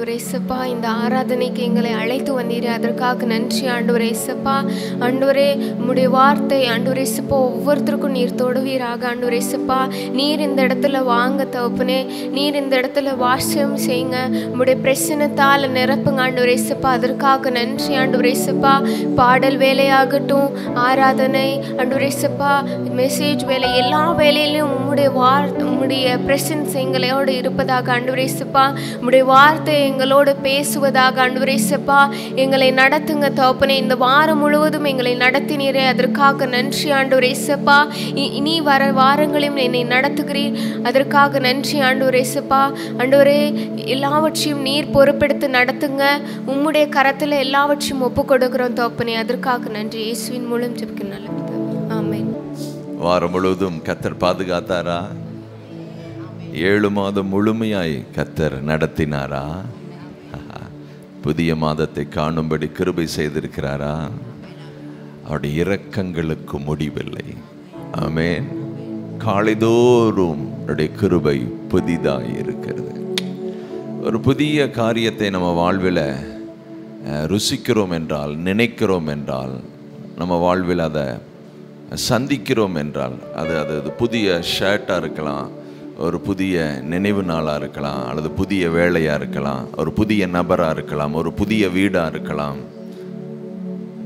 ஆண்டவரே இயேசுப்பா. இந்த ஆராதனைக்கு எங்களை அழைத்து வந்தீரே, அதற்காக நன்றி ஆண்டவரே இயேசுப்பா. ஆண்டவரே உம்முடைய வார்த்தை ஆண்டவரே இயேசுப்பா ஒவ்வொருத்தருக்கும் நீர் தொடுவீராக ஆண்டவரே இயேசுப்பா. நீர் இந்த இடத்துல வாங்க தகப்பனே, நீர் இந்த இடத்துல வாசம் செய்யுங்க, உம்முடைய பிரசன்னத்தால் நிரப்புங்க ஆண்டவரே இயேசுப்பா. அதற்காக நன்றி ஆண்டவரே இயேசுப்பா. பாடல் வேலையாகட்டும், ஆராதனை ஆண்டவரே இயேசுப்பா, மெசேஜ் வேலை, எல்லா வேலையிலும் உம்முடைய பிரசன்ஸ் எங்களோடு இருப்பதாக ஆண்டவரே இயேசுப்பா. உம்முடைய வார்த்தை எங்களோடு பேசுவதாக ஆண்டவரே இயேசுப்பா. எங்களை நடத்துங்க தகப்பனே. இந்த வாரம் முழுவதும் எங்களை நடத்தினீரே, அதற்காக நன்றி ஆண்டவரே இயேசுப்பா. இனி வர வாரங்களையும் என்னை நடத்துகிறீர், அதற்காக நன்றி ஆண்டவரே இயேசுப்பா. ஆண்டவரே எல்லாவற்றையும் நீர் பொறுப்பெடுத்து நடத்துங்க. உம்முடைய கரத்தில் எல்லாவற்றையும் ஒப்பு கொடுக்கிறோம் தகப்பனே, அதற்காக நன்றி. இயேசுவின் மூலம் ஜெபிக்கிறேன் நல்ல பிதாவே. ஆமென். வாரம் முழுவதும் கர்த்தர் பாதுகாத்தாரா? 7 மாதம் முழுமையாய் கர்த்தர் நடத்தினாரா? புதிய மாதத்தை காணும்படி கிருபை செய்திருக்கிறாரா? அவருடைய இரக்கங்களுக்கு முடிவில்லை. ஆமென். காலைதோறும் அவருடைய கிருபை புதிதாய் இருக்கிறது. ஒரு புதிய காரியத்தை நம்ம வாழ்வில் ருசிக்கிறோம் என்றால், நினைக்கிறோம் என்றால், நம்ம வாழ்வில் அதை சந்திக்கிறோம் என்றால், அது புதிய ஷர்ட்டாக இருக்கலாம், ஒரு புதிய நினைவு நாளாக இருக்கலாம், அல்லது புதிய வேலையாக இருக்கலாம், ஒரு புதிய நபராக இருக்கலாம், ஒரு புதிய வீடாக இருக்கலாம்.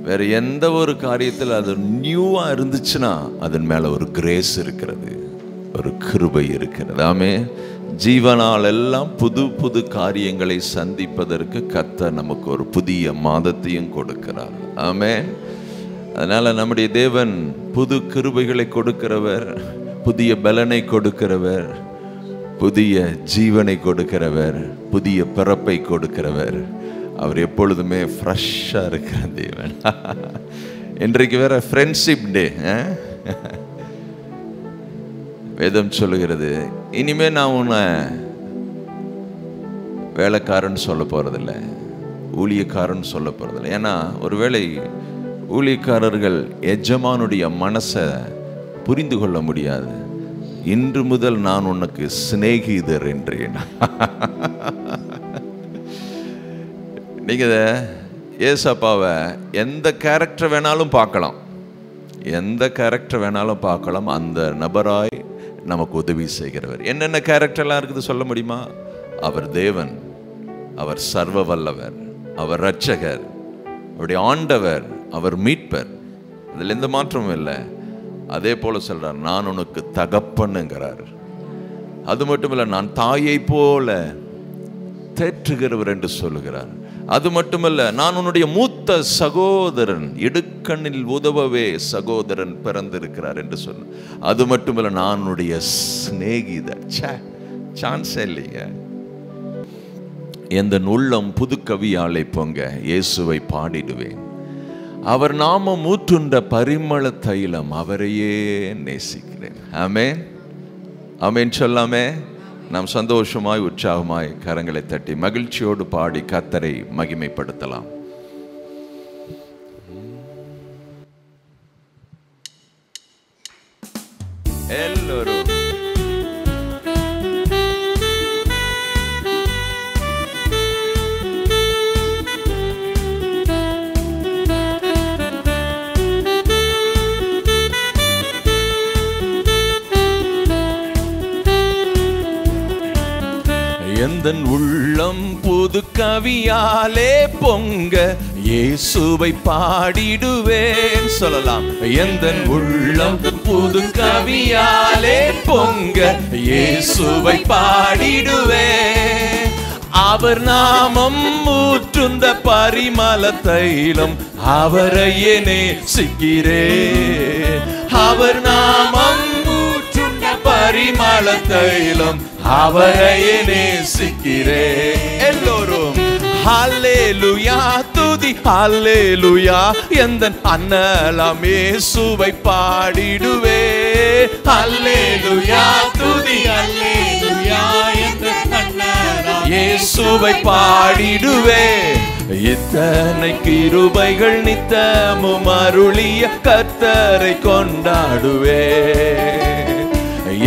வேறு எந்த ஒரு காரியத்தில் அது நியூவாக இருந்துச்சுன்னா அதன் மேலே ஒரு கிரேஸ் இருக்கிறது, ஒரு கிருபை இருக்கிறது. ஆமென். ஜீவனால் எல்லாம் புது புது காரியங்களை சந்திப்பதற்கு கர்த்தர் நமக்கு ஒரு புதிய மாதத்தையும் கொடுக்கிறார். ஆமென். அதனால் நம்முடைய தேவன் புது கிருபைகளை கொடுக்கிறவர், புதிய பலனை கொடுக்கிறவர், புதிய ஜீவனை கொடுக்கிறவர், புதிய பிறப்பை கொடுக்கிறவர். அவர் எப்பொழுதுமே ஃப்ரெஷ்ஷாக இருக்கிற தேவன். இன்றைக்கு வேற ஃப்ரெண்ட்ஷிப் டே. வேதம் சொல்லுகிறது, இனிமே நான் உன்னை வேலைக்காரன் சொல்ல போறதில்லை, ஊழியக்காரன் சொல்ல போறதில்லை. ஏன்னா ஒருவேளை ஊழியக்காரர்கள் எஜமானுடைய மனசை புரிந்து கொள்ள முடியாது. இன்று முதல் நான் உனக்கு சிநேகிதர் என்றேன். நீங்க ஏசப்பாவை எந்த கேரக்டர் வேணாலும் பார்க்கலாம், எந்த கேரக்டர் வேணாலும் பார்க்கலாம். அந்த நபராய் நமக்கு உதவி செய்கிறவர். என்னென்ன கேரக்டர்லாம் இருக்குது சொல்ல முடியுமா? அவர் தேவன், அவர் சர்வ வல்லவர், அவர் இரட்சகர், அவருடைய ஆண்டவர், அவர் மீட்பர். அதில் எந்த மாற்றமும் இல்லை. அதே போல சொல்றார், நான் உனக்கு தகப்பனுங்கிறார். அது மட்டும் இல்லை, நான் தாயை போல தேற்றுகிறவர் என்று சொல்லுகிறார். அது மட்டுமல்ல, நான் உன்னுடைய மூத்த சகோதரன், இடுக்கண்ணில் உதவவே சகோதரன் பிறந்திருக்கிறார் என்று சொன்ன. அது மட்டுமல்ல, நான் உன்னுடைய சிநேகிதர். சான்ஸ் இல்லைங்க. எந்த உள்ளம் புது கவியாலை பொங்க இயேசுவை பாடிடுவேன். அவர் நாமம் ஊற்றுண்ட பரிமள தைலம், அவரையே நேசிக்கிறேன். ஆமென். ஆமென் சொல்லாமே. நாம் சந்தோஷமாய் உற்சாகமாய் கரங்களை தட்டி மகிழ்ச்சியோடு பாடி கர்த்தரை மகிமைப்படுத்தலாம். எல்லோரும் எந்தன் உள்ளம் புது கவியாலே பொங்க இயேசுவை பாடிடுவேன். சொல்லலாம். எந்தன் உள்ளம் புது கவியாலே பொங்க இயேசுவை பாடிடுவேன். அவர் நாமம் ஊற்றுந்த பரிமள தைலம், அவரையே நேசிக்கிறேன். அவர் நாமம் ஊற்றுண்ட பரிமள தைலம், அவரையே நேசிக்கிறேன். எல்லோரும் ஹல்லேலூயா துதி ஹல்லேலூயா, எந்தன் அண்ணலாம் இயேசுவை பாடிடுவே. ஹல்லேலூயா துதி ஹல்லேலூயா, எந்தன் அண்ணலாம் இயேசுவை பாடிடுவே. இத்தனை கிருபைகள் நித்தமும் அருளிய கர்த்தரை கொண்டாடுவே.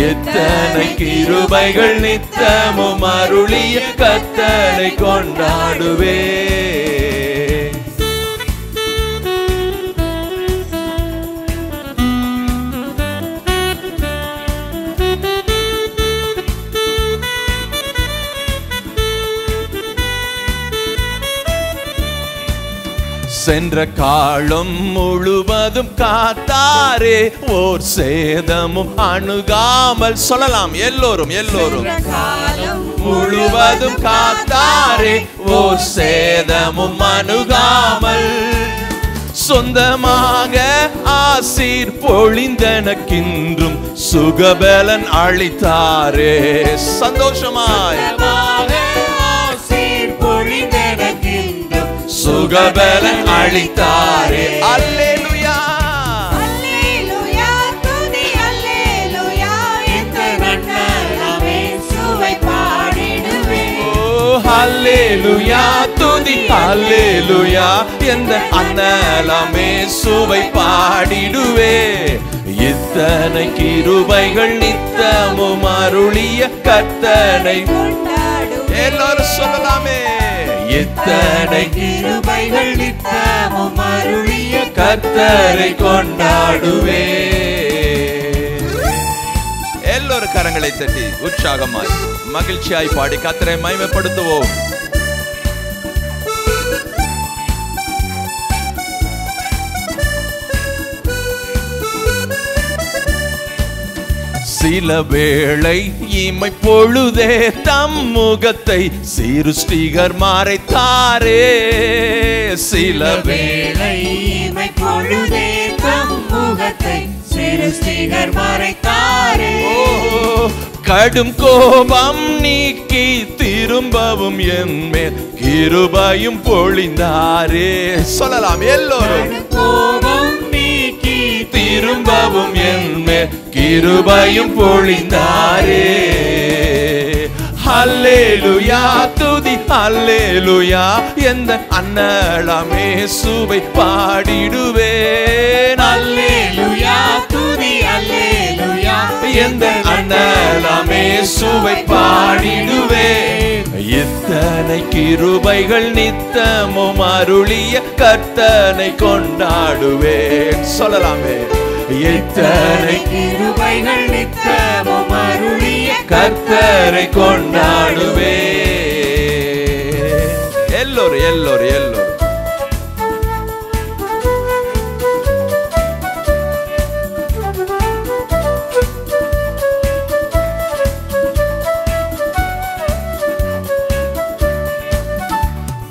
எத்தனை கிருபைகள் நித்தமும் அருளிய கர்த்தரை கொண்டாடுவே. சென்ற காலம் முழுவதும் காத்தாரே, ஓர் சேதமும் அணுகாமல். சொல்லலாம் எல்லோரும் எல்லோரும். முழுவதும் காத்தாரே, ஓர் சேதமும் அணுகாமல். சொந்தமாக ஆசீர் பொழிந்தனக்கின்றும் சுகபலன் அளித்தாரே. சந்தோஷமாய் சுகபலன் அளித்தாரே. அல்லேலூயா அல்லேலூயா துதி அல்லேலூயா இந்த நன்னலமே சுவை பாடிடுவே. ஓ அல்லேலூயா துதி அல்லேலூயா இந்த அன்னலமே சுவை பாடிடுவே. இத்தனை கிருபைகள் நித்தமும் அருளிய கர்த்தரை கொண்டாடுவே. எல்லாரும் சொல்லலாமே. இத்தனை கிருபைகள் நித்தமும் அருளிய கர்த்தரை கொண்டாடுவே. எல்லோரும் கரங்களை தட்டி உற்சாகமாய் மகிழ்ச்சியாய் பாடி கர்த்தரை மகிமைப்படுத்துவோம். சில வேளை இமை பொழுதே தம் முகத்தை சிருஷ்டிகர் மறைத்தாரே. சில வேளை இமை பொழுதே தம் முகத்தை சிருஷ்டிகர் மறைத்தாரே. கடும் கோபம் நீக்கி திரும்பவும் என்மேல் கிருபையும் பொழிந்தாரே. சொல்லலாம் எல்லோரும். கோபம் நீக்கி திரும்பவும் என்மேல் கிருபையும் பொழிந்தாரே. அல்லேலூயா துதி அல்லேலூயா எந்த அன்னலமே சுவை பாடிடுவேன். அல்லேலூயா துதி அல்லேலூயா எந்த அன்னலமே சுவை பாடிடுவேன். இத்தனை கிருபைகள் நித்தமும் அருளிய கர்த்தரை கொண்டாடுவேன். சொல்லலாமே. இத்தனை கிருபைகள் நித்தமும் அருளிய கர்த்தரை கொண்டாடுவே. எல்லோரும் எல்லோரும் எல்லோரும்.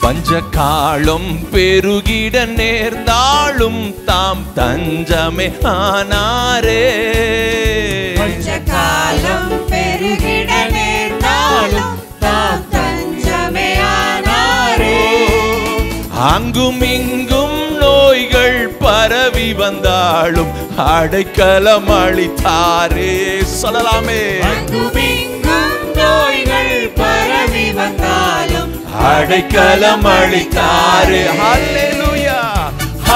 பஞ்ச காலம் பெருகிட நேர்ந்தாலும் தாம் தஞ்சமே ஆனாரே. பஞ்ச காலம் பெருகிட நேர்ந்தாலும் தாம் தஞ்சமே ஆனாரே. அங்கும் இங்கும் நோய்கள் பரவி வந்தாலும் அடைக்கலம் அளித்தாரே. சொல்லலாமே. அங்கும் இங்கும் நோய்கள் பரவி வந்தாலும் அடைக்கலம் அளித்தாரே. அல்லேலூயா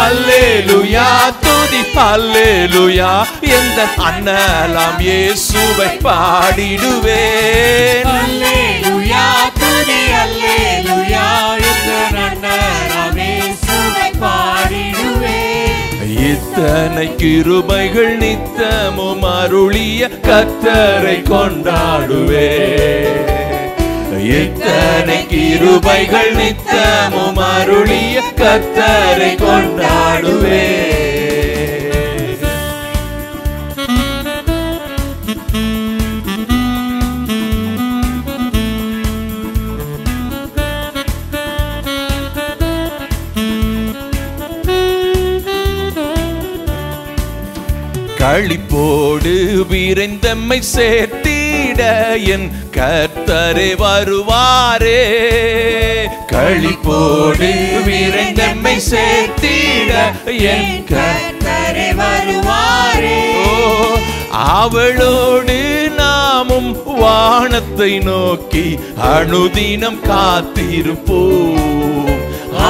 அல்லேலூயா துதி அல்லேலூயா எந்த அன்னலாம் இயேசுவை பாடிடுவேன். அல்லேலூயா துதி அல்லேலூயா எந்த அன்னலாம் இயேசுவை பாடிடுவேன். இத்தனை கிருபைகள் நித்தமும் அருளிய கர்த்தரை கொண்டாடுவேன். இத்தனை கிருபைகள் நித்தமும் அருளிய கர்த்தரை கொண்டாடுவே. களிப்போடு விரைந்தம்மை சேர்த்திட என் கர்த்தரே வருவாரே. களிப்போடு விரைந்தம்மை சேர்த்திட என் கர்த்தரே வருவாரே. அவளோடு நாமும் வானத்தை நோக்கி அனுதினம் காத்திருப்போம்.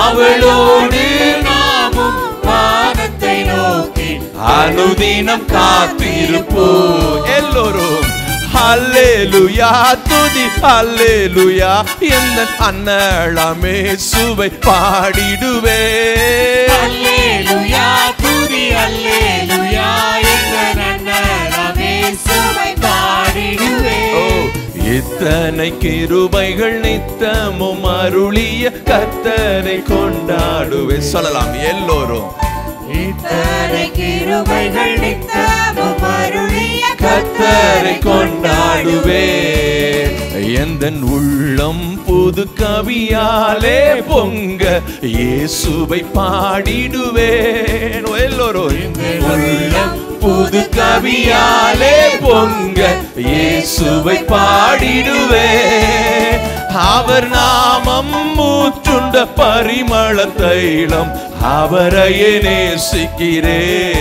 அவளோடு நாமும் வானத்தை நோக்கி அனுதினம் காத்திருப்போம். எல்லோரும் அல்லேலூயா துதி அல்லேலூயா எந்த அன்னளமே சுவை பாடிடுவே அல்லேலூயா துதி அல்லேலூயா என்ற நன்னரமே சுவை பாடிடுவே இத்தனை கிருபைகள் நித்தமும் அருளிய கர்த்தரை கொண்டாடுவே சொல்லலாம் எல்லோரும் இத்தனை கிருபைகள் நித்தமும் அருளிய கர்த்தரை கொண்டாடுவே எந்தன் உள்ளம் புது கவியாலே பொங்க இயேசுவை பாடிடுவேன் எல்லோரும் உள்ளம் புது கவியாலே பொங்க இயேசுவை பாடிடுவே அவர் நாமம் மூற்றுண்ட பரிமள தைலம் அவரையே நேசிக்கிறேன்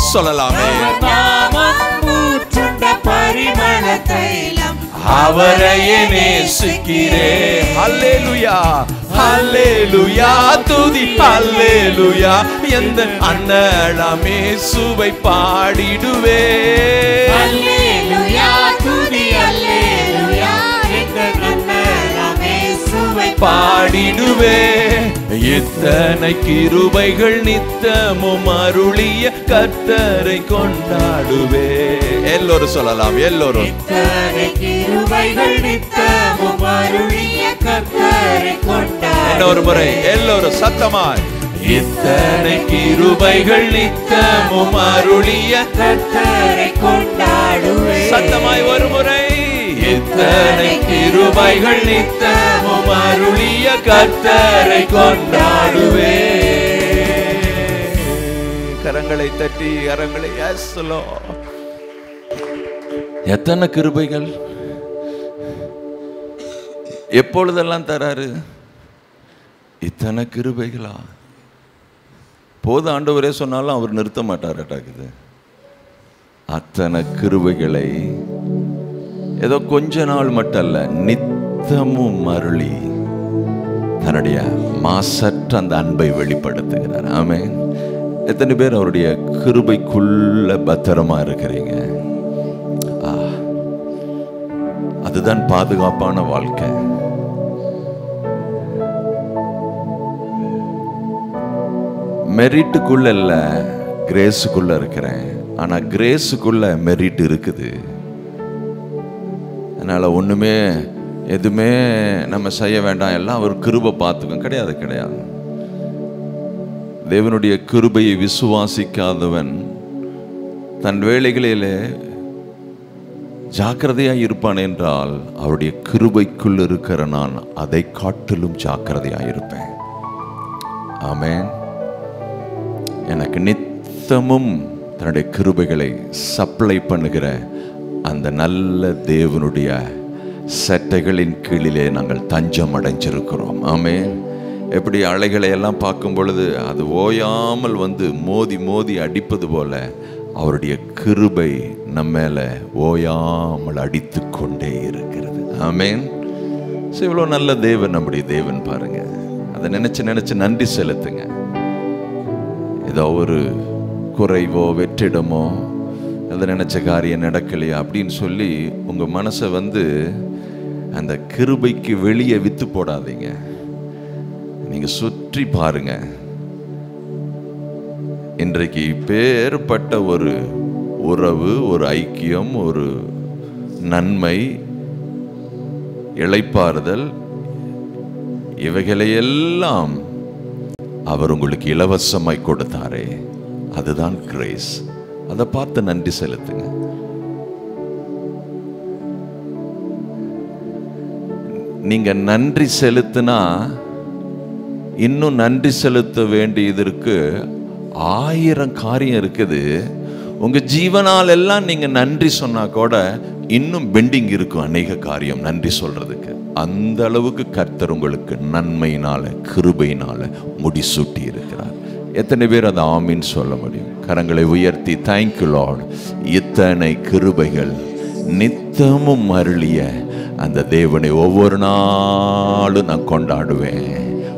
சொல்லலாமே நாமம் மூற்றுண்ட பரிமள தைலம் அவரையே நேசிக்கிறேன் அல்லேலூயா அல்லேலூயா துதி அல்லேலூயா எந்த அன்னளமே சுவை பாடிடுவே அல்லேலூயா துதி அல்லேலூயா என்ற நன்னரமே சுவை பாடிடுவே இத்தனை கிருபைகள் நித்தமும் அருளிய கர்த்தரை கொண்டாடுவே எல்லோரும் சொல்லலாம் எல்லோரும் இத்தனை கிருபைகள் நித்தமும் அருளிய கர்த்தரை கொண்டாடுவே ஒரு முறை எல்லோரும் சத்தமாய் இத்தனை கிருபைகள் நித்தமும் அருளிய கர்த்தரை கொண்டாடுவே சத்தமாய் ஒரு முறை இத்தனை கிருபைகள் நித்தமும் அருளிய கர்த்தரை கொண்டாடுவே கரங்களை தட்டி கரங்களை எத்தனை கிருபைகள் எப்பொழுதெல்லாம் தராரு இத்தனை கிருபைகளா போது ஆண்டவரே சொன்னாலும் அவர் நிறுத்த மாட்டாரட்டாக்குது அத்தனை கிருபைகளை ஏதோ கொஞ்ச நாள் மட்டும் அல்ல நித்தமும் அருளி தன்னுடைய மாசற்ற அந்த அன்பை வெளிப்படுத்துகிறார் ஆமென் எத்தனை பேர் அவருடைய கிருபைக்குள்ள பத்திரமா இருக்கிறீங்க அதுதான் பாதுகாப்பான வாழ்க்கை மெரிட்டுக்குள்ள இல்ல கிரேஸுக்குள்ள இருக்கிறேன் ஆனா கிரேஸுக்குள்ள மெரிட் இருக்குது அதனால ஒண்ணுமே எதுவுமே நம்ம செய்ய வேண்டாம் எல்லாம் அவர் கிருபை பார்த்துக்கும் கிடையாது கிடையாது தேவனுடைய கிருபையை விசுவாசிக்காதவன் தன் வேலைகளிலே ஜாக்கிரதையாய் இருப்பான் என்றால் அவருடைய கிருபைக்குள் இருக்கிற நான் அதை காட்டிலும் ஜாக்கிரதையாய் இருப்பேன் ஆமென் எனக்கு நித்தமும் தன்னுடைய கிருபைகளை சப்ளை பண்ணுகிற அந்த நல்ல தேவனுடைய சட்டைகளின் கீழிலே நாங்கள் தஞ்சம் அடைஞ்சிருக்கிறோம் ஆமென் எப்படி அலைகளை எல்லாம் பார்க்கும் பொழுது அது ஓயாமல் வந்து மோதி மோதி அடிப்பது போல அவருடைய கிருபை நம்ம மேல ஓயாமல் அடித்து கொண்டே இருக்கிறது ஆமென் இவ்வளோ நல்ல தேவன் நம்முடைய தேவன் பாருங்க அதை நினைச்சு நினைச்சு நன்றி செலுத்துங்க ஏதோ ஒரு குறைவோ வெற்றிடமோ அதை நினைச்ச காரியம் நடக்கலையா அப்படின்னு சொல்லி உங்க மனசை வந்து அந்த கிருபைக்கு வெளியே வித்து போடாதீங்க நீங்க சுற்றி பாருங்க இன்றைக்கு பேர்பட்ட ஒரு உறவு ஒரு ஐக்கியம் ஒரு நன்மை இளைப்பாறுதல் இவைகளையெல்லாம் அவர் உங்களுக்கு இலவசமாய் கொடுத்தாரே அதுதான் கிரேஸ் அதை பார்த்து நன்றி செலுத்துங்க நீங்க நன்றி செலுத்தினா இன்னும் நன்றி செலுத்த வேண்டியதற்கு 1000 காரியம் இருக்குது உங்க ஜீவனால் எல்லாம் நீங்க நன்றி சொன்னா கூட இன்னும் பெண்டிங் இருக்கும் அநேக காரியம் நன்றி சொல்றதுக்கு அந்த அளவுக்கு கர்த்தர் உங்களுக்கு நன்மையினால கிருபையினால முடிசூட்டி இருக்கிறார் எத்தனை பேர் அதை ஆமீன் சொல்ல முடியும் கரங்களை உயர்த்தி தேங்க்யூ லார்ட் இத்தனை கிருபைகள் நித்தமும் அருளிய அந்த தேவனை ஒவ்வொரு நாளும் நான் கொண்டாடுவேன்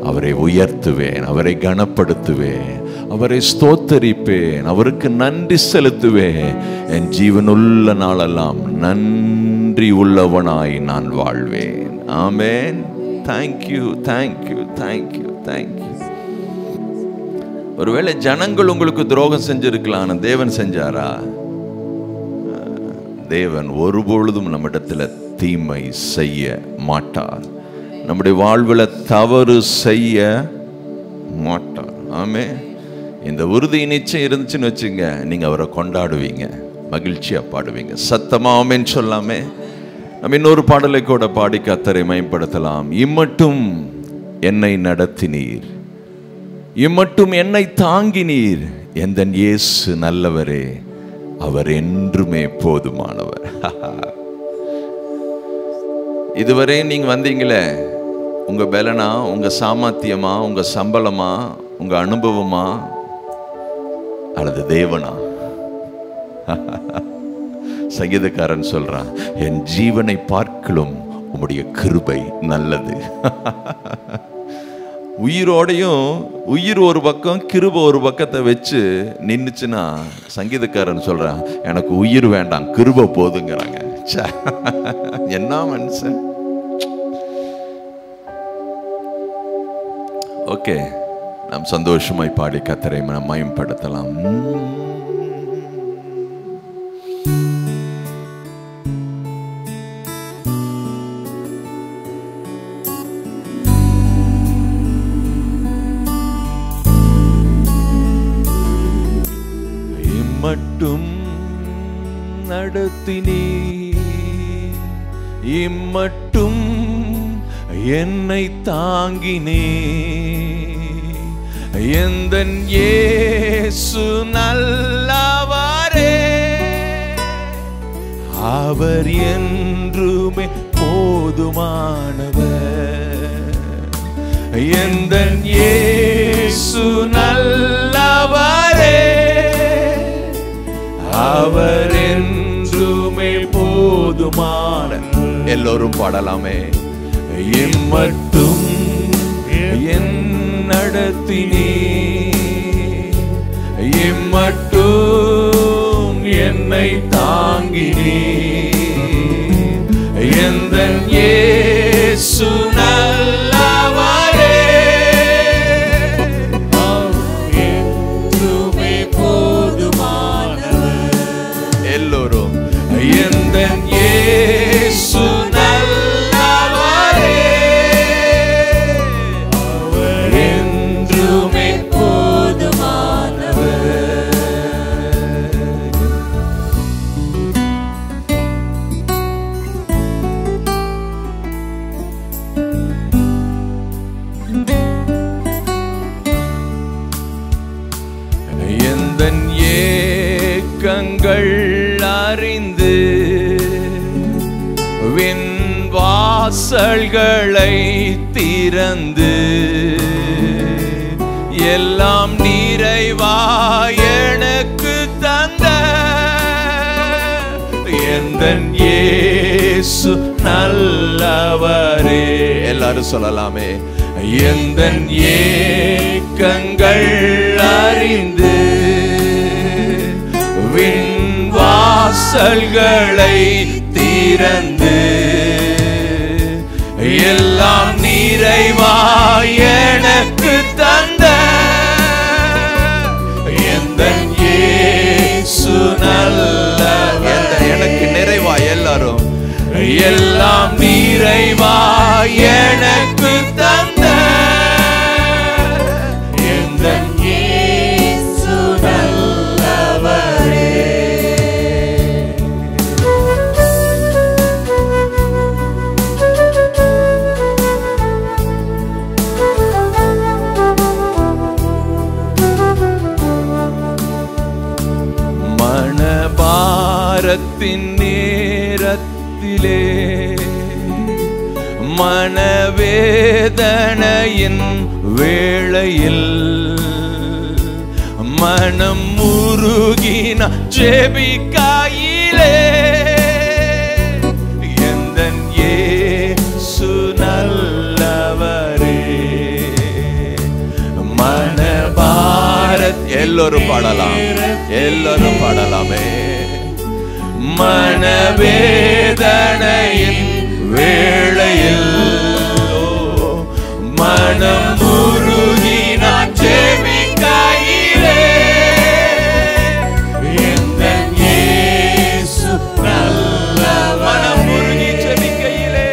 அவரை உயர்த்துவேன் அவரை கனப்படுத்துவேன் அவரை ஸ்தோத்தரிப்பேன் அவருக்கு நன்றி செலுத்துவேன் என் ஜீவனுள்ள நாளெல்லாம் நன்றி நன்றி உள்ளவனாய் நான் வாழ்வேன். ஆமென். Thank you, thank you, thank you, thank you. ஒருவேளை ஜனங்கள் உங்களுக்கு துரோகம் செஞ்சிருக்கலாம், தேவன் செஞ்சாரா? தேவன் ஒருபொழுதும் நம்மிடத்துல தீமை செய்ய மாட்டார். நம்முடைய வாழ்வில் தவறு செய்ய மாட்டார். ஆமென். இந்த உறுதி நிச்சயம் இருந்துச்சுன்னு வச்சுங்க, நீங்க அவரை கொண்டாடுவீங்க, மகிழ்ச்சியா பாடுவீங்க. சத்தமா ஆமென் சொல்லாமே. நம்ம இன்னொரு பாடலை கூட பாடி கர்த்தரை மகிமைப்படுத்தலாம். இம்மட்டும் என்னை நடத்தினீர், இம்மட்டும் என்னை தாங்கினீர், எந்தன் இயேசு நல்லவரே, அவர் என்றுமே போதுமானவர். இதுவரை நீங்க வந்தீங்களே, உங்க பலனா, உங்க சாமர்த்தியமா, உங்க சம்பளமா, உங்க அனுபவமா, அல்லது தேவனா? சங்கீதக்காரன் சொல்றான், என் ஜீவனை பார்க்கலும் உம்முடைய கிருபை நல்லது. உயிரோடையும் உயிர் ஒரு பக்கம், கிருபை ஒரு பக்கத்தை வச்சு நின்றுச்சுன்னா, சங்கீதக்காரன் சொல்றான், எனக்கு உயிர் வேண்டாம், கிருபை போதுங்கிறாங்க. என்ன மனுஷன். ஓகே, நாம் சந்தோஷமாய் பாடி கர்த்தரை மகிமைப்படுத்தலாம். இம்மட்டும் நடத்தினீர், இம்மட்டும் என்னை தாங்கினீர், எந்தன் இயேசு நல்லவரே, அவர் என்றுமே போதுமானவர், எந்தன் இயேசு நல்லவரே, அவர் என்றுமே போதுமானவர். எல்லோரும் பாடலாமே. இம்மட்டும் என் நடத்தினீர், இம்மட்டும் என்னை தாங்கினீர், எந்தன் இயேசு நல்லவரே, என்றுமே போதுமானவர். எல்லோரும் எந்தன் இயேசு நல்லவரே, அவர் என்றுமே போதுமானவர். எந்தன் ஏக்கங்கள் அறிந்து விண் வாசல்களை திறந்து எல்லாம் நிறைவாய் எனக்கு தந்த எந்தன் இயேசு நல்லவரே. எல்லாரும் சொல்லலாமே. எந்தன் ஏக்கங்கள் அறிந்து விண் வாசல்களை திறந்து எல்லாம் நிறைவாய் எனக்கு தந்த எந்தன் இயேசு நல்லவர். எனக்கு நிறைவாய், எல்லாரும் எல்லாம் நிறைவாய் எனக்கு தந்த எந்தன் இயேசு நல்லவரே. மனபாரத்தின் நேரத்திலே மனவேதனையின் வேளையில் மனம் முருகின ஜெபிக்கையிலே எந்தன் இயேசு நல்லவரே. மனபாரத் எல்லோரும் பாடலாம், எல்லோரும் பாடலாமே. மனவேதனையின் வேளையில் மனம் உருகி நான் ஜெபிக்கையிலே எந்தன் இயேசு நல்லவர். மனம் உருகி ஜெபிக்கையிலே,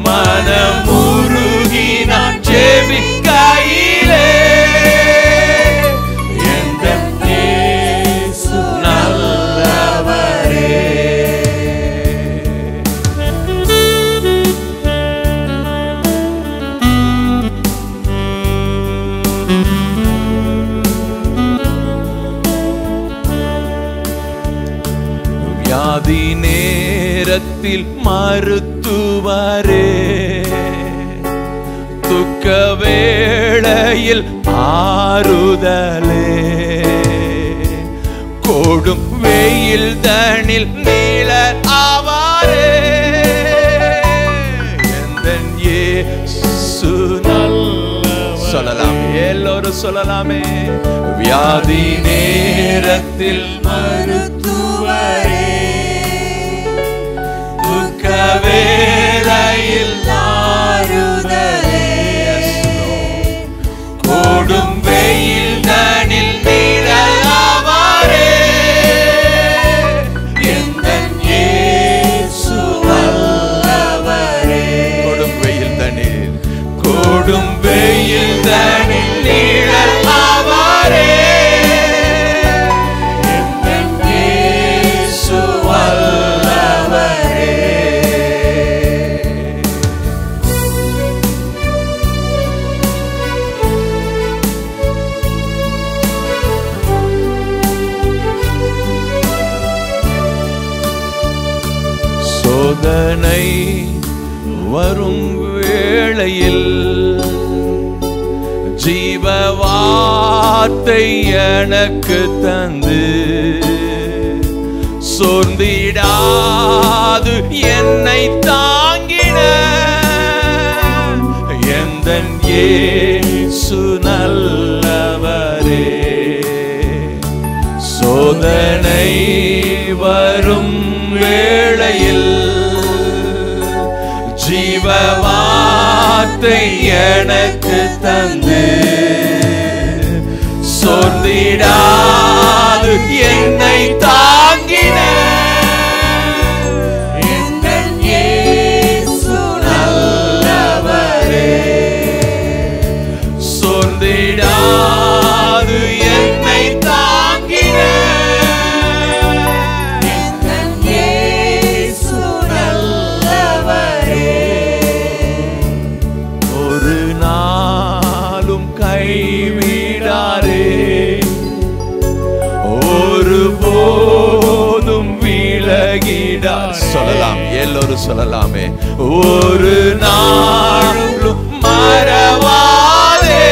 மனம் உருகி நான் ஜெபிக்கையிலே எந்தன் இயேசு நல்லவரே. வியாதி நேரத்தில் மருத்துவரே, துக்க வேளையில் ஆறுதலே, கோடும் வெயில் தனில் நீழல் ஆவாரே எந்தன் இயேசு நல்லவர். சொல்லலாம், எல்லோரும் சொல்லலாமே. வியாதி நேரத்தில் மருத்துவரே, துக்க வேளையில் ஆறுதலே, கோடும் வெயில் தனில் நீழல் ஆவாரே எந்தன் இயேசு நல்லவரே. கோடும் வெயில் தனில், கோடும் வெயில் தனில் நீழல் ஆவாரே எந்தன் இயேசு நல்லவரே. சோதனை வரும் வேளையில் ஜீவ வார்த்தை எனக்கு தந்து சோர்ந்திடாது என்னை தாங்கின எந்தன் இயேசு நல்லவரே. சோதனை வரும் வேளையில் ஜீவ வார்த்தை எனக்கு தந்து சோர்ந்திடாது என்னை தாங்கின எந்தன் இயேசு நல்லவரே. சோர்ந்திடாது என்னை தாங்கின எந்தன் இயேசு நல்லவரே. ஒரு நாளும் கைவிடாரே, ஒரு போதும் விலகிடார். சொல்லலாம், எல்லோரும் சொல்லலாமே. ஒரு நாளும் மறவாதே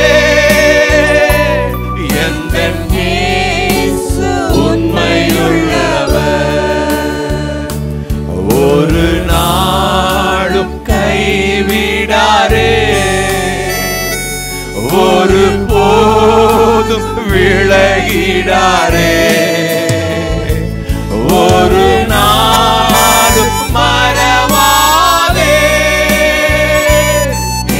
எந்தன் இயேசு உண்மையுள்ளவர். ஒரு நாளும் கைவிடாரே, ஒரு போதும் விலகிடாரே ஒரு நாளும் மறவாதே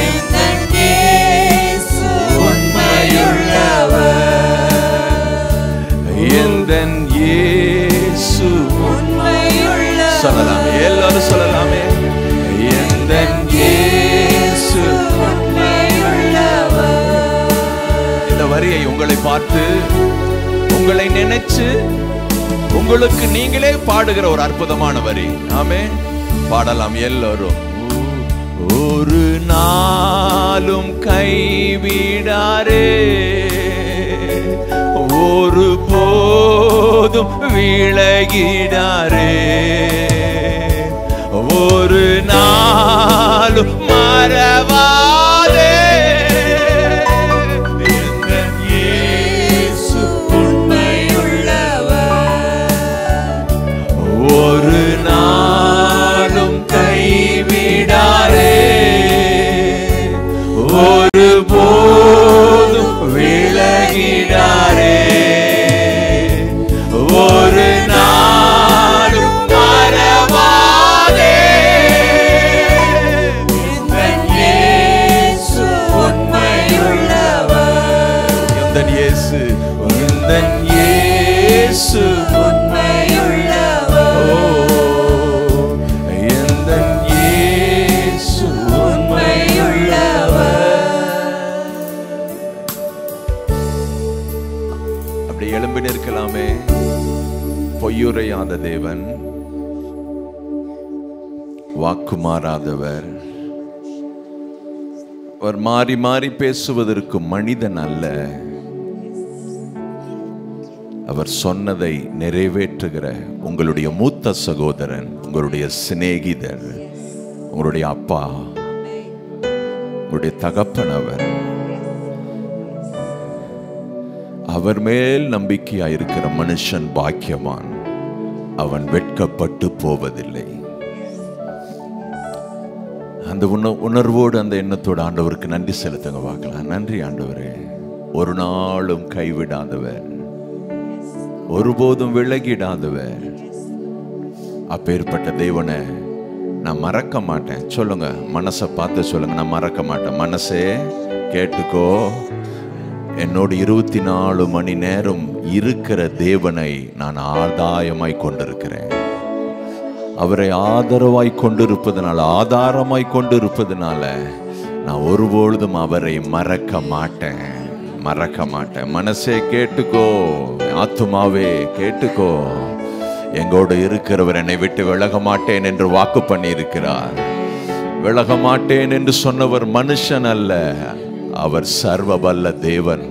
எந்தன் இயேசு உண்மையுள்ளவர். எந்தன் இயேசு உண்மையுள்ளவர். சொல்லலாமே, எல்லாரும் சொல்லலாமே. எந்தன் இயேசு உண்மையுள்ளவர். இந்த வரியை உங்களை பார்த்து உங்களை நினைச்சு உங்களுக்கு நீங்களே பாடுகிற ஒரு அற்புதமான வரி. ஆமென். பாடலாம் எல்லோரும். ஒரு நாளும் கைவிடாரே, ஒரு போதும் விலகிடாரே, ஒரு நாளும் மறவாதே எந்தன் இயேசு உண்மையுள்ளவர். ஒரு நாளும் கைவிடாரே, ஒரு போதும் விலகிடாரே, ஒரு நாளும் இயேசு உண்மையுள்ளவர். எந்தன் இயேசு உண்மையுள்ளவர். அப்படி எழும்பி நிற்கலாமே. பொய்யுரையாத தேவன், வாக்கு மாறாதவர், அவர் மாறி மாறி பேசுவதற்கு மனிதன் அல்ல. அவர் சொன்னதை நிறைவேற்றுகிற உங்களுடைய மூத்த சகோதரன், உங்களுடைய சிநேகிதர், உங்களுடைய அப்பா, உங்களுடைய தகப்பன். அவர் மேல் நம்பிக்கையாயிருக்கிற மனுஷன் பாக்கியவான். அவன் வெட்கப்பட்டு போவதில்லை. அந்த உணர்வோடு, அந்த எண்ணத்தோடு ஆண்டவருக்கு நன்றி செலுத்துங்க பார்க்கலாம். நன்றி ஆண்டவரே, ஒரு நாளும் கைவிடாதவர், ஒருபோதும் விலகிடாதவர். அப்பேற்பட்ட தேவனை நான் மறக்க மாட்டேன். சொல்லுங்க, மனசை பார்த்து சொல்லுங்க, நான் மறக்க மாட்டேன். மனசே கேட்டுக்கோ, என்னோடு 24 மணி நேரம் இருக்கிற தேவனை நான் ஆதாயமாய் கொண்டிருக்கிறேன். அவரை ஆதரவாய் கொண்டிருப்பதனால, ஆதாரமாய் கொண்டிருப்பதனால நான் ஒருபொழுதும் அவரை மறக்க மாட்டேன், மறக்க மாட்டேன். மனசே கேட்டுக்கோ, ஆத்துமாவே கேட்டுக்கோ, எங்கோடு இருக்கிறவர் என்னை விட்டு விலக மாட்டேன் என்று வாக்கு பண்ணி இருக்கிறார். விலக மாட்டேன் என்று சொன்னவர் மனுஷன் அல்ல, அவர் சர்வ வல்ல தேவன்.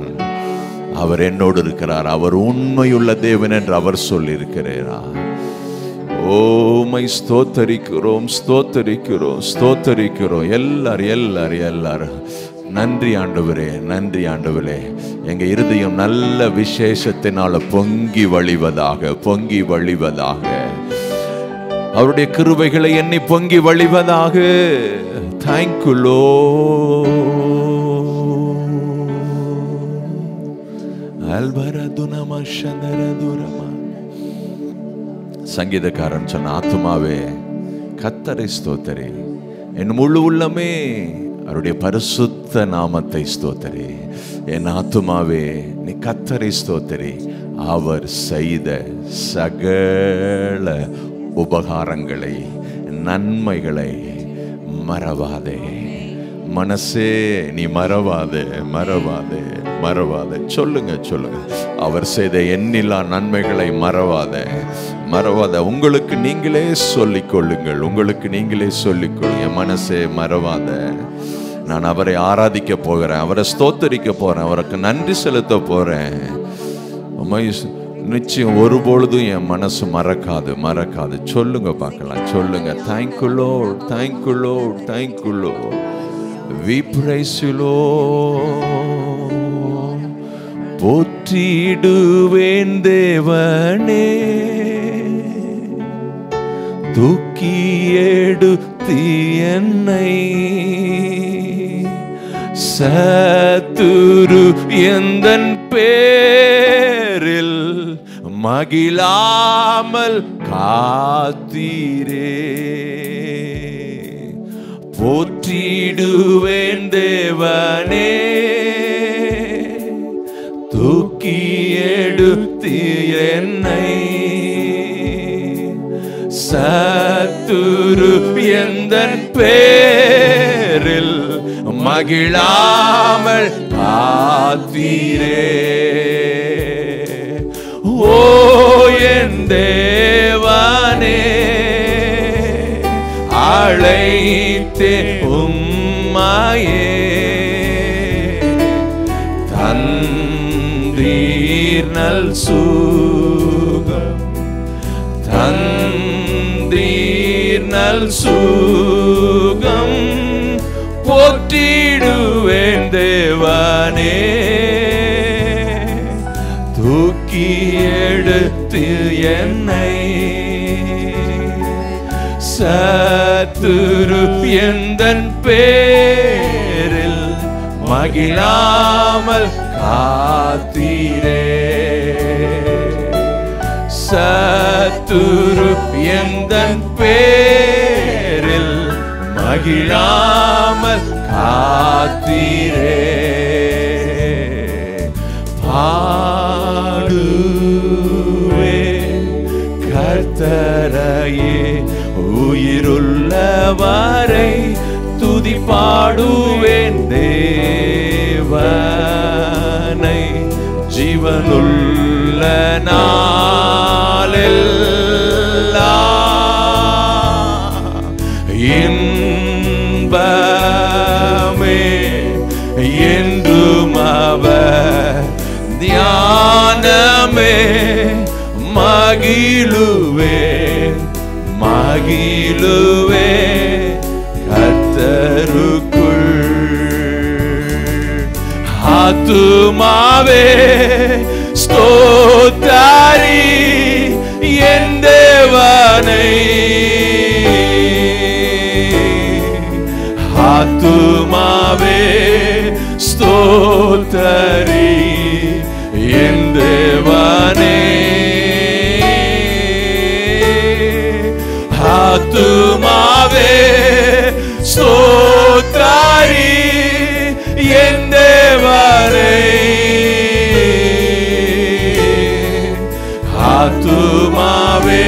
அவர் என்னோடு இருக்கிறார். அவர் உண்மையுள்ள தேவன் என்று அவர் சொல்லி இருக்கிறார். ஓமை ஸ்தோத்தரிக்கிறோம், ஸ்தோத்தரிக்கிறோம், ஸ்தோத்தரிக்கிறோம். எல்லாரும் நன்றி ஆண்டவரே, நன்றி ஆண்டவரே. எங்க இருதயம் நல்ல விசேஷத்தினால பொங்கி வழிவதாக, பொங்கி வழிவதாக. அவருடைய கிருபைகளை எண்ணி பொங்கி வழிவதாக. Thank you lord. சங்கீதக்காரன் சொன்ன, ஆத்துமாவே கர்த்தரை ஸ்தோத்தரி, என் முழு உள்ளமே அவருடைய பரிசுத்த நாமத்தை ஸ்தோத்தரி. என் ஆத்துமாவே நீ கர்த்தரை ஸ்தோத்தரி, அவர் செய்த சகல உபகாரங்களை, நன்மைகளை மறவாதே. மனசே நீ மறவாதே, மறவாதே, மறவாதே. சொல்லுங்க, சொல்லுங்க, அவர் செய்த எண்ணில்லா நன்மைகளை மறவாதே, மறவாத. உங்களுக்கு நீங்களே சொல்லிக் கொள்ளுங்கள், உங்களுக்கு நீங்களே சொல்லிக் கொள்ளுங்க. மனசே மறவாத. நான் அவரை ஆராதிக்க போகிறேன், அவரை ஸ்தோத்தரிக்க போறேன், அவருக்கு நன்றி செலுத்த போறேன். நிச்சயம் ஒருபொழுதும் என் மனசு மறக்காது, மறக்காது. சொல்லுங்க பார்க்கலாம், சொல்லுங்க. Thank you Lord, thank you Lord, thank you Lord. We praise you Lord. போற்றிடுவேன் தேவனே, தூக்கி எடுத்து என்னை சத்துரு எந்தன் பேரில் மகிழாமல் காத்தீரே. போற்றிடுவேன் தேவனே, தூக்கி எடுத்து என்னை சத்துரு எந்தன் பேரில் மகிழாமல் காத்தீரே. ஓ என் தேவனே, அழைத்தே உம்மையே தந்தீர் நல் சுகம், தந்தீர் நல் சுகம். போற்றிடுவேன் தேவனே, தூக்கி எடுத்து என்னை சத்துரு எந்தன் பேரில் மகிழாமல் காத்தீரே. சத்துரு எந்தன் பேரில் மகிழாமல் காத்தீரே. பாடுவேன் கர்த்தரையே உயிருள்ளவரை துதி பாடுவேன் தேவனை ஜீவனுள்ள நாளெல்லாம் இன்பமே என்றும் அவர் தியானமே மகிழுவே மகிழுவே கர்த்தருக்குள் ஆத்துமாவே ஸ்தோத்திரி என் தேவனை ஆத்துமாவே ஸ்தோத்திரி என் தேவனே ஆத்துமாவே ஸ்தோத்திரி என் தேவனை ஆத்துமாவே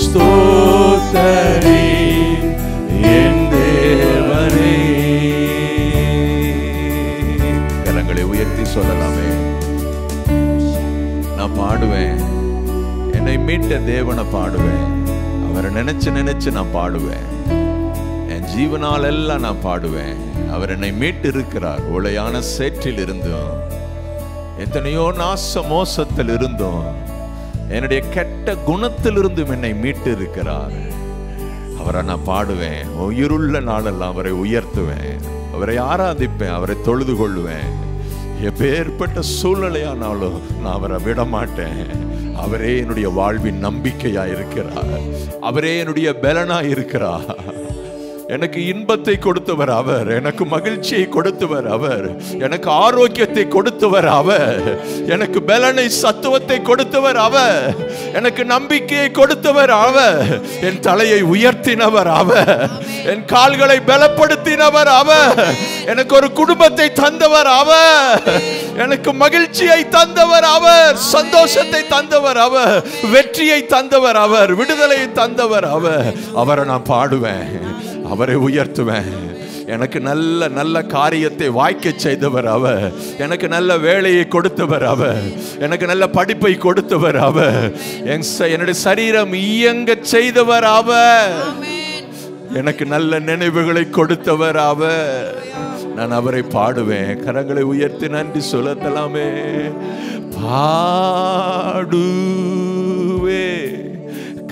ஸ்தோத்திரி என் தேவனை. கரங்களை உயர்த்தி சொல்லலாமே. நான் பாடுவேன், என்னை மீட்ட தேவனை பாடுவேன், அவரை நினைச்சு நினைச்சு நான் பாடுவேன், என் ஜீவனால் எல்லாம் நான் பாடுவேன். அவர் என்னை மீட்டு இருக்கிறார். உளையான சேற்றில் இருந்தும், எத்தனையோ நாச மோசத்தில் இருந்தும், என்னுடைய கெட்ட குணத்திலிருந்தும் என்னை மீட்டு இருக்கிறார். அவரை நான் பாடுவேன். உயிருள்ள நாளெல்லாம் அவரை உயர்த்துவேன், அவரை ஆராதிப்பேன், அவரை தொழுது கொள்வேன். எப்பேற்பட்ட சூழ்நிலையானாலும் நான் அவரை விட மாட்டேன். அவரே என்னுடைய வாழ்வின் நம்பிக்கையா இருக்கிறார். அவரே என்னுடைய பலனா இருக்கிறார். எனக்கு இன்பத்தை கொடுத்தவர் அவர், எனக்கு மகிழ்ச்சியை கொடுத்தவர் அவர், எனக்கு ஆரோக்கியத்தை கொடுத்தவர் அவர், எனக்கு பலனை சத்துவத்தை கொடுத்தவர் அவர், எனக்கு நம்பிக்கையை கொடுத்தவர் அவர், என் தலையை உயர்த்தினவர் அவர், என் கால்களை பலப்படுத்தினவர் அவர், எனக்கு ஒரு குடும்பத்தை தந்தவர் அவர், எனக்கு மகிழ்ச்சியை தந்தவர் அவர், சந்தோஷத்தை தந்தவர் அவர், வெற்றியை தந்தவர் அவர், விடுதலையை தந்தவர் அவர். அவரை நான் பாடுவேன், அவரை உயர்த்துவேன். எனக்கு நல்ல நல்ல காரியத்தை வாய்க்க செய்தவர் அவர், எனக்கு நல்ல வேலையை கொடுத்தவர் அவர், எனக்கு நல்ல படிப்பை கொடுத்தவர் அவர், என்னுடைய சரீரம் இயங்க செய்தவர் அவர், எனக்கு நல்ல நினைவுகளை கொடுத்தவர் அவர். நான் அவரை பாடுவேன். கரங்களை உயர்த்தி நன்றி சொல்லலாமே. பாடுவே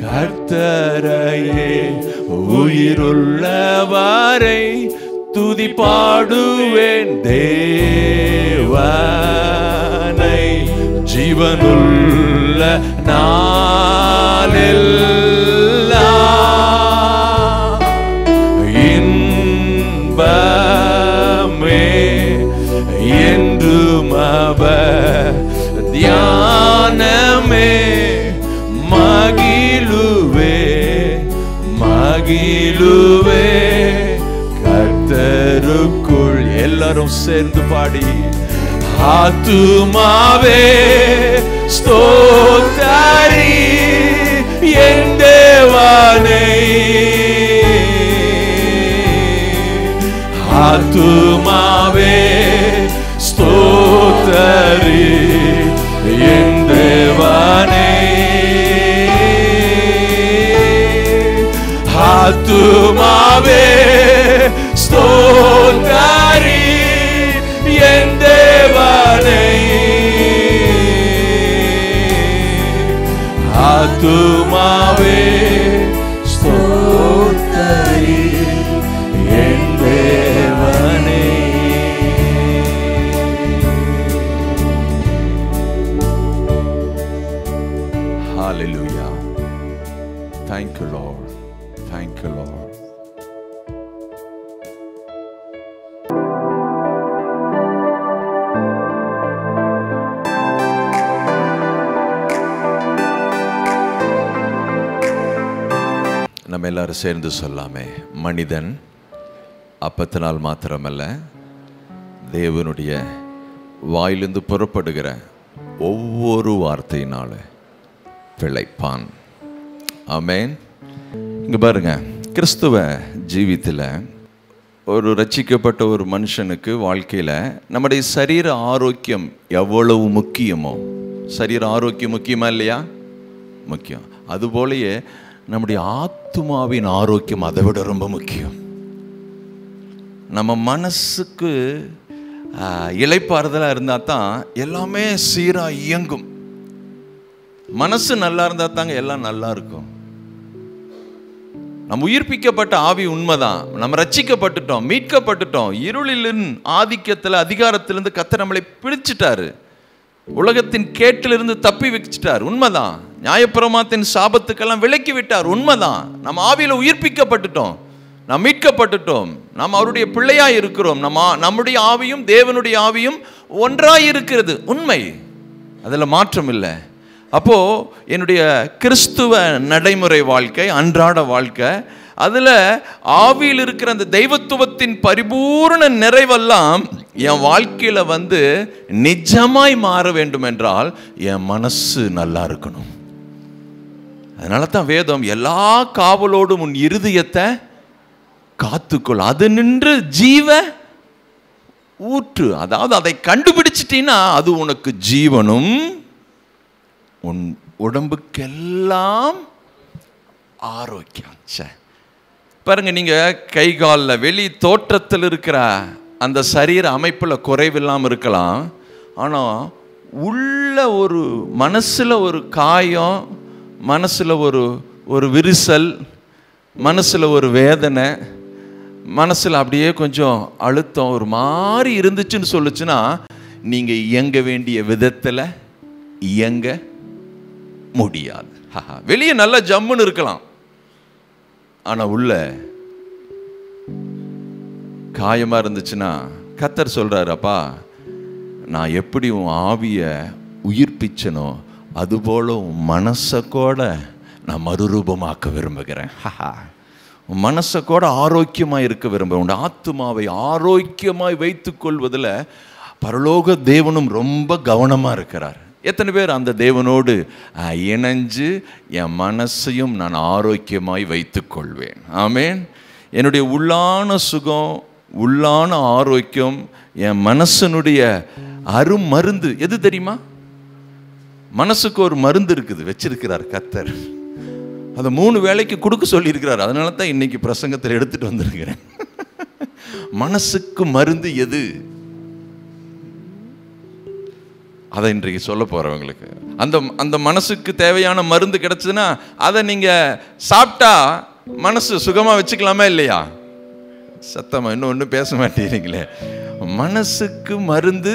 கர்த்தரையே உயிருள்ளவரை துதி பாடுவேன் தேவனை ஜீவனுள்ள நாளெல்லாம் இன்பமே என்றும் அவர் தியானமே மகிழுவே மகிழுவே கர்த்தருக்குள். எல்லாரும் சேர்ந்து பாடி ஆத்துமாவே ஸ்தோத்திரி என் தேவனை ஆத்துமாவே ஸ்தோத்திரி என் தேவனை ஆத்துமாவே ஸ்தோத்திரி என் தேவனை ஆத்துமாவே ஸ்தோத்திரி என் தேவனை. Hallelujah. Thank you, Lord. Thank you, Lord. நம்ம எல்லாரும் சேர்ந்து சொல்லாமே. மனிதன் அப்பத்தினால் மாத்திரமல்ல, தேவனுடைய வாயிலிருந்து புறப்படுகிற ஒவ்வொரு வார்த்தையினால பிழைப்பான். ஆமென். இங்க பாருங்க, கிறிஸ்துவ ஜீவித்தில் ஒரு ரட்சிக்கப்பட்ட ஒரு மனுஷனுக்கு வாழ்க்கையில் நம்முடைய சரீர ஆரோக்கியம் எவ்வளவு முக்கியமோ, சரீர ஆரோக்கியம் முக்கியமா இல்லையா? முக்கியம். அதுபோலயே நம்முடைய ஆத்துமாவின் ஆரோக்கியம் அதை விட ரொம்ப முக்கியம். நம்ம மனசுக்கு இளைப்பாறுதலாக இருந்தால் தான் எல்லாமே சீராக இயங்கும். மனசு நல்லா இருந்தால் தாங்க எல்லாம் நல்லா இருக்கும். நம்ம உயிர்ப்பிக்கப்பட்ட ஆவி உண்மைதான், நம்ம ரட்சிக்கப்பட்டுட்டோம், மீட்கப்பட்டுட்டோம். இருளின் ஆதிக்கத்தில் அதிகாரத்திலிருந்து கர்த்தர் நம்மளை பிடிச்சிட்டாரு, உலகத்தின் கேட்டிலிருந்து தப்பி வச்சுட்டார், உண்மைதான். நியாயப்பிரமாணத்தின் சாபத்துக்கெல்லாம் விலக்கி விட்டார், உண்மைதான். நம்ம ஆவியில் உயிர்ப்பிக்கப்பட்டுட்டோம், நாம் மீட்கப்பட்டுட்டோம், நாம் அவருடைய பிள்ளையாய் இருக்கிறோம். நம்முடைய ஆவியும் தேவனுடைய ஆவியும் ஒன்றாய் இருக்கிறது, உண்மை, அதில் மாற்றம் இல்லை. அப்போ என்னுடைய கிறிஸ்துவ நடைமுறை வாழ்க்கை, அன்றாட வாழ்க்கை, அதில் ஆவியில் இருக்கிற அந்த தெய்வத்துவத்தின் பரிபூர்ண நிறைவெல்லாம் என் வாழ்க்கையில் நிஜமாய் மாற வேண்டும் என்றால் என் மனசு நல்லா இருக்கணும். அதனால தான் வேதம் எல்லா காவலோடும் உன் இருதயத்தை காத்துக்கொள், அது நின்று ஜீவ ஊற்று. அதாவது அதை கண்டுபிடிச்சிட்டீன்னா அது உனக்கு ஜீவனும் உன் உடம்புக்கெல்லாம் ஆரோக்கியம். பாருங்க, நீங்க கை காலில் வெளி தோற்றத்தில் இருக்கிற அந்த சரீர அமைப்பில் குறைவில்லாமல் இருக்கலாம், ஆனால் உள்ள ஒரு மனசில் ஒரு காயம், மனசில் ஒரு விரிசல், மனசில் ஒரு வேதனை, மனசில் அப்படியே கொஞ்சம் அழுத்தம் ஒரு மாதிரி இருந்துச்சுன்னு சொல்லுச்சுன்னா நீங்கள் இயங்க வேண்டிய விதத்தில் இயங்க முடியாது. வெளியே நல்ல ஜம்முன்னு இருக்கலாம், ஆனால் உள்ள காயமாக இருந்துச்சுன்னா கர்த்தர் சொல்கிறாரு, அப்பா நான் எப்படி உன் ஆவியை உயிர்ப்பிச்சனோ அதுபோல் உன் மனசை கூட நான் மறுரூபமாக்க விரும்புகிறேன். உன் மனசை கூட ஆரோக்கியமாக இருக்க விரும்புகிறேன். உன் ஆத்துமாவை ஆரோக்கியமாய் வைத்து கொள்வதில் பரலோக தேவனும் ரொம்ப கவனமாக இருக்கிறார். எத்தனை பேர் அந்த தேவனோடு இணைஞ்சு என் மனசையும் நான் ஆரோக்கியமாய் வைத்து கொள்வேன்? ஆமேன். என்னுடைய உள்ளான சுகம், உள்ளான ஆரோக்கியம், என் மனசனுடைய அருமருந்து எது தெரியுமா? மனசுக்கு ஒரு மருந்து இருக்குது, வச்சிருக்கிறார் கர்த்தர். அதை 3 வேளைக்கு கொடுக்க சொல்லியிருக்கிறார். அதனால தான் இன்னைக்கு பிரசங்கத்தில் எடுத்துட்டு வந்திருக்கிறேன். மனசுக்கு மருந்து எது? அதை இன்றைக்கு சொல்ல போறவங்களுக்கு அந்த மனசுக்கு தேவையான மருந்து கிடைச்சதுன்னா அதை நீங்க சாப்பிட்டா மனசு சுகமா வச்சுக்கலாமா இல்லையா? சத்தமா இன்னும் பேச மாட்டேங்கிறீங்களே. மனசுக்கு மருந்து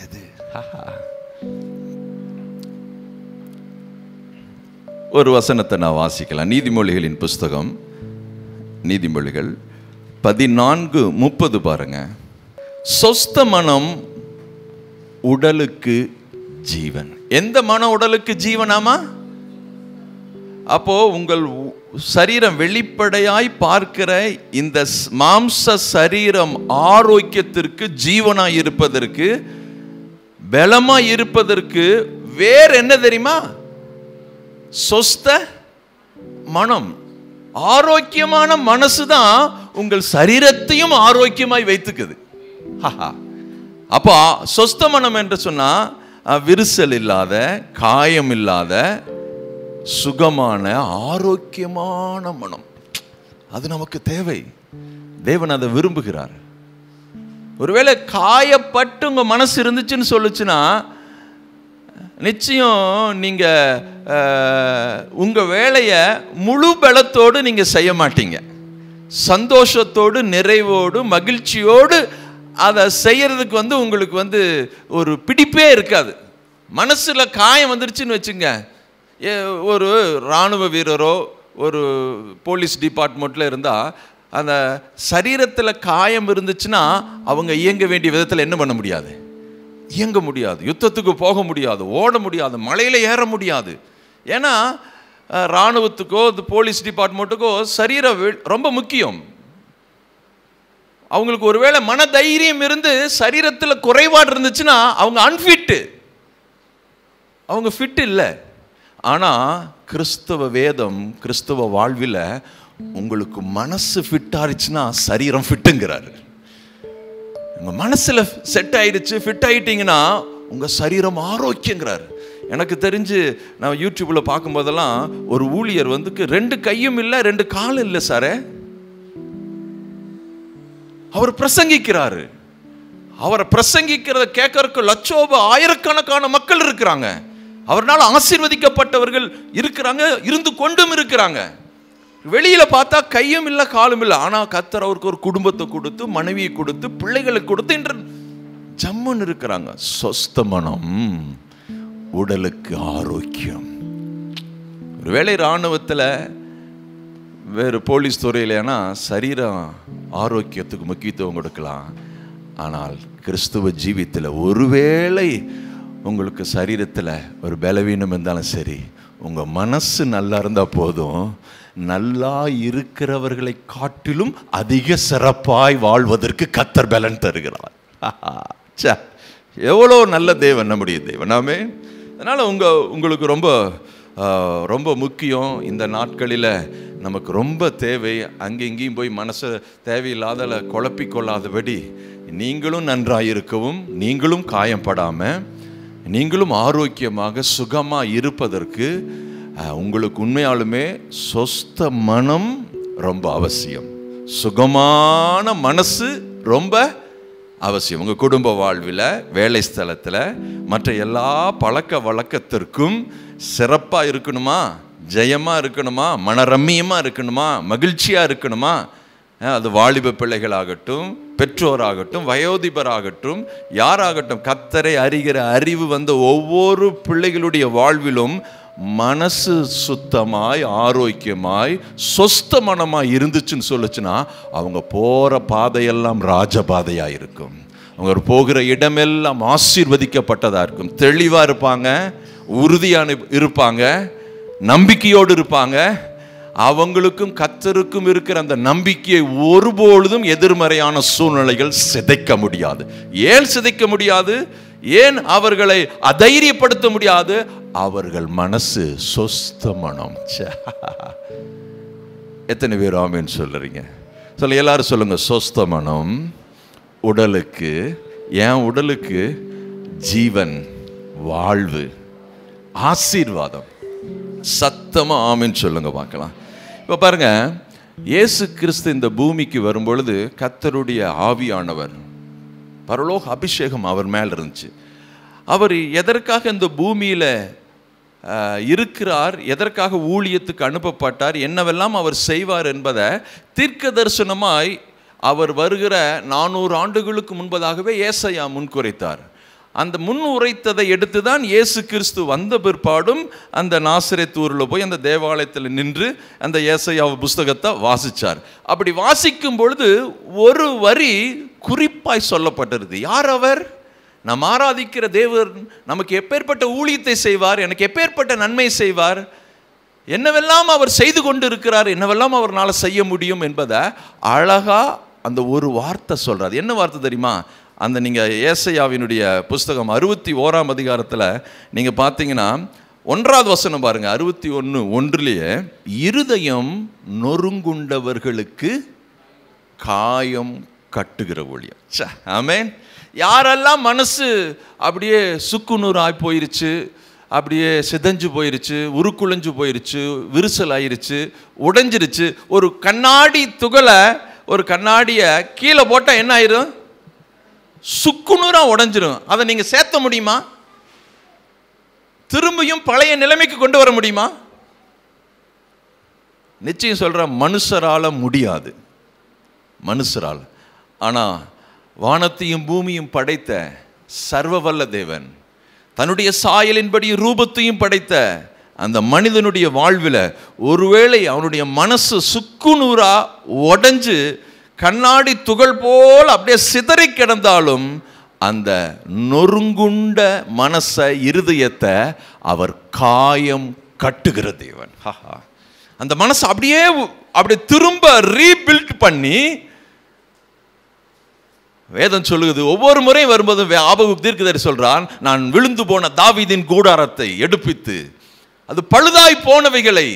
எது? ஒரு வசனத்தை நான் வாசிக்கலாம். நீதிமொழிகளின் புஸ்தகம், நீதிமொழிகள் 14:30 பாருங்க. சொஸ்த மனம் உடலுக்கு ஜீவன். எந்த மனம் உடலுக்கு ஜீவனாமா? அப்போ உங்கள் சரீரம் வெளிப்படையாய் பார்க்கிற இந்த மாம்ச சரீரம் ஆரோக்கியத்திற்கு, ஜீவனாய் இருப்பதற்கு, பலமாய் இருப்பதற்கு வேற என்ன தெரியுமா? சொஸ்த மனம். ஆரோக்கியமான மனசுதான் உங்கள் சரீரத்தையும் ஆரோக்கியமாய் வைத்துக்குது. அப்போ சொஸ்த மனம் என்று சொன்னா விரிசல் இல்லாத, காயம் இல்லாத, சுகமான ஆரோக்கியமான மனம். அது நமக்கு தேவை. தேவன் அதை விரும்புகிறார். ஒருவேளை காயப்பட்டு உங்க மனசு இருந்துச்சுன்னு சொல்லுச்சுன்னா நிச்சயம் நீங்க உங்க வேலையை முழு பலத்தோடு நீங்க செய்ய மாட்டீங்க. சந்தோஷத்தோடு, நிறைவோடு, மகிழ்ச்சியோடு அதை செய்யறதுக்கு உங்களுக்கு ஒரு பிடிப்பே இருக்காது. மனசுல காயம் வந்துருச்சுன்னு வச்சுங்க, ஒரு இராணுவ வீரரோ ஒரு போலீஸ் டிபார்ட்மெண்ட்ல இருந்தா அந்த சரீரத்தில் காயம் இருந்துச்சுன்னா அவங்க இயங்க வேண்டிய விதத்தில் என்ன பண்ண முடியாது? இயங்க முடியாது. யுத்தத்துக்கு போக முடியாது, ஓட முடியாது, மலையில் ஏற முடியாது. ஏன்னா இராணுவத்துக்கோ போலீஸ் டிபார்ட்மெண்ட்டுக்கோ சரீரம் ரொம்ப முக்கியம். அவங்களுக்கு ஒருவேளை மன தைரியம் இருந்து சரீரத்தில் குறைபாடு இருந்துச்சுன்னா அவங்க அன்ஃபிட்டு, அவங்க ஃபிட் இல்லை. ஆனால் கிறிஸ்தவ வேதம், கிறிஸ்தவ வாழ்வில் உங்களுக்கு மனசு ஃபிட் ஆயிடுச்சுன்னா சரீரம் ஃபிட்டுங்கிறாரு. உங்கள் மனசில் செட் ஆயிடுச்சு, ஃபிட் ஆகிட்டிங்கன்னா உங்கள் சரீரம் ஆரோக்கியங்கிறாரு. எனக்கு தெரிஞ்சு நான் யூடியூப்பில் பார்க்கும்போதெல்லாம் ஒரு ஊழியர் வந்து 2 கையும் இல்லை 2 காலும் இல்லை சாரே, அவர் பிரசங்கிக்கிறாரு. அவரை பிரசங்கிக்கிறத கேட்கறதுக்கு லட்சோப ஆயிரக்கணக்கான மக்கள் இருக்கிறாங்க. அவரால் ஆசீர்வதிக்கப்பட்டவர்கள் இருக்கிறாங்க, இருந்து கொண்டும் இருக்கிறாங்க. வெளியில பார்த்தா கையும் இல்லை காலும் இல்லை, ஆனால் கர்த்தர் அவருக்கு ஒரு குடும்பத்தை கொடுத்து, மனைவியை கொடுத்து, பிள்ளைகளை கொடுத்து என்று ஜம்முன்னு இருக்கிறாங்க. சொஸ்த மனம் உடலுக்கு ஆரோக்கியம். ஒருவேளை இராணுவத்தில் வேறு போலீஸ் துறையிலனா சரீரம் ஆரோக்கியத்துக்கு முக்கியத்துவம் கொடுக்கலாம். ஆனால் கிறிஸ்துவ ஜீவித்தில் ஒருவேளை உங்களுக்கு சரீரத்தில் ஒரு பலவீனம் இருந்தாலும் சரி, உங்கள் மனசு நல்லா இருந்தால் போதும், நல்லா இருக்கிறவர்களை காட்டிலும் அதிக சிறப்பாய் வாழ்வதற்கு கர்த்தர் பலன் தருகிறார். எவ்வளோ நல்ல தேவன் நம்முடைய தேவன். ஆமே. அதனால் உங்களுக்கு ரொம்ப ரொம்ப முக்கியம். இந்த நாட்களில் நமக்கு ரொம்ப தேவை. அங்கெங்கேயும் போய் மனசை தேவையில்லாத குழப்பிக்கொள்ளாதபடி நீங்களும் நன்றாயிருக்கவும், நீங்களும் காயப்படாமல், நீங்களும் ஆரோக்கியமாக சுகமாக இருப்பதற்கு உங்களுக்கு உண்மையாலுமே சொஸ்த மனம் ரொம்ப அவசியம். சுகமான மனசு ரொம்ப அவசியம். உங்கள் குடும்ப வாழ்வில், வேலை ஸ்தலத்தில், மற்ற எல்லா பழக்க வழக்கத்திற்கும் சிறப்பாக இருக்கணுமா, ஜெயமாக இருக்கணுமா, மனரம்மியமாக இருக்கணுமா, மகிழ்ச்சியாக இருக்கணுமா, அது வாலிப பிள்ளைகளாகட்டும், பெற்றோராகட்டும், வயோதிபராகட்டும், யாராகட்டும், கர்த்தரை அறிகிற அறிவு வந்த ஒவ்வொரு பிள்ளைகளுடைய வாழ்விலும் மனசு சுத்தமாய், ஆரோக்கியமாய், சொஸ்த மனமாய் இருந்துச்சுன்னு சொல்லுச்சுன்னா அவங்க போகிற பாதையெல்லாம் ராஜபாதையாக இருக்கும். அவங்க போகிற இடமெல்லாம் ஆசீர்வதிக்கப்பட்டதாக இருக்கும். தெளிவாக இருப்பாங்க, உறுதியான இருப்பாங்க, நம்பிக்கையோடு இருப்பாங்க. அவங்களுக்கும் கர்த்தருக்கும் இருக்கிற அந்த நம்பிக்கையை ஒருபொழுதும் எதிர்மறையான சூழ்நிலைகள் சிதைக்க முடியாது. ஏன் சிதைக்க முடியாது? ஏன் அவர்களை அதைரியப்படுத்த முடியாது? அவர்கள் மனசு சொஸ்த மனம். எத்தனை பேர் ஆமென் சொல்றீங்க? சொல்ல, எல்லாரும் சொல்லுங்க. சொஸ்த மனம் உடலுக்கு, என் உடலுக்கு ஜீவன், வாழ்வு, ஆசீர்வாதம். சத்தமா ஆமென் சொல்லுங்க பார்க்கலாம். இப்போ பாருங்க, இயேசு கிறிஸ்து இந்த பூமிக்கு வரும்பொழுது கர்த்தருடைய ஆவியானவர், பரலோக அபிஷேகம் அவர் மேல் இருந்துச்சு. அவர் எதற்காக இந்த பூமியில் இருக்கிறார், எதற்காக ஊழியத்துக்கு அனுப்பப்பட்டார், என்னவெல்லாம் அவர் செய்வார் என்பதை தீர்க்க தரிசனமாய் அவர் வருகிற 400 ஆண்டுகளுக்கு முன்பதாகவே ஏசாயா முன்குரைத்தார். அந்த முன் உரைத்ததை எடுத்து தான் இயேசு கிறிஸ்து வந்த பிற்பாடும் அந்த நாசரேத் ஊரில் போய் அந்த தேவாலயத்தில் நின்று அந்த ஏசாயா புஸ்தகத்தை வாசித்தார். அப்படி வாசிக்கும் பொழுது ஒரு வரி குறிப்பாய் சொல்லப்பட்டிருது. யார் அவர்? நாம் ஆராதிக்கிற தேவர் நமக்கு எப்பேற்பட்ட ஊழியத்தை செய்வார், எனக்கு எப்பேற்பட்ட நன்மை செய்வார், என்னவெல்லாம் அவர் செய்து கொண்டு இருக்கிறார், என்னவெல்லாம் அவர்னால் செய்ய முடியும் என்பதை அழகா அந்த ஒரு வார்த்தை சொல்றார். என்ன வார்த்தை தெரியுமா? அந்த நீங்கள் ஏசாயாவினுடைய புஸ்தகம் 61ஆம் அதிகாரத்தில் நீங்கள் பார்த்தீங்கன்னா 1வது வசனம் பாருங்க. 61:1 இருதயம் நொறுங்குண்டவர்களுக்கு காயம் கட்டுகிற ஊழியம். ஆமென். யாரெல்லாம் மனசு அப்படியே சுக்குநூறாய் போயிருச்சு, அப்படியே சிதைஞ்சு போயிருச்சு, உருக்குலைஞ்சு போயிருச்சு, விரிசல் ஆயிருச்சு, உடைஞ்சிருச்சு, ஒரு கண்ணாடி துகளை, ஒரு கண்ணாடியை கீழே போட்டால் என்ன ஆயிரும்? சுக்குநூறா உடைஞ்சிரும். அதை நீங்க சேர்த்த முடியுமா? திரும்பியும் பழைய நிலைமைக்கு கொண்டு வர முடியுமா? நிச்சயம் சொல்ற, மனுஷரால முடியாது, மனுஷரால். ஆனா வானத்தையும் பூமியும் படைத்த சர்வவல்ல தேவன், தன்னுடைய சாயலின்படி ரூபத்தையும் படைத்த அந்த மனிதனுடைய வாழ்வில் ஒருவேளை அவனுடைய மனசு சுக்குநூறா உடைஞ்சு கண்ணாடி துகள் போல் அப்படியே சிதறி கிடந்தாலும் அந்த நொறுங்குண்ட மனசை, இருதயத்தை அவர் காயம் கட்டுகிற தேவன். அந்த மனசை அப்படியே திரும்ப ரீபில்ட் பண்ணி, வேதம் சொல்லுது, ஒவ்வொரு முறையும் வரும்போது ஆபகு தீர்க்கதரிசி சொல்றான், நான் விழுந்து போன தாவீதின் கூடாரத்தை எடுப்பித்து அது பழுதாய் போனவைகளை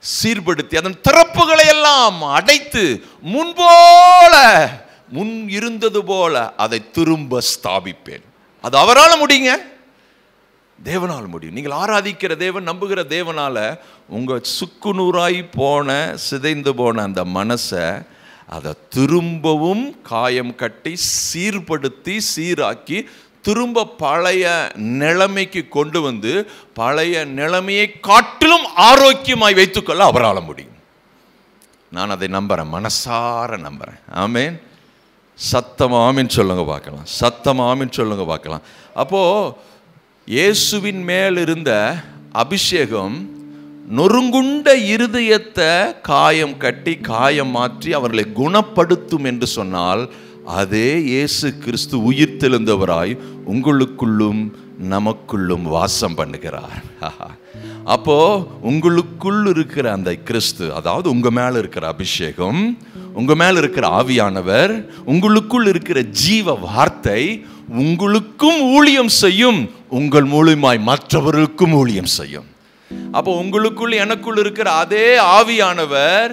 சீர்படுத்தி அதன் திறப்புகளை எல்லாம் அடைத்து முன் இருந்தது போல அதை திரும்ப ஸ்தாபிப்பேன். அது அவரால் முடியுங்க, தேவனால் முடியும். நீங்கள் ஆராதிக்கிற தேவன், நம்புகிற தேவனால உங்க சுக்குநூறாய் போன சிதைந்து போன அந்த மனசை அதை திரும்பவும் காயம் கட்டி சீர்படுத்தி சீராக்கி திரும்ப பழைய நிலைமைக்கு கொண்டு வந்து பழைய நிலைமையை காட்டிலும் ஆரோக்கியமாய் வைத்துக்கொள்ள அவரால் முடியும். நான் அதை நம்புறேன், மனசார நம்புறேன். ஆமேன். சத்தமா ஆமீன் சொல்லுங்க பார்க்கலாம். சத்தமா ஆமீன் சொல்லுங்க பார்க்கலாம். அப்போ இயேசுவின் மேல் இருந்த அபிஷேகம் நொறுங்குண்ட இருதயத்தை காயம் கட்டி காயம் மாற்றி அவர்களை குணப்படுத்தும் என்று சொன்னால், அதே இயேசு கிறிஸ்து உயிர் தெழுந்தவராய் உங்களுக்குள்ளும் நமக்குள்ளும் வாசம் பண்ணுகிறார். அப்போ உங்களுக்குள் இருக்கிற அந்த கிறிஸ்து, அதாவது உங்க மேல இருக்கிற அபிஷேகம், உங்க மேல இருக்கிற ஆவியானவர், உங்களுக்குள் இருக்கிற ஜீவ வார்த்தை உங்களுக்கும் ஊழியம் செய்யும், உங்கள் மூலமாய் மற்றவர்களுக்கும் ஊழியம் செய்யும். அப்போ உங்களுக்குள் எனக்குள் இருக்கிற அதே ஆவியானவர்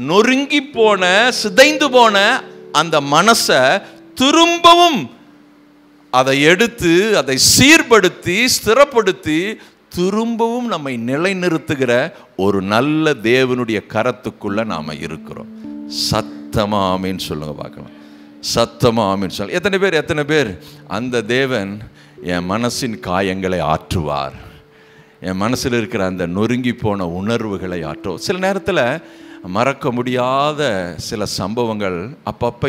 நொறுங்கி போன சிதைந்து போன அந்த மனசை திரும்பவும் அதை எடுத்து அதை சீர்படுத்தி ஸ்திரப்படுத்தி திரும்பவும் நம்மை நிலைநிறுத்துகிற ஒரு நல்ல தேவனுடைய கரத்துக்குள்ள நாம இருக்கிறோம். சத்தமா ஆமீன் சொல்லுங்க பார்க்கலாம். சத்தமா ஆமீன் சொல்லுங்க. எத்தனை பேர் அந்த தேவன் என் மனசின் காயங்களை ஆற்றுவார், என் மனசில் இருக்கிற அந்த நொறுங்கி போன உணர்வுகளை ஆற்றுவார். சில நேரத்தில் மறக்க முடியாத சில சம்பவங்கள் அப்பப்போ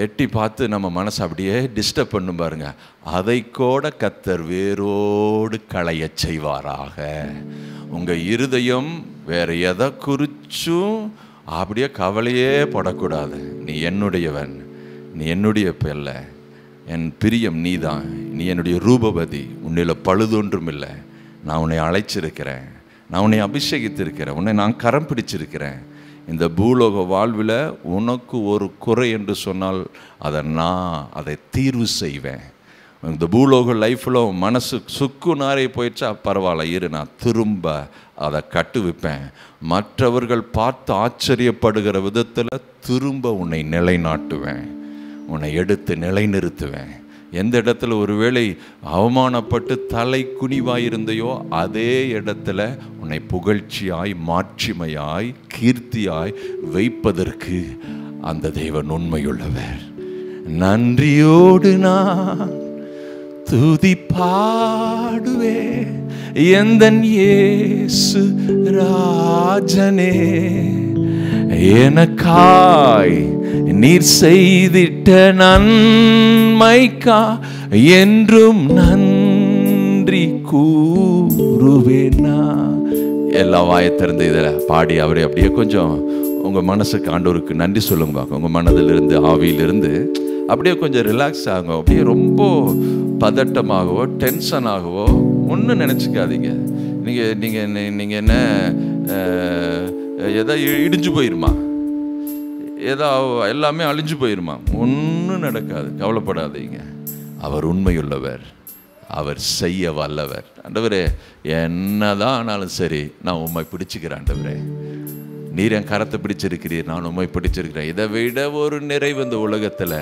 எட்டி பார்த்து நம்ம மனசை அப்படியே டிஸ்டர்ப் பண்ணும் பாருங்க. அதை கூட கர்த்தர் வேரோடு களைய செய்வாராக. உங்கள் இருதயம் வேற எதை குறிச்சும் அப்படியே கவலையே படக்கூடாது. நீ என்னுடையவன், நீ என்னுடைய பிள்ளை, என் பிரியம் நீதான், நீ என்னுடைய ரூபவதி, உன்னில் பழுதொன்றும் இல்லை, நான் உன்னை அழைச்சிருக்கிறேன், நான் உன்னை அபிஷேகித்திருக்கிறேன், உன்னை நான் கரம் பிடிச்சிருக்கிறேன். இந்த பூலோக வாழ்வில் உனக்கு ஒரு குறை என்று சொன்னால் அதை தீர்வு செய்வேன். இந்த பூலோக லைஃப்பில் மனசு சுக்கு நாரை போயிடுச்சா பரவாயில்ல, இரு, நான் திரும்ப அதை கட்டுவிப்பேன். மற்றவர்கள் பார்த்து ஆச்சரியப்படுகிற விதத்தில் திரும்ப உன்னை நிலைநாட்டுவேன், உன்னை எடுத்து நிலைநிறுத்துவேன். எந்த இடத்துல ஒருவேளை அவமானப்பட்டு தலை குனிவாயிருந்தையோ அதே இடத்துல உன்னை புகழ்ச்சியாய் மாட்சிமையாய் கீர்த்தியாய் வைப்பதற்கு அந்த தேவன் உண்மையுள்ளவர். நன்றியோடு நான் துதி பாடுவே எந்தன் இயேசு ராஜனே, எனக்காய் நீர் செய்திட்ட நன்மைக்கா என்றும் நன்றி கூறுவேனா. எல்லா வாயை திறந்து இதில் பாடி அவரை அப்படியே கொஞ்சம் உங்கள் மனசுக்கு ஆண்டவருக்கு நன்றி சொல்லுங்க. உங்கள் மனதிலிருந்து ஆவியிலிருந்து அப்படியே கொஞ்சம் ரிலாக்ஸ் ஆகுங்க. அப்படியே ரொம்ப பதட்டமாகவோ டென்ஷனாகவோ ஒன்றும் நினச்சிக்காதீங்க. நீங்கள் என்ன எதா இடிஞ்சு போயிருமா, ஏதோ எல்லாமே அழிஞ்சு போயிருமா, ஒன்றும் நடக்காது, கவலைப்படாதீங்க. அவர் உண்மையுள்ளவர், அவர் செய்ய வல்லவர். ஆண்டவரே, என்னதான் ஆனாலும் சரி நான் உண்மை பிடிச்சிக்கிறேன். ஆண்டவரே, நீர் என் கரத்தை பிடிச்சிருக்கிறீர், நான் உண்மை பிடிச்சிருக்கிறேன். இதை விட ஒரு நிறைவு இந்த உலகத்தில்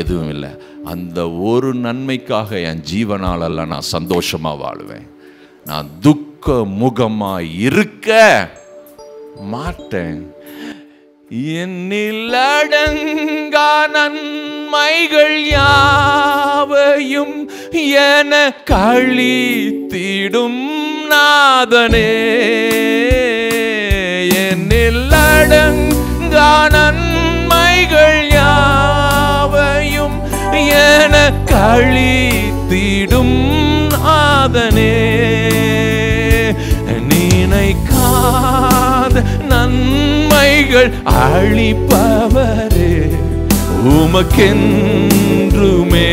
எதுவும் இல்லை. அந்த ஒரு நன்மைக்காக என் ஜீவனாலெல்லாம் நான் சந்தோஷமாக வாழுவேன். நான் துக்க முகமாக இருக்க மாட்டேன். என்னில் அடங்கா நன்மைகள் யாவையும் என கழித்திடும் நாதனே, என்னில் அடங்கா நன்மைகள் யாவையும் என கழித்திடும் நாதனே, நினைக்காத நன்மைகள் அளிப்பவரே, உமக்கென்றுமே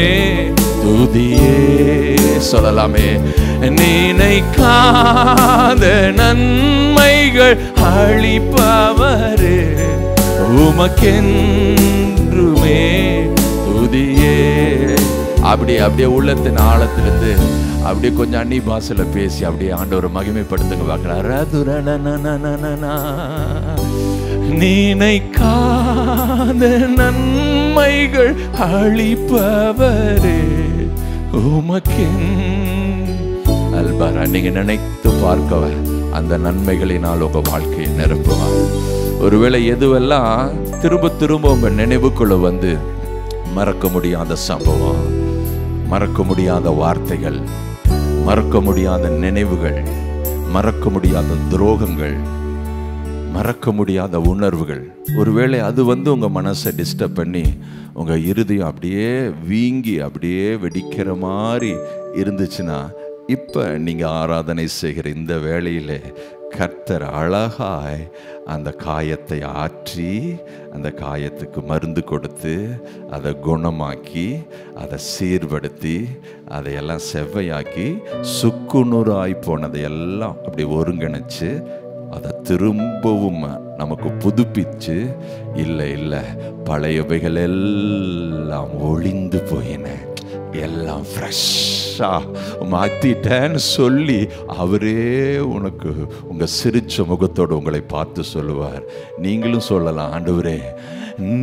துதியே. சொல்லலாமே, நினைக்காத நன்மைகள் அளிப்பவரே, உமக்கென்றுமே துதியே. அப்படியே அப்படியே உள்ளத்தின் ஆழத்திலிருந்து அப்படியே கொஞ்சம் அன்னி பாசையில பேசி அப்படியே ஆண்டவரை மகிமைப்படுத்துங்க பார்க்கிறாரு. நினைக்காத நன்மைகள் அளிப்பவரே உமக்கென் அல்பாரா. நீங்க நினைத்து பார்க்கவ அந்த நன்மைகளினால் உங்க வாழ்க்கையை நிரப்புவார். ஒருவேளை எதுவெல்லாம் திரும்ப திரும்ப உங்க நினைவுக்குள்ள வந்து மறக்க முடியாத சம்பவம், மறக்க முடியாத வார்த்தைகள், மறக்க முடியாத நினைவுகள், மறக்க முடியாத துரோகங்கள், மறக்க முடியாத உணர்வுகள், ஒருவேளை அது வந்து உங்க மனசை டிஸ்டர்ப் பண்ணி உங்க இருதயம் அப்படியே வீங்கி அப்படியே வெடிக்கிற மாதிரி இருந்துச்சுன்னா, இப்ப நீங்க ஆராதனை செய்கிற இந்த வேளையிலே கர்த்தர் அழகாய் அந்த காயத்தை ஆற்றி அந்த காயத்துக்கு மருந்து கொடுத்து அதை குணமாக்கி அதை சீர்படுத்தி அதையெல்லாம் செவ்வையாக்கி சுக்குநூறாய் போனதையெல்லாம் அப்படி ஒருங்கிணைச்சு அதை திரும்பவும் நமக்கு புதுப்பிச்சு, இல்லை இல்லை பழையவைகள் எல்லாம் ஒளிந்து போயின, எல்லாம் ஃப்ரெஷ்ஷா மாத்திட்டேன்னு சொல்லி அவரே உனக்கு உங்க சிரிச்ச முகத்தோடு உங்களை பார்த்து சொல்லுவார். நீங்களும் சொல்லலாம், ஆண்டவரே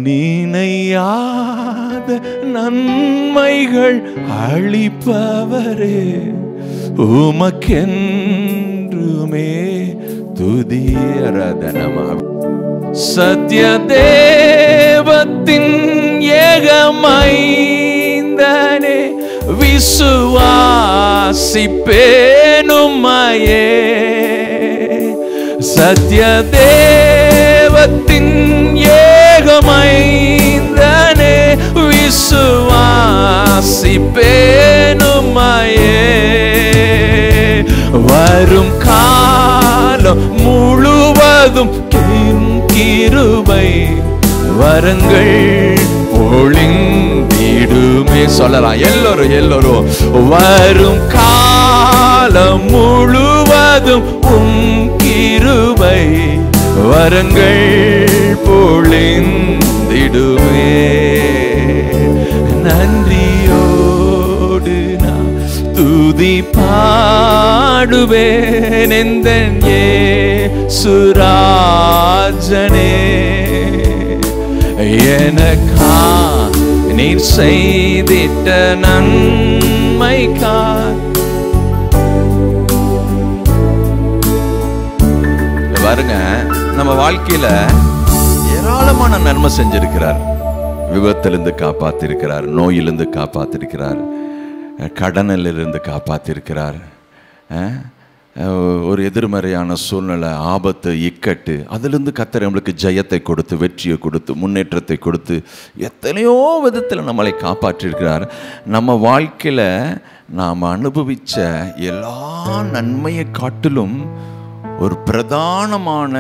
நினையாத நன்மைகள் அளிப்பவரே உமக்கென்றுமே துதியரதனமா. சத்ய தேவத்தின் ஏகமைந்தனே விசுவாசிப்பேனும்மையே. சத்ய தேவத்தின் ஏகமைந்தனே விசுவாசிப்பேனும்மையே. வரும் காலம் முழுவதும் கிருபை வரங்கள் ஒளிந்திடுமே. சொல்லலாம் எல்லோரும் எல்லோரும். வரும் காலம் முழுவதும் கிருபை வரங்கள் பொழிந்திடுமே. நன்றியோடு நான் துதி பாடுவேன் எந்தன் இயேசுராஜனே. எனக்கா நீர் செய்திட்ட நன்மைக்கா பாருங்க, நம்ம வாழ்க்கையில ஏராளமான நன்மை செஞ்சிருக்கிறார். விபத்திலிருந்து காப்பாத்திருக்கிறார், நோயிலிருந்து காப்பாத்திருக்கிறார், கடனிலிருந்து காப்பாத்திருக்கிறார், ஒரு எதிர்மறையான சூழ்நிலை, ஆபத்து, இக்கட்டு, அதிலிருந்து கர்த்தர் நம்மளுக்கு ஜெயத்தை கொடுத்து, வெற்றியை கொடுத்து, முன்னேற்றத்தை கொடுத்து, எத்தனையோ விதத்தில் நம்மளை காப்பாற்றிருக்கிறார். நம்ம வாழ்க்கையில் நாம் அனுபவித்த எல்லா நன்மையை காட்டிலும் ஒரு பிரதானமான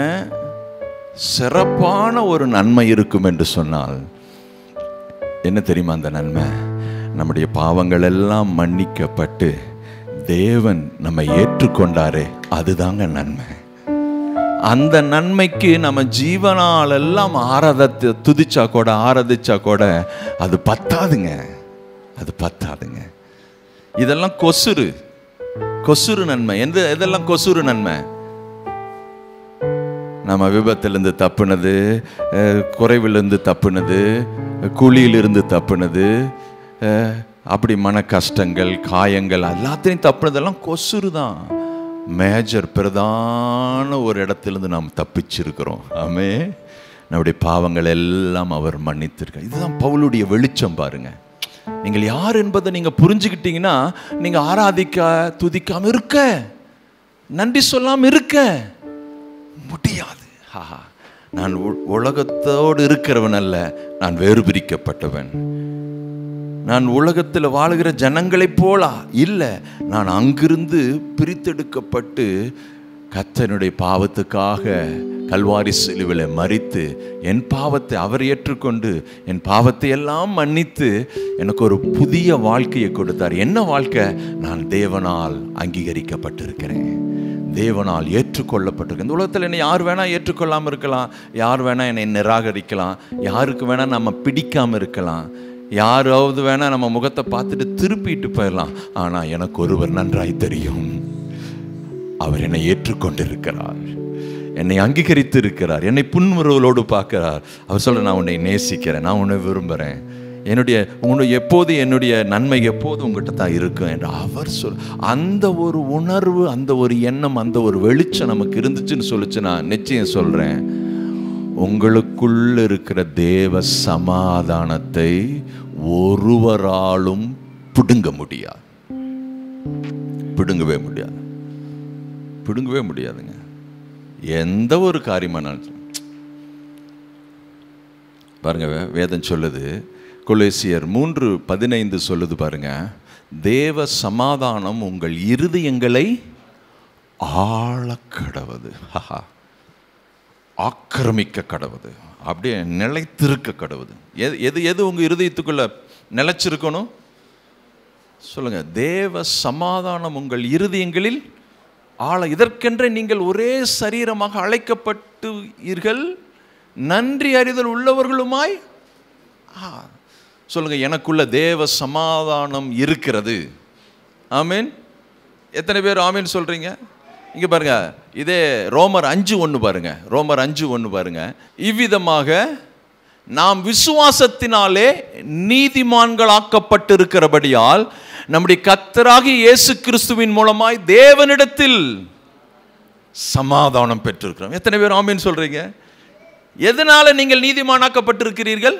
சிறப்பான ஒரு நன்மை இருக்கும் என்று சொன்னால் என்ன தெரியுமா? அந்த நன்மை நம்முடைய பாவங்கள் எல்லாம் மன்னிக்கப்பட்டு தேவன் நம்மை ஏற்றுக்கொண்டாரே, அதுதாங்க நன்மை. அந்த நன்மைக்கு நம்ம ஜீவனால் எல்லாம் துதிச்சா கூட, ஆராதிச்சா கூட அது பத்தாதுங்க, அது பத்தாதுங்க. இதெல்லாம் கொசுறு நன்மை. எதெல்லாம் கொசுறு நன்மை? நம்ம விபத்திலிருந்து தப்புனது, குறைவிலிருந்து தப்புனது, குழியிலிருந்து தப்புனது, அப்படி மன கஷ்டங்கள், காயங்கள் எல்லாத்தையும் தப்புனதெல்லாம் கொசுறு தான். மேஜர் பிரதான ஒரு இடத்திலிருந்து நாம் தப்பிச்சிருக்கிறோம். ஆமே, நம்முடைய பாவங்கள் எல்லாம் அவர் மன்னித்திருக்கார். இதுதான் பவுலுடைய வெளிச்சம். பாருங்க, நீங்கள் யார் என்பதை நீங்க புரிஞ்சுக்கிட்டீங்கன்னா நீங்க ஆராதிக்க, துதிக்காம இருக்க, நன்றி சொல்லாம இருக்க முடியாது. நான் உலகத்தோடு இருக்கிறவன் அல்ல, நான் வேறு பிரிக்கப்பட்டவன். நான் உலகத்தில் வாழுகிற ஜனங்களைப் போலா இல்லை, நான் அங்கிருந்து பிரித்தெடுக்கப்பட்டு கர்த்தருடைய பாவத்துக்காக கல்வாரி சிலுவையிலே மரித்து என் பாவத்தை அவர் ஏற்றுக்கொண்டு என் பாவத்தை எல்லாம் மன்னித்து எனக்கு ஒரு புதிய வாழ்க்கையை கொடுத்தார். என்ன வாழ்க்கை? நான் தேவனால் அங்கீகரிக்கப்பட்டிருக்கிறேன், தேவனால் ஏற்றுக்கொள்ளப்பட்டிருக்கேன். இந்த உலகத்தில் என்னை யார் வேணால் ஏற்றுக்கொள்ளாமல் இருக்கலாம், யார் வேணால் என்னை நிராகரிக்கலாம், யாருக்கு வேணால் நம்ம பிடிக்காமல் இருக்கலாம். யாராவது வேணா நம்ம முகத்தை பார்த்துட்டு திருப்பிட்டு போயிடலாம். ஆனா எனக்கு ஒருவர் நன்றாய் தெரியும், அவர் என்னை ஏற்றுக்கொண்டிருக்கிறார், என்னை அங்கீகரித்து இருக்கிறார், என்னை புன்முறுவலோடு பார்க்கிறார். அவர் சொல்ற, நான் உன்னை நேசிக்கிறேன், நான் உன்னை விரும்புகிறேன், உன்னுடைய எப்போது என்னுடைய நன்மை எப்போது உங்ககிட்ட தான் இருக்கும் என்று அவர் அந்த ஒரு உணர்வு, அந்த ஒரு எண்ணம், அந்த ஒரு வெளிச்சம் நமக்கு இருந்துச்சுன்னு சொல்லிச்சு. நான் நிச்சயம் சொல்றேன், உங்களுக்குள்ள இருக்கிற தேவ சமாதானத்தை ஒருவராலும் பிடுங்க முடியாது. பிடுங்கவே முடியாது, பிடுங்கவே முடியாதுங்க. எந்த ஒரு காரியமானாலும் பாருங்க, வேதம் சொல்லுது, கொலோசியர் 3:15 சொல்லுது பாருங்க, தேவ சமாதானம் உங்கள் இருதயங்களை ஆளக்கடவது, ஆக்கிரமிக்க கடவுது, அப்படியே நிலைத்திருக்க கடவுது. எது உங்க இருதயத்துக்குள்ள நிலைச்சிருக்கணும் சொல்லுங்க? தேவ சமாதானம் உங்கள் இருதயங்களில் ஆள. இதற்கென்ற நீங்கள் ஒரே சரீரமாக அழைக்கப்பட்டீர்கள், நன்றி அறிதல் உள்ளவர்களுமாய் சொல்லுங்க, எனக்குள்ள தேவ சமாதானம் இருக்கிறது. ஆமீன். எத்தனை பேர் ஆமீன் சொல்றீங்க? இங்க பாருங்க, இதே ரோமர் 5:1 பாருங்க, ரோமர் 5:1 பாருங்க. இவ்விதமாக நாம் விசுவாசத்தினாலே நீதிமான்களாக்கப்பட்டிருக்கிறபடியால் நம்முடைய கர்த்தராகிய இயேசு கிறிஸ்துவின் மூலமாய் தேவனிடத்தில் சமாதானம் பெற்றிருக்கிறோம். எத்தனை பேர் ஆமீன் சொல்றீங்க? எதனால நீங்கள் நீதிமானாக்கப்பட்டிருக்கிறீர்கள்?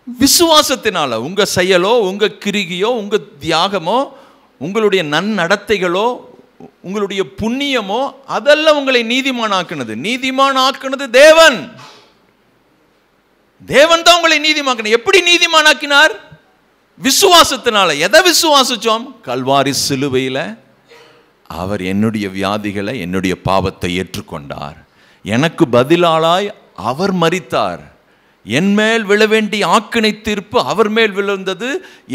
விசுவாசத்தினால. உங்க செயலோ, உங்க கிரிகையோ, உங்க தியாகமோ, உங்களுடைய நன்னடத்தைகளோ, உங்களுடைய புண்ணியமோ அதெல்லாம் உங்களை நீதிமானாக்குனது. நீதிமானாக்குனது தேவன். தேவன் தான் உங்களை நீதிமாக்கினார். எப்படி நீதிமானாக்கினார்? விசுவாசத்தினால. எதை விசுவாசிச்சோம்? கல்வாரி சிலுவையில் அவர் என்னுடைய வியாதிகளை, என்னுடைய பாவத்தை ஏற்றுக்கொண்டார். எனக்கு பதிலாளாய் அவர் மரித்தார். என் மேல் விழ வேண்டிய ஆக்கினை தீர்ப்பு அவர் மேல் விழுந்தது.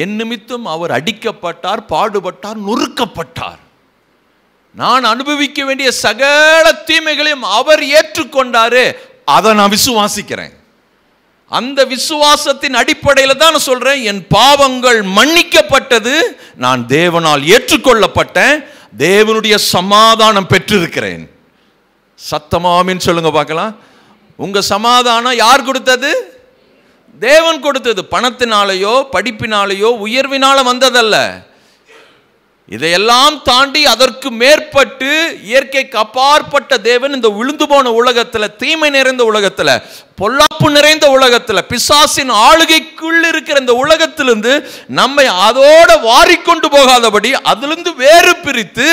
என் நிமித்தம் அவர் அடிக்கப்பட்டார், பாடுபட்டார், நொறுக்கப்பட்டார். நான் அனுபவிக்க வேண்டிய சகல தீமைகளையும் அவர் ஏற்றுக்கொண்டாரு. அதை நான் விசுவாசிக்கிறேன். அந்த விசுவாசத்தின் அடிப்படையில் தான் நான் சொல்றேன், என் பாவங்கள் மன்னிக்கப்பட்டது, நான் தேவனால் ஏற்றுக்கொள்ளப்பட்டேன், தேவனுடைய சமாதானம் பெற்றிருக்கிறேன். சத்தமாமின்னு சொல்லுங்க பார்க்கலாம். உங்க சமாதானம் யார் கொடுத்தது? தேவன் கொடுத்தது. பணத்தினாலேயோ, படிப்பினாலேயோ, உயர்வினால வந்ததல்ல. இதையெல்லாம் தாண்டி அதற்கு மேற்பட்டு இயற்கைக்கு அப்பாற்பட்ட தேவன் இந்த விழுந்து போன உலகத்தில், தீமை நிறைந்த உலகத்தில், பொல்லாப்பு நிறைந்த உலகத்தில், பிசாசின் ஆளுகைக்குள் இருக்கிற இந்த உலகத்திலிருந்து நம்மை அதோட வாரிக்கொண்டு போகாதபடி அதிலிருந்து வேறு பிரித்து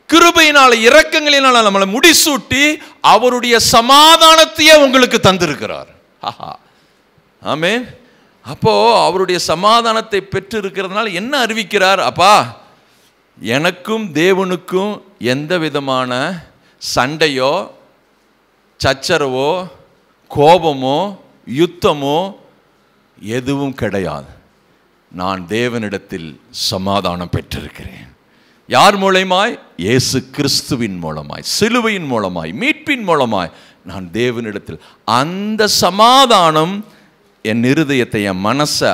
கிருபையினால, இரக்கங்களினால நம்மளை முடிசூட்டி அவருடைய சமாதானத்தையே உங்களுக்கு தந்திருக்கிறார். ஆமென். அப்போ அவருடைய சமாதானத்தை பெற்று இருக்கிறதுனால என்ன அறிவிக்கிறார்? அப்பா, எனக்கும் தேவனுக்கும் எந்த விதமான சண்டையோ, சச்சரவோ, கோபமோ, யுத்தமோ எதுவும் கிடையாது. நான் தேவனிடத்தில் சமாதானம் பெற்றிருக்கிறேன். யார் மூலமாய்? இயேசு கிறிஸ்துவின் மூலமாய், சிலுவையின் மூலமாய், மீட்பின் மூலமாய் நான் தேவனிடத்தில். அந்த சமாதானம் என் இருதயத்தை, என் மனசை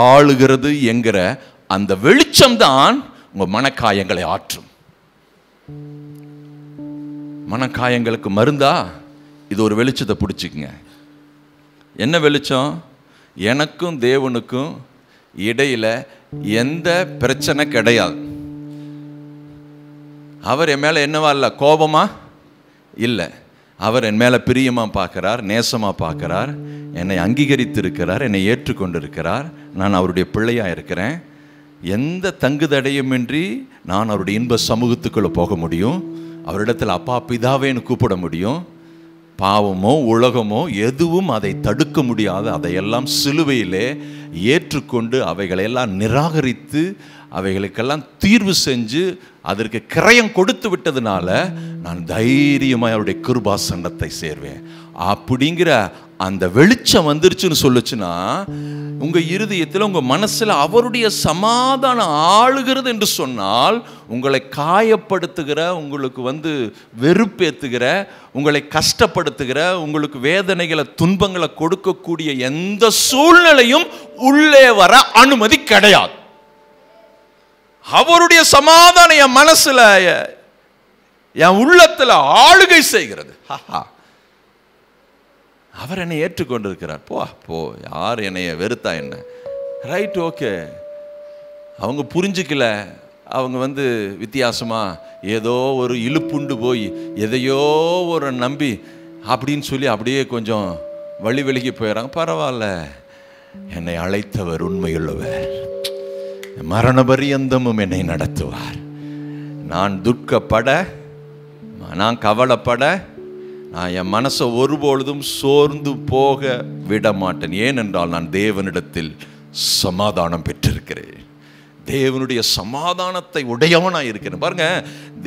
ஆளுகிறது என்கிற அந்த வெளிச்சம் தான் உங்க மனக்காயங்களை ஆற்றும். மனக்காயங்களுக்கு மருந்தா இது ஒரு வெளிச்சத்தை பிடிச்சிக்குங்க. என்ன வெளிச்சம்? எனக்கும் தேவனுக்கும் இடையில எந்த பிரச்சனை கிடையாது. அவர் என் மேலே என்னவா இல்லை? கோபமா இல்லை. அவர் என் மேலே பிரியமாக பார்க்குறார், நேசமாக பார்க்குறார், என்னை அங்கீகரித்திருக்கிறார், என்னை ஏற்றுக்கொண்டிருக்கிறார். நான் அவருடைய பிள்ளையாக இருக்கிறேன். எந்த தங்குதடையுமின்றி நான் அவருடைய இன்ப சமூகத்துக்குள்ளே போக முடியும். அவரிடத்தில் அப்பா பிதாவேன்னு கூப்பிட முடியும். பாவமோ உலகமோ எதுவும் அதை தடுக்க முடியாது. அதையெல்லாம் சிலுவையிலே ஏற்றுக்கொண்டு அவைகளையெல்லாம் நிராகரித்து அவைகளுக்கெல்லாம் தீர்வு செஞ்சு அதற்கு கிரயம் கொடுத்து விட்டதுனால நான் தைரியமாக அவருடைய கிருபாசனத்தை சேர்வேன். அப்படிங்கிற அந்த வெளிச்சம் வந்துருச்சுன்னு சொல்லுச்சுன்னா உங்க இருதயத்தில் உங்க மனசுல அவருடைய சமாதானம் ஆளுகிறது என்று சொன்னால், உங்களை காயப்படுத்துகிற, உங்களுக்கு வெறுப்பேத்துகிற, உங்களை கஷ்டப்படுத்துகிற, உங்களுக்கு வேதனைகளை துன்பங்களை கொடுக்கக்கூடிய எந்த சூழ்நிலையும் உள்ளே வர அனுமதி கிடையாது. அவருடைய சமாதானம் என் மனசுல என் உள்ளத்துல ஆளுகை செய்கிறது. அவர் என்னை ஏற்றுக்கொண்டிருக்கிறார். போ, யார் என்னைய வெறுத்தா என்ன? Right, okay. அவங்க புரிஞ்சுக்கல, அவங்க வித்தியாசமா ஏதோ ஒரு இழுப்புண்டு போய் எதையோ ஒரு நம்பி அப்படின்னு சொல்லி அப்படியே கொஞ்சம் வழி விலகி போயிடறாங்க. பரவாயில்ல, என்னை அழைத்தவர் உண்மையுள்ளவர், மரண பரியந்தமும் என்னை நடத்துவார். நான் துக்கப்பட, நான் கவலைப்பட, நான் என் மனசை ஒருபொழுதும் சோர்ந்து போக விட மாட்டேன். ஏனென்றால் நான் தேவனிடத்தில் சமாதானம் பெற்றிருக்கிறேன். தேவனுடைய சமாதானத்தை உடையவனாய் இருக்கிறேன். பாருங்க,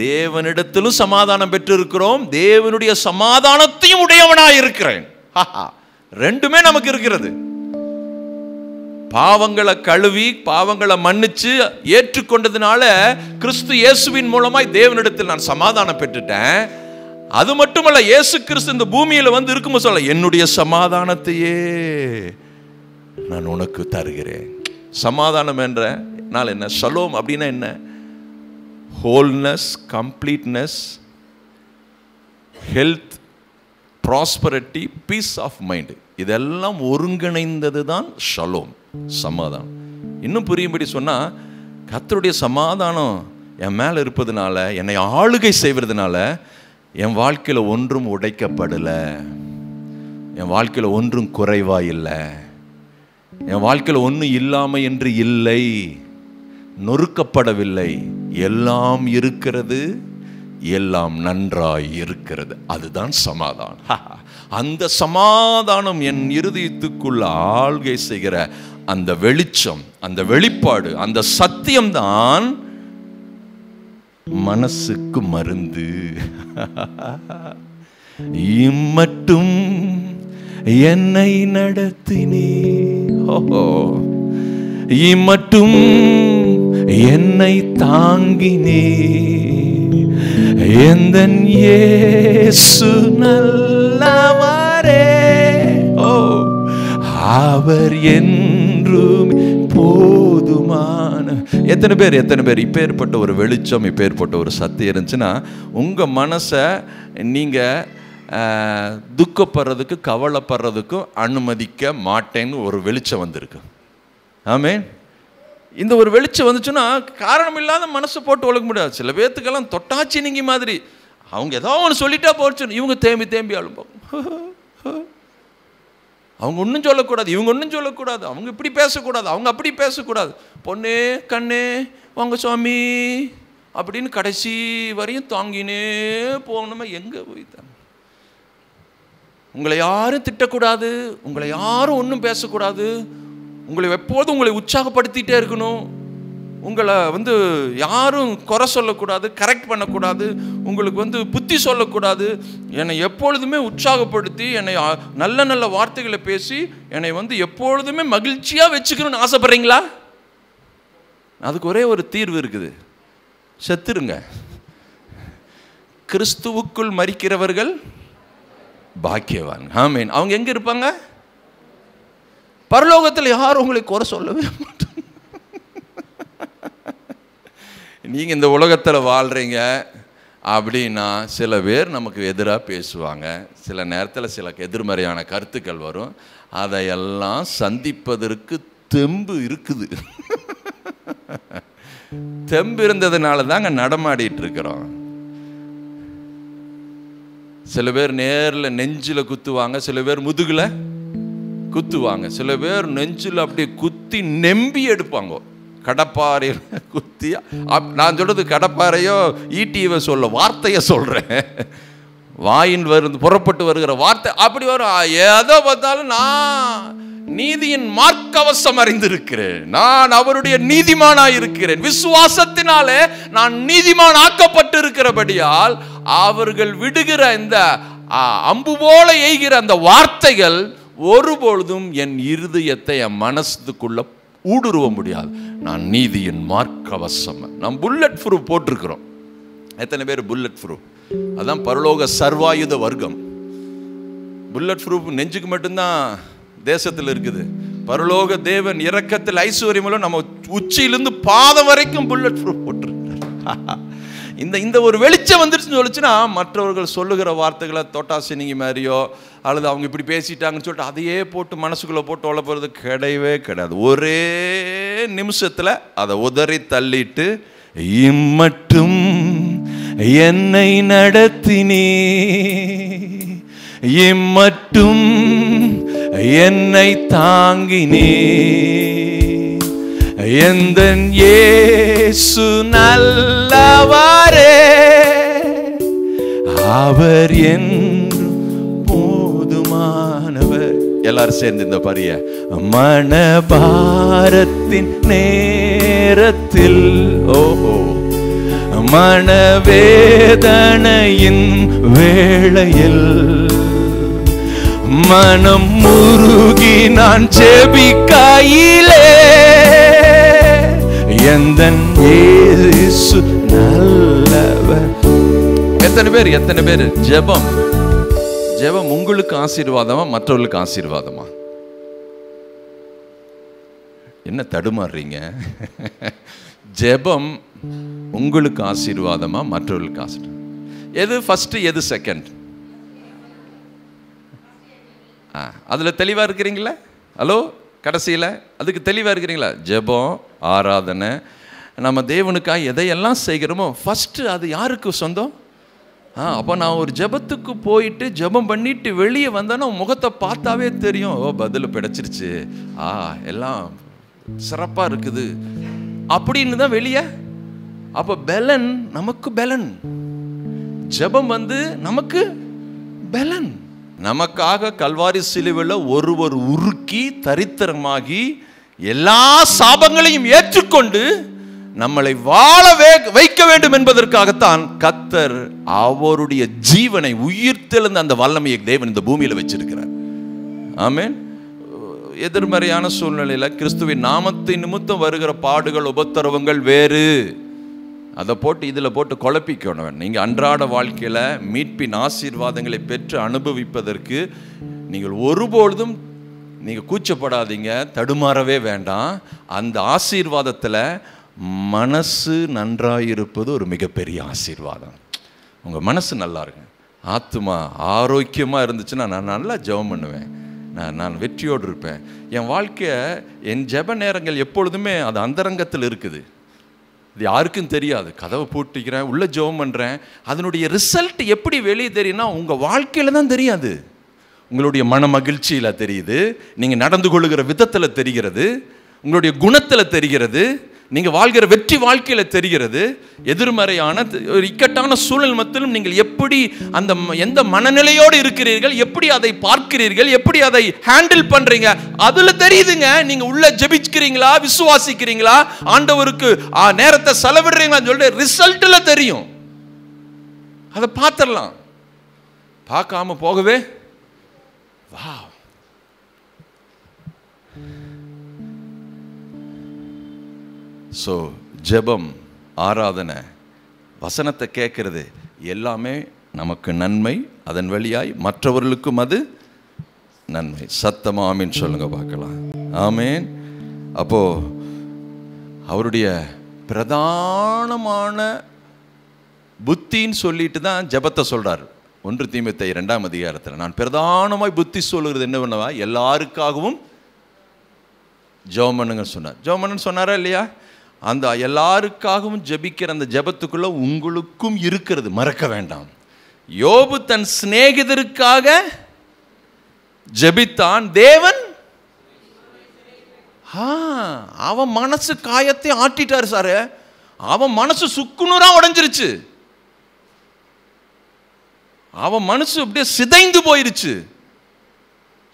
தேவனிடத்திலும் சமாதானம் பெற்றிருக்கிறோம், தேவனுடைய சமாதானத்தையும் உடையவனாய் இருக்கிறேன். ரெண்டுமே நமக்கு இருக்கிறது. பாவங்களை கழுவி பாவங்களை மன்னிச்சு ஏற்றுக்கொண்டதுனால கிறிஸ்து இயேசுவின் மூலமாய் தேவனிடத்தில் நான் சமாதானம் பெற்றுட்டேன். அது மட்டுமல்ல, இயேசு கிறிஸ்து இந்த பூமியில இருக்கும்போது சொல்ல, என்னுடைய சமாதானத்தையே நான் உனக்கு தருகிறேன். சமாதானம் என்ற நாள் என்ன? ஷலோம் அப்படின்னா என்ன? Wholeness, completeness, health, prosperity, peace of mind, இதெல்லாம் ஒருங்கிணைந்தது தான் ஷலோம், சமாதானம். இன்னும் புரியும்படி சொன்னா, கர்த்தருடைய சமாதானம் என் மேல இருப்பதுனால, என்னை ஆளுகை செய்வதனால என் வாழ்க்கையில் ஒன்றும் உடைக்கப்படலை, என் வாழ்க்கையில் ஒன்றும் குறைவா இல்லை, என் வாழ்க்கையில் ஒன்றும் இல்லாம என்று இல்லை, நொறுக்கப்படவில்லை, எல்லாம் இருக்கிறது, எல்லாம் நன்றாய் இருக்கிறது. அதுதான் சமாதானம். அந்த சமாதானம் என் இருதயத்துக்குள்ள ஆள்கை செய்கிற அந்த வெளிச்சம், அந்த வெளிப்பாடு, அந்த சத்தியம்தான் மனசுக்கு மருந்து. இம்மட்டும் என்னை நடத்தினே, இம்மட்டும் என்னை தாங்கினே, எந்தன் இயேசு நல்லவரே, அவர் என்றும் போதுமான. எத்தனை பேர் இப்பேற்பட்ட ஒரு வெளிச்சம், இப்பேற்பட்ட ஒரு சத்தியம் இருந்துச்சுன்னா உங்க மனசை நீங்க துக்கப்படுறதுக்கு, கவலைப்படுறதுக்கும் அனுமதிக்க மாட்டேன்னு ஒரு வெளிச்சம் வந்திருக்கு. ஆமென். இந்த ஒரு வெளிச்சம் வந்துச்சுன்னா காரணம் இல்லாத மனசை போட்டு ஒழுக்க முடியாது. சில பேர்த்துக்கெல்லாம் தொட்டாச்சி நீங்க மாதிரி அவங்க ஏதோ ஒன்று சொல்லிட்டா போச்சு, இவங்க தேம்பி அழும்போம். அவங்க ஒன்றும் சொல்லக்கூடாது, இவங்க ஒன்றும் சொல்லக்கூடாது, அவங்க இப்படி பேசக்கூடாது, அவங்க அப்படி பேசக்கூடாது. பொண்ணே கண்ணே வாங்க சுவாமி அப்படின்னு கடைசி வரையும் தாங்கினே போகணுமா? எங்கே போய்த்தாங்க? உங்களை யாரும் திட்டக்கூடாது, உங்களை யாரும் ஒன்றும் பேசக்கூடாது, உங்களை எப்போதும் உங்களை உற்சாகப்படுத்திகிட்டே இருக்கணும், உங்களை யாரும் குறை சொல்லக்கூடாது, கரெக்ட் பண்ணக்கூடாது, உங்களுக்கு புத்தி சொல்லக்கூடாது. என்னை எப்பொழுதுமே உற்சாகப்படுத்தி, என்னை நல்ல நல்ல வார்த்தைகளை பேசி என்னை எப்பொழுதுமே மகிழ்ச்சியாக வச்சுக்கணும்னு ஆசைப்படுறீங்களா? அதுக்கு ஒரே ஒரு தீர்வு இருக்குது, செத்துருங்க. கிறிஸ்துவுக்குள் மரிக்கிறவர்கள் பாக்கியவான். ஆமென். அவங்க எங்க இருப்பாங்க? பரலோகத்தில் யாரும் உங்களை குறை சொல்லவே மாட்டாங்க. நீங்க இந்த உலகத்தில் வாழ்றீங்க அப்படின்னா சில பேர் நமக்கு எதிராக பேசுவாங்க, சில நேரத்தில் சில எதிர்மறையான கருத்துக்கள் வரும். அதையெல்லாம் சந்திப்பதற்கு தெம்பு இருக்குது. தெம்பு இருந்ததுனால தாங்க நடமாடிட்டு இருக்கிறோம். சில பேர் நேரில் நெஞ்சில் குத்துவாங்க, சில பேர் முதுகில் குத்துவாங்க, சில பேர் நெஞ்சில் அப்படியே குத்தி நெம்பி எடுப்பாங்க. கடப்பாறையில் குத்தி, நான் சொல்றது கடப்பாறையோ ஈட்டியை சொல்ல வார்த்தையை சொல்றேன், வாயின் புறப்பட்டு வருகிற வார்த்தை அப்படி வரும். எதை பார்த்தாலும் நான் நீதியின் மார்க்கவசம் அறிந்திருக்கிறேன், நான் அவருடைய நீதிமானாய் இருக்கிறேன், விசுவாசத்தினாலே நான் நீதிமான் ஆக்கப்பட்டு இருக்கிறபடியால் அவர்கள் விடுகிற இந்த அம்பு போல எய்கிற அந்த வார்த்தைகள் ஒருபொழுதும் என் இருதயத்தை என் மனசுக்குள்ள ஊடுருவ முடியாது. நான் நீதியின் மார்க்கவசம். நாம் புல்லட் ப்ரூஃப் போட்டிருக்கிறோம். எத்தனை பேர் புல்லட் ப்ரூஃப்? அதான் பரலோக சர்வாயுத வர்க்கம். புல்லட் ப்ரூஃப் நெஞ்சுக்கு மட்டும்தான் தேசத்தில் இருக்குது. பரலோக தேவன் இரக்கத்தில் ஐஸ்வர்யமும் நம்ம உச்சியிலிருந்து பாதம் வரைக்கும் புல்லட் ப்ரூஃப் போட்டிருக்கிறார். இந்த ஒரு வெளிச்சம் வந்துருச்சுன்னு சொல்லிச்சுன்னா மற்றவர்கள் சொல்லுகிற வார்த்தைகளை தோட்டாசினிங்க மாதிரியோ அல்லது அவங்க இப்படி பேசிட்டாங்கன்னு சொல்லிட்டு அதையே போட்டு மனசுக்குள்ளே போட்டு உழப்புறது கிடையவே கிடையாது. ஒரே நிமிஷத்தில் அதை உதறி தள்ளிட்டு இம்மட்டும் என்னை நடத்தினே, இம்மட்டும் என்னை தாங்கினே, எந்தன் இயேசு நல்லவரே, அவர் என்றும் போதுமானவர். எல்லாரும் சேர்ந்து இந்த பரிய மனபாரத்தின் நேரத்தில் ஓஹோ மனவேதனையின் வேளையில் மனம் முருகி நான் ஜெபிக்கையிலே எந்தன் இயேசு நல்லவர். எத்தனை பேர் ஜெபம் உங்களுக்கு ஆசீர்வாதமா மற்றவர்களுக்கு ஆசீர்வாதமா? என்ன தடுமாறுறீங்க? ஜெபம் உங்களுக்கு ஆசீர்வாதமா மற்றவர்களுக்கு ஆசீர்வாதம்? எது ஃபர்ஸ்ட் எது செகண்ட்? அதுல தெளிவா இருக்கிறீங்களா? ஹலோ, கடைசியில் அதுக்கு தெளிவா இருக்கிறீங்களா? ஜெபம் ஆராதனை நம்ம தேவனுக்காக எதையெல்லாம் செய்கிறோமோ ஃபர்ஸ்ட் அது யாருக்கு சொந்தம்? அப்போ நான் ஒரு ஜெபத்துக்கு போயிட்டு ஜெபம் பண்ணிட்டு வெளியே வந்தேன்னா முகத்தை பார்த்தாவே தெரியும், ஓ பதில் கிடைச்சிருச்சு, எல்லாம் சிறப்பாக இருக்குது அப்படின்னு தான் வெளியே. அப்போ பெலன் நமக்கு பெலன், ஜெபம் நமக்கு பெலன். நமக்காக கல்வாரி சிலுவையில் ஒருவர் உருக்கி தரித்திரமாகி எல்லா சாபங்களையும் ஏற்றுக்கொண்டு நம்மளை வாழ வைக்க வேண்டும் என்பதற்காகத்தான் கர்த்தர் அவருடைய ஜீவனை உயிர்த்தெழுந்த அந்த வல்லமையை தேவன் இந்த பூமியில் வச்சிருக்கிறார். ஆமென். எதிர்மறையான சூழ்நிலையில் கிறிஸ்துவின் நாமத்தை நிமித்தம் வருகிற பாடுகள் உபத்திரவங்கள் வேறு. அதை போட்டு இதில் போட்டு குழப்பிக்கணும். நீங்கள் அன்றாட வாழ்க்கையில் மீட்பின் ஆசீர்வாதங்களை பெற்று அனுபவிப்பதற்கு நீங்கள் ஒருபொழுதும் நீங்கள் கூச்சப்படாதீங்க, தடுமாறவே வேண்டாம். அந்த ஆசீர்வாதத்தில் மனசு நன்றாயிருப்பது ஒரு மிகப்பெரிய ஆசீர்வாதம். உங்கள் மனசு நல்லா இருக்கு, ஆத்துமா ஆரோக்கியமாக இருந்துச்சுன்னா நான் நல்லா ஜெபம் பண்ணுவேன், நான் வெற்றியோடு இருப்பேன். என் வாழ்க்கையை என் ஜெப நேரங்கள் எப்பொழுதுமே அது அந்தரங்கத்தில் இருக்குது, இது யாருக்கும் தெரியாது. கதவை பூட்டிக்கிறேன், உள்ள ஜெபம் பண்ணுறேன். அதனுடைய ரிசல்ட் எப்படி வெளியே தெரியும்னா உங்கள் வாழ்க்கையில் தான் தெரியாது. உங்களுடைய மன மகிழ்ச்சியில் தெரியுது, நீங்கள் நடந்து கொள்ளுகிற விதத்தில் தெரிகிறது, உங்களுடைய குணத்தில் தெரிகிறது, நீங்கள் வாழ்கிற வெற்றி வாழ்க்கையில் தெரிகிறது. எதிர்மறையான ஒரு இக்கட்டான சூழல் மத்தியிலும் நீங்கள் எப்படி அந்த எந்த மனநிலையோடு இருக்கிறீர்கள், எப்படி அதை பார்க்கிறீர்கள், எப்படி அதை ஹேண்டில் பண்றீங்க, அதுல தெரியுதுங்க. நீங்க உள்ள ஜெபிக்கிறீங்களா, விசுவாசிக்கிறீங்களா, ஆண்டவருக்கு நேரத்தை செலவிடுறீங்களான்னு சொல்லிட்டு ரிசல்ட்ல தெரியும். அதை பார்த்துடலாம். பார்க்காம போகவே வா. ஸோ ஜெபம், ஆராதனை, வசனத்தை கேட்கறது எல்லாமே நமக்கு நன்மை. அதன் வழியாய் மற்றவர்களுக்கும் அது நன்மை. சத்தமா ஆமீன் சொல்லுங்க பார்க்கலாம். ஆமீன். அப்போ அவருடைய பிரதானமான புத்தின்னு சொல்லிட்டு தான் ஜெபத்தை சொல்றாரு. 1 தீமோத்தேயு 2ஆம் அதிகாரத்தில் நான் பிரதானமாய் புத்தி சொல்லுகிறது என்ன பண்ணவா, எல்லாருக்காகவும் ஜெபம் பண்ணுங்க சொன்னார். ஜெபம் பண்ணுன்னு சொன்னாரா இல்லையா? அந்த எல்லாருக்காகவும் ஜெபிக்கிற அந்த ஜெபத்துக்குள்ள உங்களுக்கும் இருக்கிறது, மறக்க வேண்டாம். யோபு தன் சிநேகிதருக்காக ஜெபித்தான். தேவன் அவன் மனசு காயத்தை ஆட்டிட்டாரு சாரு. அவன் மனசு சுக்குநூறா உடைஞ்சிருச்சு. அவன் மனசு அப்படியே சிதைந்து போயிருச்சு.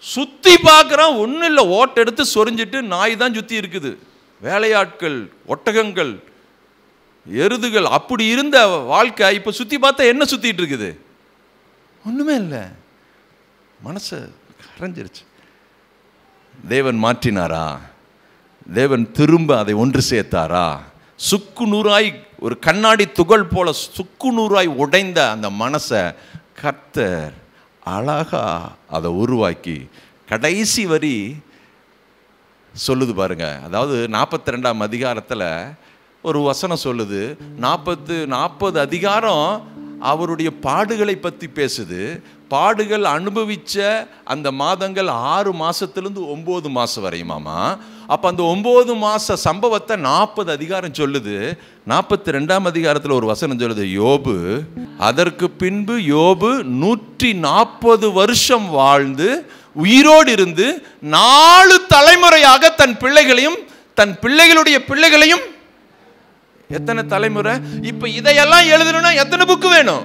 சுத்தி பார்க்கறான், ஒன்றும் இல்லை, ஓட்டை எடுத்து சொரிஞ்சிட்டு நாய் தான் சுத்தி இருக்குது, வேலையாட்கள், ஒட்டகங்கள், எருதுகள், அப்படி இருந்த வாழ்க்கை இப்போ சுற்றி பார்த்தா என்ன சுற்றிட்டு இருக்குது? ஒன்றுமே இல்லை. மனசை கரைஞ்சிருச்சு. தேவன் மாற்றினாரா? தேவன் திரும்ப அதை ஒன்று சேர்த்தாரா? சுக்கு நூறாய், ஒரு கண்ணாடி துகள் போல சுக்கு நூறாய் உடைந்த அந்த மனசை கர்த்தர் அழகா அதை உருவாக்கி கடைசி வரி சொல்லுது பாருங்க. அதாவது 42ஆம் அதிகாரத்தில் ஒரு வசனம் சொல்லுது. 40 அதிகாரம் அவருடைய பாடுகளை பற்றி பேசுது. பாடுகள் அனுபவித்த அந்த மாதங்கள் 6 மாதத்துலேருந்து 9 மாதம் வரையுமாமா. அப்போ அந்த 9 மாத சம்பவத்தை 40 அதிகாரம் சொல்லுது. 42ஆம் அதிகாரத்தில் ஒரு வசனம் சொல்லுது, யோபு அதற்கு பின்பு யோபு 140 வருஷம் வாழ்ந்து உயிரோடு இருந்து 4 தலைமுறையாக தன் பிள்ளைகளையும் தன் பிள்ளைகளுடைய பிள்ளைகளையும், எத்தனை தலைமுறை? இப்ப இதையெல்லாம் எழுதணும்னா எத்தனை புக்கு வேணும்?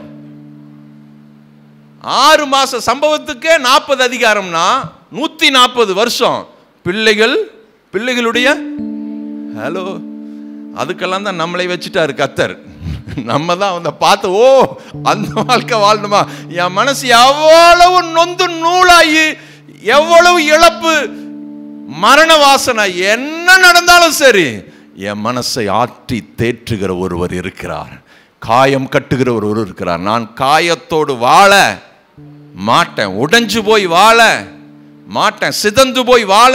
6 மாச சம்பவத்துக்கே 40 அதிகாரம்னா 140 வருஷம். பிள்ளைகளுடைய ஹலோ, அதுக்கெல்லாம் தான் நம்மளை வச்சுட்டாரு கர்த்தர். நம்ம தான் அந்த பார்த்து, ஓ அந்த வாழ்க்கை வாழணுமா? என் மனசு எவ்வளவு நொந்து நூலாயி, எவ்வளவு இழப்பு, மரண வாசனை, என்ன நடந்தாலும் சரி என் மனசை ஆற்றி தேற்றுகிற ஒருவர் இருக்கிறார். காயம் கட்டுகிற ஒருவர் இருக்கிறார். நான் காயத்தோடு வாழ மாட்டேன், உடைஞ்சு போய் வாழ மாட்டேன், சிதந்து போய் வாழ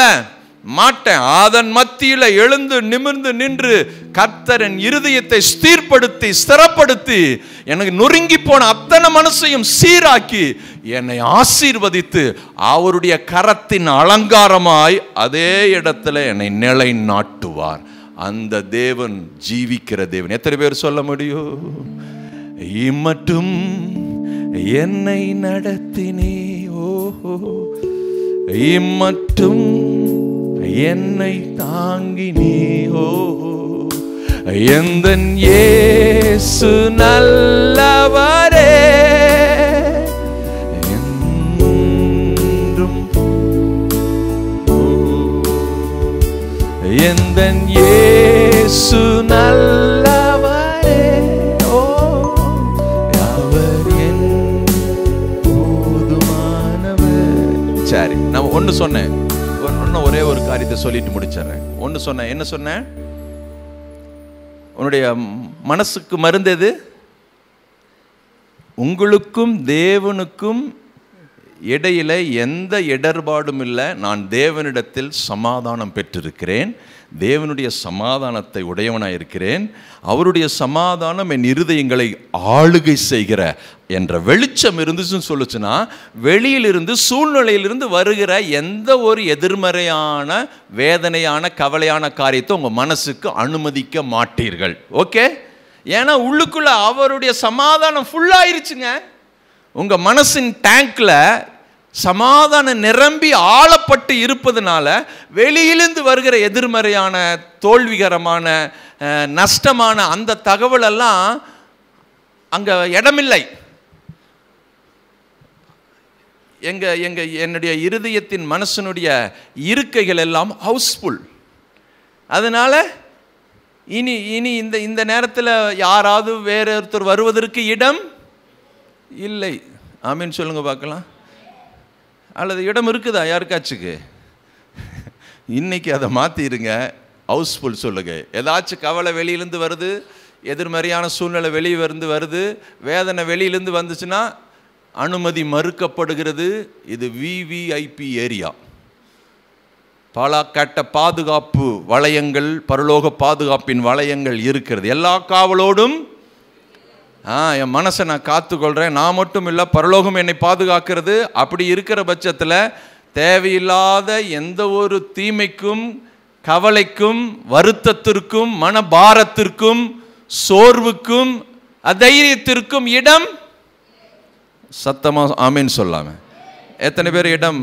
மாட்டேன். அதன் மத்தியில் எழுந்து நிமிர்ந்து நின்று கர்த்தரின் இருதயத்தை ஸ்திரப்படுத்தி ஸ்திரப்படுத்தி எனக்கு நொறுங்கி போன அத்தனை மனசையும் சீராக்கி என்னை ஆசீர்வதித்து அவருடைய கரத்தின் அலங்காரமாய் அதே இடத்துல என்னை நிலை நாட்டுவார். அந்த தேவன் ஜீவிக்கிற தேவன். எத்தனை பேர் சொல்ல முடியும்? இம்மட்டும் என்னை நடத்தினே, ஓஹோ இம்மட்டும் என்னை தாங்கினே, ஓஹோ எந்தன் இயேசு நல்லவரே, என்றும் எந்தன் இயேசு நல்லவரே, ஓ அவர் என் போதுமானவர். சரி, நான் ஒன்று சொன்னேன், ஒரே ஒரு காரியத்தை சொல்லிட்டு முடிச்சிடறேன். ஒன்று சொன்னேன். என்ன சொன்னேன்? உன்னுடைய மனசுக்கு மருந்து எது? உங்களுக்கும் தேவனுக்கும் இடையில எந்த இடர்பாடும் இல்லை. நான் தேவனிடத்தில் சமாதானம் பெற்றிருக்கிறேன், தேவனுடைய சமாதானத்தை உடையவனாக இருக்கிறேன். அவருடைய சமாதானம் என் இருதயங்களை ஆளுகை செய்கிற என்ற வெளிச்சம் இருந்துச்சுன்னு சொல்லுச்சுன்னா, வெளியிலிருந்து சூழ்நிலையிலிருந்து வருகிற எந்த ஒரு எதிர்மறையான வேதனையான கவலையான காரியத்தை உங்கள் மனசுக்கு அனுமதிக்க மாட்டீர்கள். ஓகே? ஏன்னா உள்ளுக்குள்ள அவருடைய சமாதானம் ஃபுல்லாயிருச்சுங்க. உங்கள் மனசின் டேங்க்ல சமாதானம் நிரம்பி ஆளப்பட்டு இருப்பதுனால வெளியிலிருந்து வருகிற எதிர்மறையான தோல்விகரமான நஷ்டமான அந்த தகவல் எல்லாம் அங்கே இடமில்லை. என்னுடைய இருதயத்தின் மனசனுடைய இருக்கைகள் எல்லாம் ஹவுஸ்ஃபுல். அதனால இனி இனி இந்த நேரத்தில் யாராவது வேற ஒருத்தர் வருவதற்கு இடம் இல்லை. ஆமீன் சொல்லுங்க பார்க்கலாம். அல்லது இடம் இருக்குதா யாருக்காச்சுக்கு? இன்னைக்கு அதை மாற்றிடுங்க, ஹவுஸ்ஃபுல் சொல்லுங்க. ஏதாச்சும் கவலை வெளியிலேருந்து வருது, எதிர்மறையான சூழ்நிலை வெளியிலிருந்து வருது, வேதனை வெளியிலேருந்து வந்துச்சுன்னா அனுமதி மறுக்கப்படுகிறது. இது விவிஐபி ஏரியா. பல கட்ட பாதுகாப்பு வளையங்கள், பரலோக பாதுகாப்பின் வளையங்கள் இருக்கிறது. எல்லா காவலோடும் என் மனசை நான் காத்துக்கொள்கிறேன். நான் மட்டும் இல்லை, பரலோகம் என்னை பாதுகாக்கிறது. அப்படி இருக்கிற பட்சத்தில் தேவையில்லாத எந்த ஒரு தீமைக்கும் கவலைக்கும் வருத்தத்திற்கும் மனபாரத்திற்கும் சோர்வுக்கும் அதைரியத்திற்கும் இடம். சத்தமாக ஆமீன் சொல்லாம எத்தனை பேர் இடம்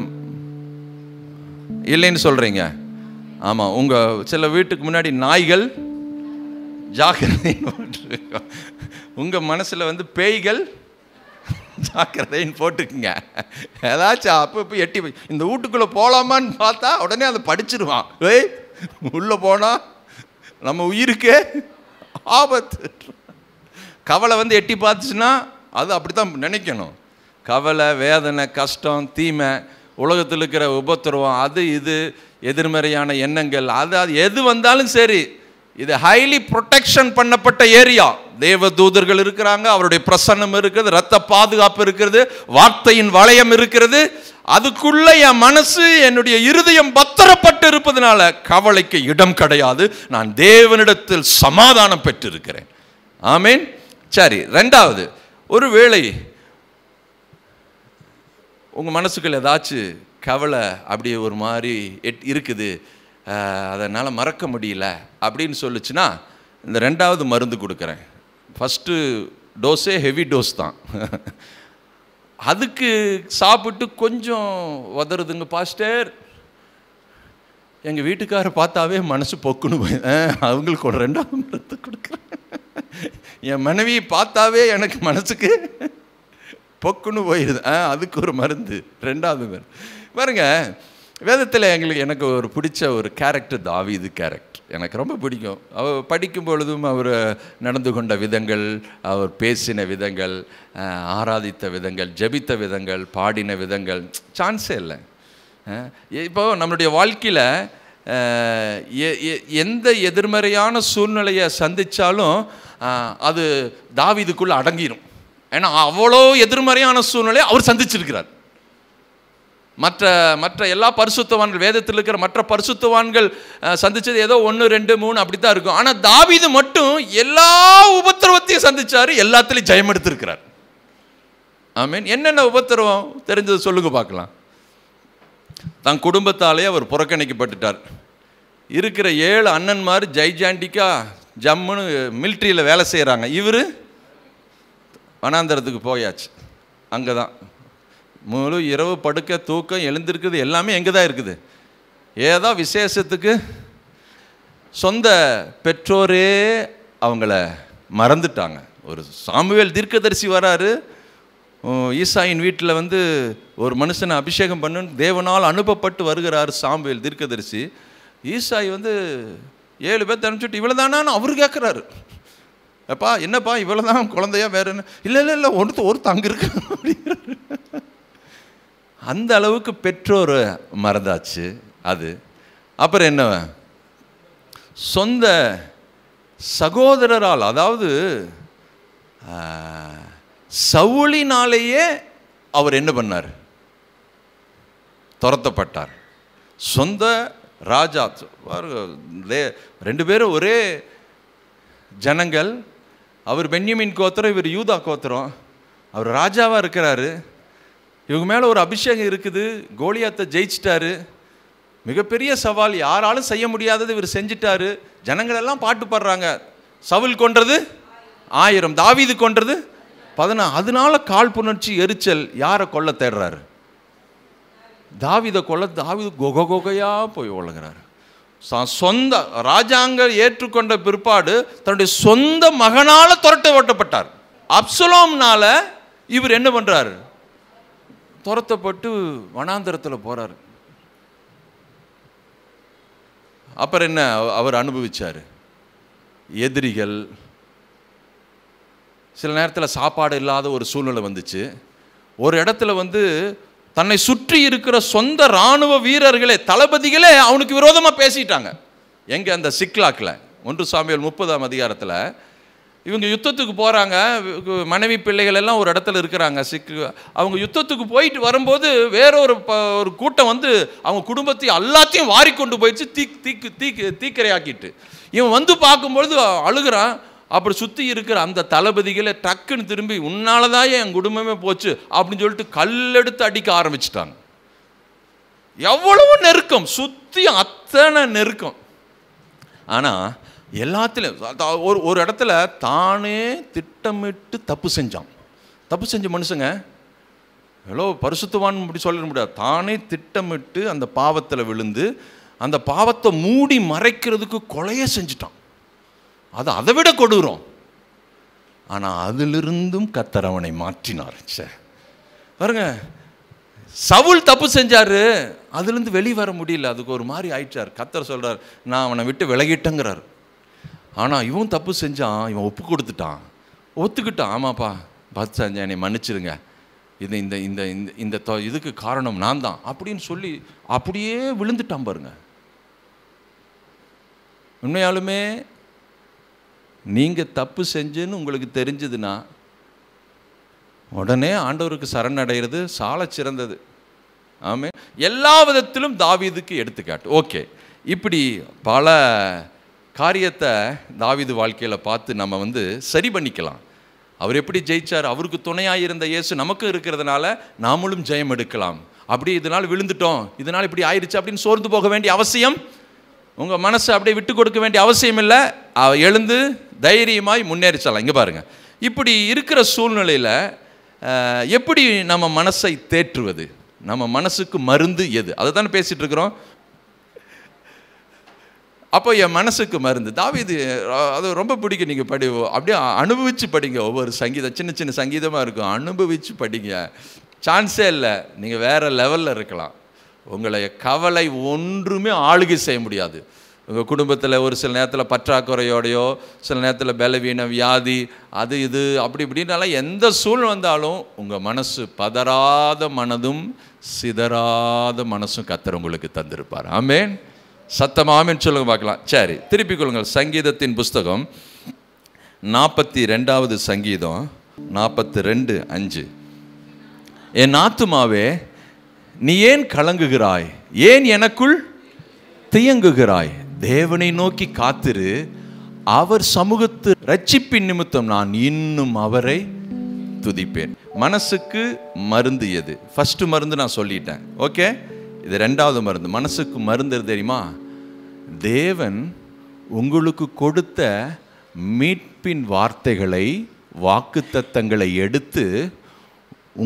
இல்லைன்னு சொல்கிறீங்க? ஆமாம், உங்கள் சில வீட்டுக்கு முன்னாடி நாய்கள் ஜாக்கிரதைன்னு போட்டுருக்கோம். உங்கள் மனசில் பேய்கள் ஜாக்கிரதைன்னு போட்டுக்குங்க. ஏதாச்சும் அப்போ எட்டி இந்த வீட்டுக்குள்ளே போகலாமான்னு பார்த்தா உடனே அதை படிச்சிருவான். ஏய் உள்ளே போனால் நம்ம உயிருக்கே ஆபத்து. கவலை எட்டி பார்த்துச்சுன்னா அது அப்படி தான் நினைக்கணும். கவலை வேதனை கஷ்டம் தீமை உலகத்தில் இருக்கிற உபத்திரவம், அது இது எதிர்மறையான எண்ணங்கள், அது எது வந்தாலும் சரி, இது ஹைலி ப்ரொடெக்ஷன் பண்ணப்பட்ட ஏரியா. தேவ தூதர்கள் இருக்கிறாங்க, அவருடைய பிரசன்னம் இருக்கிறது, இரத்த பாதுகாப்பு இருக்கிறது, வார்த்தையின் வளையம் இருக்கிறது. அதுக்குள்ள என் மனசு, என்னுடைய இருதயம் பத்திரப்பட்டு இருப்பதனால கவலைக்கு இடம் கிடையாது. நான் தேவனிடத்தில் சமாதானம் பெற்றிருக்கிறேன். ஆமேன். சரி, ரெண்டாவது, ஒருவேளை உங்கள் மனசுக்குள்ள ஏதாச்சும் கவலை அப்படி ஒரு மாதிரி இருக்குது, அதனால் மறக்க முடியல அப்படின்னு சொல்லிச்சுன்னா, இந்த ரெண்டாவது மருந்து கொடுக்குறேன். ஃபஸ்ட்டு டோஸே ஹெவி டோஸ் தான். அதுக்கு சாப்பிட்டு கொஞ்சம் உதறுதுங்க பாஸ்டர், எங்கள் வீட்டுக்காரை பார்த்தாவே மனசு பொக்குன்னு போய், அவங்களுக்கு ஒரு ரெண்டாவது மருந்து கொடுக்குறேன். என் மனைவி பார்த்தாவே எனக்கு மனசுக்கு பொக்குன்னு போயிடுது, அதுக்கு ஒரு மருந்து, ரெண்டாவது மருந்து. பாருங்க, வேதத்தில் எனக்கு ஒரு பிடிச்ச ஒரு கேரக்டர் தாவீது கேரக்டர். எனக்கு ரொம்ப பிடிக்கும். அவர் படிக்கும் பொழுதும் அவர் நடந்து கொண்ட விதங்கள், அவர் பேசின விதங்கள், ஆராதித்த விதங்கள், ஜெபித்த விதங்கள், பாடின விதங்கள், சான்ஸே இல்லை. இப்போ நம்மளுடைய வாழ்க்கையில் எந்த எதிர்மறையான சூழ்நிலையை சந்தித்தாலும் அது தாவீதுக்குள்ளே அடங்கிடும். ஏன்னா அவ்வளோ எதிர்மறையான சூழ்நிலையை அவர் சந்திச்சிருக்கிறார். மற்ற எல்லா பரிசுத்தவான்கள், வேதத்தில் இருக்கிற மற்ற பரிசுத்தவான்கள் சந்திச்சது ஏதோ 1, 2, 3 அப்படி தான் இருக்கும். ஆனால் தாவீது மட்டும் எல்லா உபத்திரவத்தையும் சந்திச்சாரு, எல்லாத்துலேயும் ஜெயம் எடுத்திருக்கிறார். ஆமீன். என்னென்ன உபத்திரவம் தெரிஞ்சது சொல்லுங்க பார்க்கலாம். தன் குடும்பத்தாலே அவர் புறக்கணிக்கப்பட்டுட்டார். இருக்கிற 7 அண்ணன்மார் ஜெய்ஜாண்டிக்கா ஜம்முன்னு மிலிட்ரியில் வேலை செய்கிறாங்க. இவர் வனாந்தரத்துக்கு போயாச்சு. அங்கே தான் முழு இரவு படுக்க, தூக்கம், எழுந்திருக்குது எல்லாமே எங்கே தான் இருக்குது. ஏதோ விசேஷத்துக்கு சொந்த பெற்றோரே அவங்கள மறந்துட்டாங்க. ஒரு சாமுவேல் தீர்க்கதரிசி வராரு, ஈசாயின் வீட்டில் ஒரு மனுஷனை அபிஷேகம் பண்ணுன்னு தேவனால் அனுப்பப்பட்டு வருகிறார் சாமுவேல் தீர்க்கதரிசி. ஈசாய் 7 பேர் அனுப்பிச்சுட்டு இவ்வளோ தானான்னு அவர் கேட்குறாரு. அப்பா என்னப்பா இவ்வளோ தான் குழந்தையா, வேற என்ன? இல்லை ஒரு தங்கு இருக்கு அப்படிங்கிறாரு. அந்த அளவுக்கு பெற்றோர் மறந்தாச்சு. அது அப்புறம் என்ன, சொந்த சகோதரரால், அதாவது சவுலினாலேயே அவர் என்ன பண்ணார், துரத்தப்பட்டார். சொந்த ராஜா, 2 பேரும் ஒரே ஜனங்கள். அவர் பென்யமீன் கோத்திரம், இவர் யூதா கோத்திரம். அவர் ராஜாவாக இருக்கிறாரு. இவங்க மேலே ஒரு அபிஷேகம் இருக்குது. கோலியாத்தை ஜெயிச்சிட்டாரு. மிகப்பெரிய சவால், யாராலும் செய்ய முடியாதது இவர் செஞ்சிட்டாரு. ஜனங்கள் எல்லாம் பாட்டு பாடுறாங்க. சவுல் கொன்றது 1000, தாவீது கொன்றது 14. அதனால கால் புணர்ச்சி, எரிச்சல். யாரை கொல்ல தேடுறாரு? தாவீதை கொல்ல. தாவீது கொகையா போய் ஒழுகிறாரு. சொந்த ராஜாங்க ஏற்றுக்கொண்ட பிற்பாடு தன்னுடைய சொந்த மகனால துரட்ட ஓட்டப்பட்டார். அப்சலோம்னால இவர் என்ன பண்றாரு, துரத்தப்பட்டு வனாந்தரத்தில் போறாரு. அப்புறம் என்ன அவர் அனுபவிச்சார், எதிரிகள். சில நேரத்தில் சாப்பாடு இல்லாத ஒரு சூழ்நிலை வந்துச்சு. ஒரு இடத்துல தன்னை சுற்றி இருக்கிற சொந்த இராணுவ வீரர்களே, தளபதிகளே அவனுக்கு விரோதமாக பேசிட்டாங்க. எங்கே, அந்த சிக்லாக்கில் 1 சாமுவேல் 30ஆம் அதிகாரத்தில் இவங்க யுத்தத்துக்கு போகிறாங்க. மனைவி பிள்ளைகள் எல்லாம் ஒரு இடத்துல இருக்கிறாங்க. அவங்க யுத்தத்துக்கு போயிட்டு வரும்போது வேற ஒரு கூட்டம் அவங்க குடும்பத்தை எல்லாத்தையும் வாரி கொண்டு போயிடுச்சு, தீக்கரையாக்கிட்டு. இவன் பார்க்கும்பொழுது அழுகிறான். அப்படி சுற்றி இருக்கிற அந்த தளபதிகளை டக்குன்னு திரும்பி, உன்னாலதான் என் குடும்பமே போச்சு அப்படின்னு சொல்லிட்டு கல்லெடுத்து அடிக்க ஆரம்பிச்சிட்டாங்க. எவ்வளவு நெருக்கம், சுற்றி அத்தனை நெருக்கம். ஆனால் எல்லாத்துலேயும் ஒரு இடத்துல தானே திட்டமிட்டு தப்பு செஞ்சான். தப்பு செஞ்ச மனுஷங்க எவ்வளோ பரிசுத்தவான் அப்படி சொல்லிட முடியாது. தானே திட்டமிட்டு அந்த பாவத்தில் விழுந்து அந்த பாவத்தை மூடி மறைக்கிறதுக்கு கொலையே செஞ்சிட்டான். அது அதை விட கொடூரம். ஆனால் அதிலிருந்தும் கர்த்தர் அவனை மாற்றினார். பாருங்க, சவுல் தப்பு செஞ்சாரு, அதுலேருந்து வெளியே வர முடியல, அதுக்கு ஒரு மாதிரி ஆயிடுச்சார். கர்த்தர் சொல்றார், நான் அவனை விட்டு விலகிட்டேங்கிறார். ஆனால் இவன் தப்பு செஞ்சான், இவன் ஒப்பு கொடுத்துட்டான், ஒத்துக்கிட்டான். ஆமாப்பா பார்த்து செஞ்சேன், என்னை மன்னிச்சிருங்க இது இந்த இந்த இந்த இதுக்கு காரணம் நான் தான் அப்படின்னு சொல்லி அப்படியே விழுந்துட்டான் பாருங்க. உண்மையாலுமே நீங்கள் தப்பு செஞ்சுன்னு உங்களுக்கு தெரிஞ்சதுன்னா உடனே ஆண்டவருக்கு சரணடைகிறது சால சிறந்தது. ஆமே. எல்லா விதத்திலும் தாவீதுக்கு எடுத்துக்காட்டு. ஓகே, இப்படி பல காரியத்தை தாவீது வாழ்க்கையில் பார்த்து நம்ம சரி பண்ணிக்கலாம். அவர் எப்படி ஜெயிச்சார், அவருக்கு துணையாக இருந்த இயேசு நமக்கு இருக்கிறதுனால நாமளும் ஜெயம் எடுக்கலாம். அப்படி இதனால் விழுந்துட்டோம், இதனால் இப்படி ஆயிடுச்சு அப்படின்னு சோர்ந்து போக வேண்டிய அவசியம், உங்கள் மனசை அப்படியே விட்டு கொடுக்க வேண்டிய அவசியம் இல்லை. எழுந்து தைரியமாய் முன்னேறிச்சலாம். இங்கே பாருங்கள், இப்படி இருக்கிற சூழ்நிலையில் எப்படி நம்ம மனசை தேற்றுவது, நம்ம மனசுக்கு மருந்து எது, அதை தானே பேசிகிட்டு இருக்கிறோம். அப்போ என் மனசுக்கு மருந்து தாவீது, அது ரொம்ப பிடிக்கும். நீங்கள் அப்படியே அனுபவித்து படிங்க. ஒவ்வொரு சங்கீதம் சின்ன சின்ன சங்கீதமாக இருக்கும், அனுபவித்து படிங்க. சான்ஸே இல்லை, நீங்கள் வேறு லெவலில் இருக்கலாம். உங்களை கவலை ஒன்றுமே ஆளுகை செய்ய முடியாது. உங்கள் குடும்பத்தில் ஒரு சில நேரத்தில் பற்றாக்குறையோடையோ, சில நேரத்தில் பலவீனம், வியாதி, அது இது அப்படி இப்படின்னால எந்த சூழ்நிலை வந்தாலும் உங்கள் மனசு பதறாத மனதும் சிதறாத மனசும் கர்த்தர் உங்களுக்கு தந்திருப்பார். ஆமென். சத்தமாமேன்னு சொல்லுங்க பார்க்கலாம். சரி, திருப்பிக் கொள்ளுங்கள். சங்கீதத்தின் புஸ்தகம் 42வது சங்கீதம் 42:5. என் ஆத்துமாவே நீ ஏன் கலங்குகிறாய், ஏன் எனக்குள் தியங்குகிறாய், தேவனை நோக்கி காத்திரு, அவர் சமூகத்து ரட்சிப்பின் நிமித்தம் நான் இன்னும் அவரை துதிப்பேன். மனசுக்கு மருந்து எது? ஃபர்ஸ்ட் மருந்து நான் சொல்லிட்டேன். ஓகே, இது 2வது மருந்து. மனசுக்கு மருந்து தெரியுமா? தேவன் உங்களுக்கு கொடுத்த மீட்பின் வார்த்தைகளை, வாக்குத்தத்தங்களை எடுத்து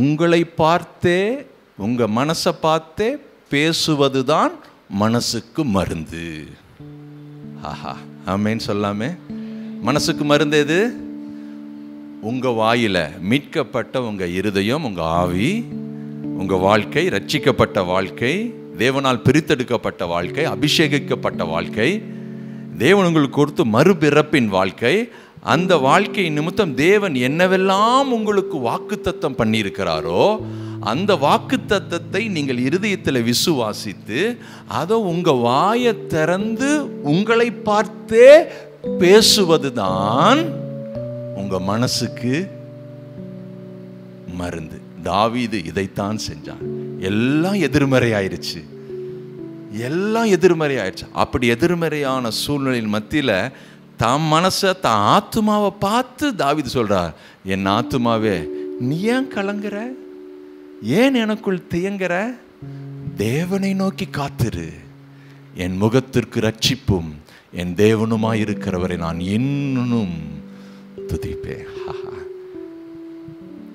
உங்களை பார்த்தே, உங்கள் மனசை பார்த்தே பேசுவது தான் மனசுக்கு மருந்து. ஆஹா, ஆமேன்னு சொல்லாமே. மனசுக்கு மருந்து எது? உங்கள் வாயில் மீட்கப்பட்ட உங்கள் இருதயம், உங்கள் ஆவி, உங்கள் வாழ்க்கை, ரட்சிக்கப்பட்ட வாழ்க்கை, தேவனால் பிரித்தெடுக்கப்பட்ட வாழ்க்கை, அபிஷேகிக்கப்பட்ட வாழ்க்கை, தேவன் உங்களுக்கு கொடுத்து மறுபிறப்பின் வாழ்க்கை. அந்த வாழ்க்கை நிமித்தம் தேவன் என்னவெல்லாம் உங்களுக்கு வாக்குத்தத்தம் பண்ணியிருக்கிறாரோ அந்த வாக்குத்தத்தத்தை நீங்கள் இருதயத்தில் விசுவாசித்து அதை உங்கள் வாயை திறந்து உங்களை பார்த்தே பேசுவது தான் உங்கள் மனசுக்கு மருந்து. தாவீது இதைத்தான் செஞ்சான். எல்லாம் எதிர்மறை ஆயிடுச்சு, எல்லாம் எதிர்மறை ஆயிடுச்சு. அப்படி எதிர்மறையான சூழ்நிலையின் மத்தியில் தம் மனசை, தான் ஆத்துமாவை பார்த்து தாவீது சொல்றார், என் ஆத்துமாவே நீ ஏன் கலங்குற, ஏன் எனக்குள் தியங்குற, தேவனை நோக்கி காத்திரு, என் முகத்திற்கு ரட்சிப்பும் என் தேவனுமாய் இருக்கிறவரை நான் இன்னும் துதிப்பேன்.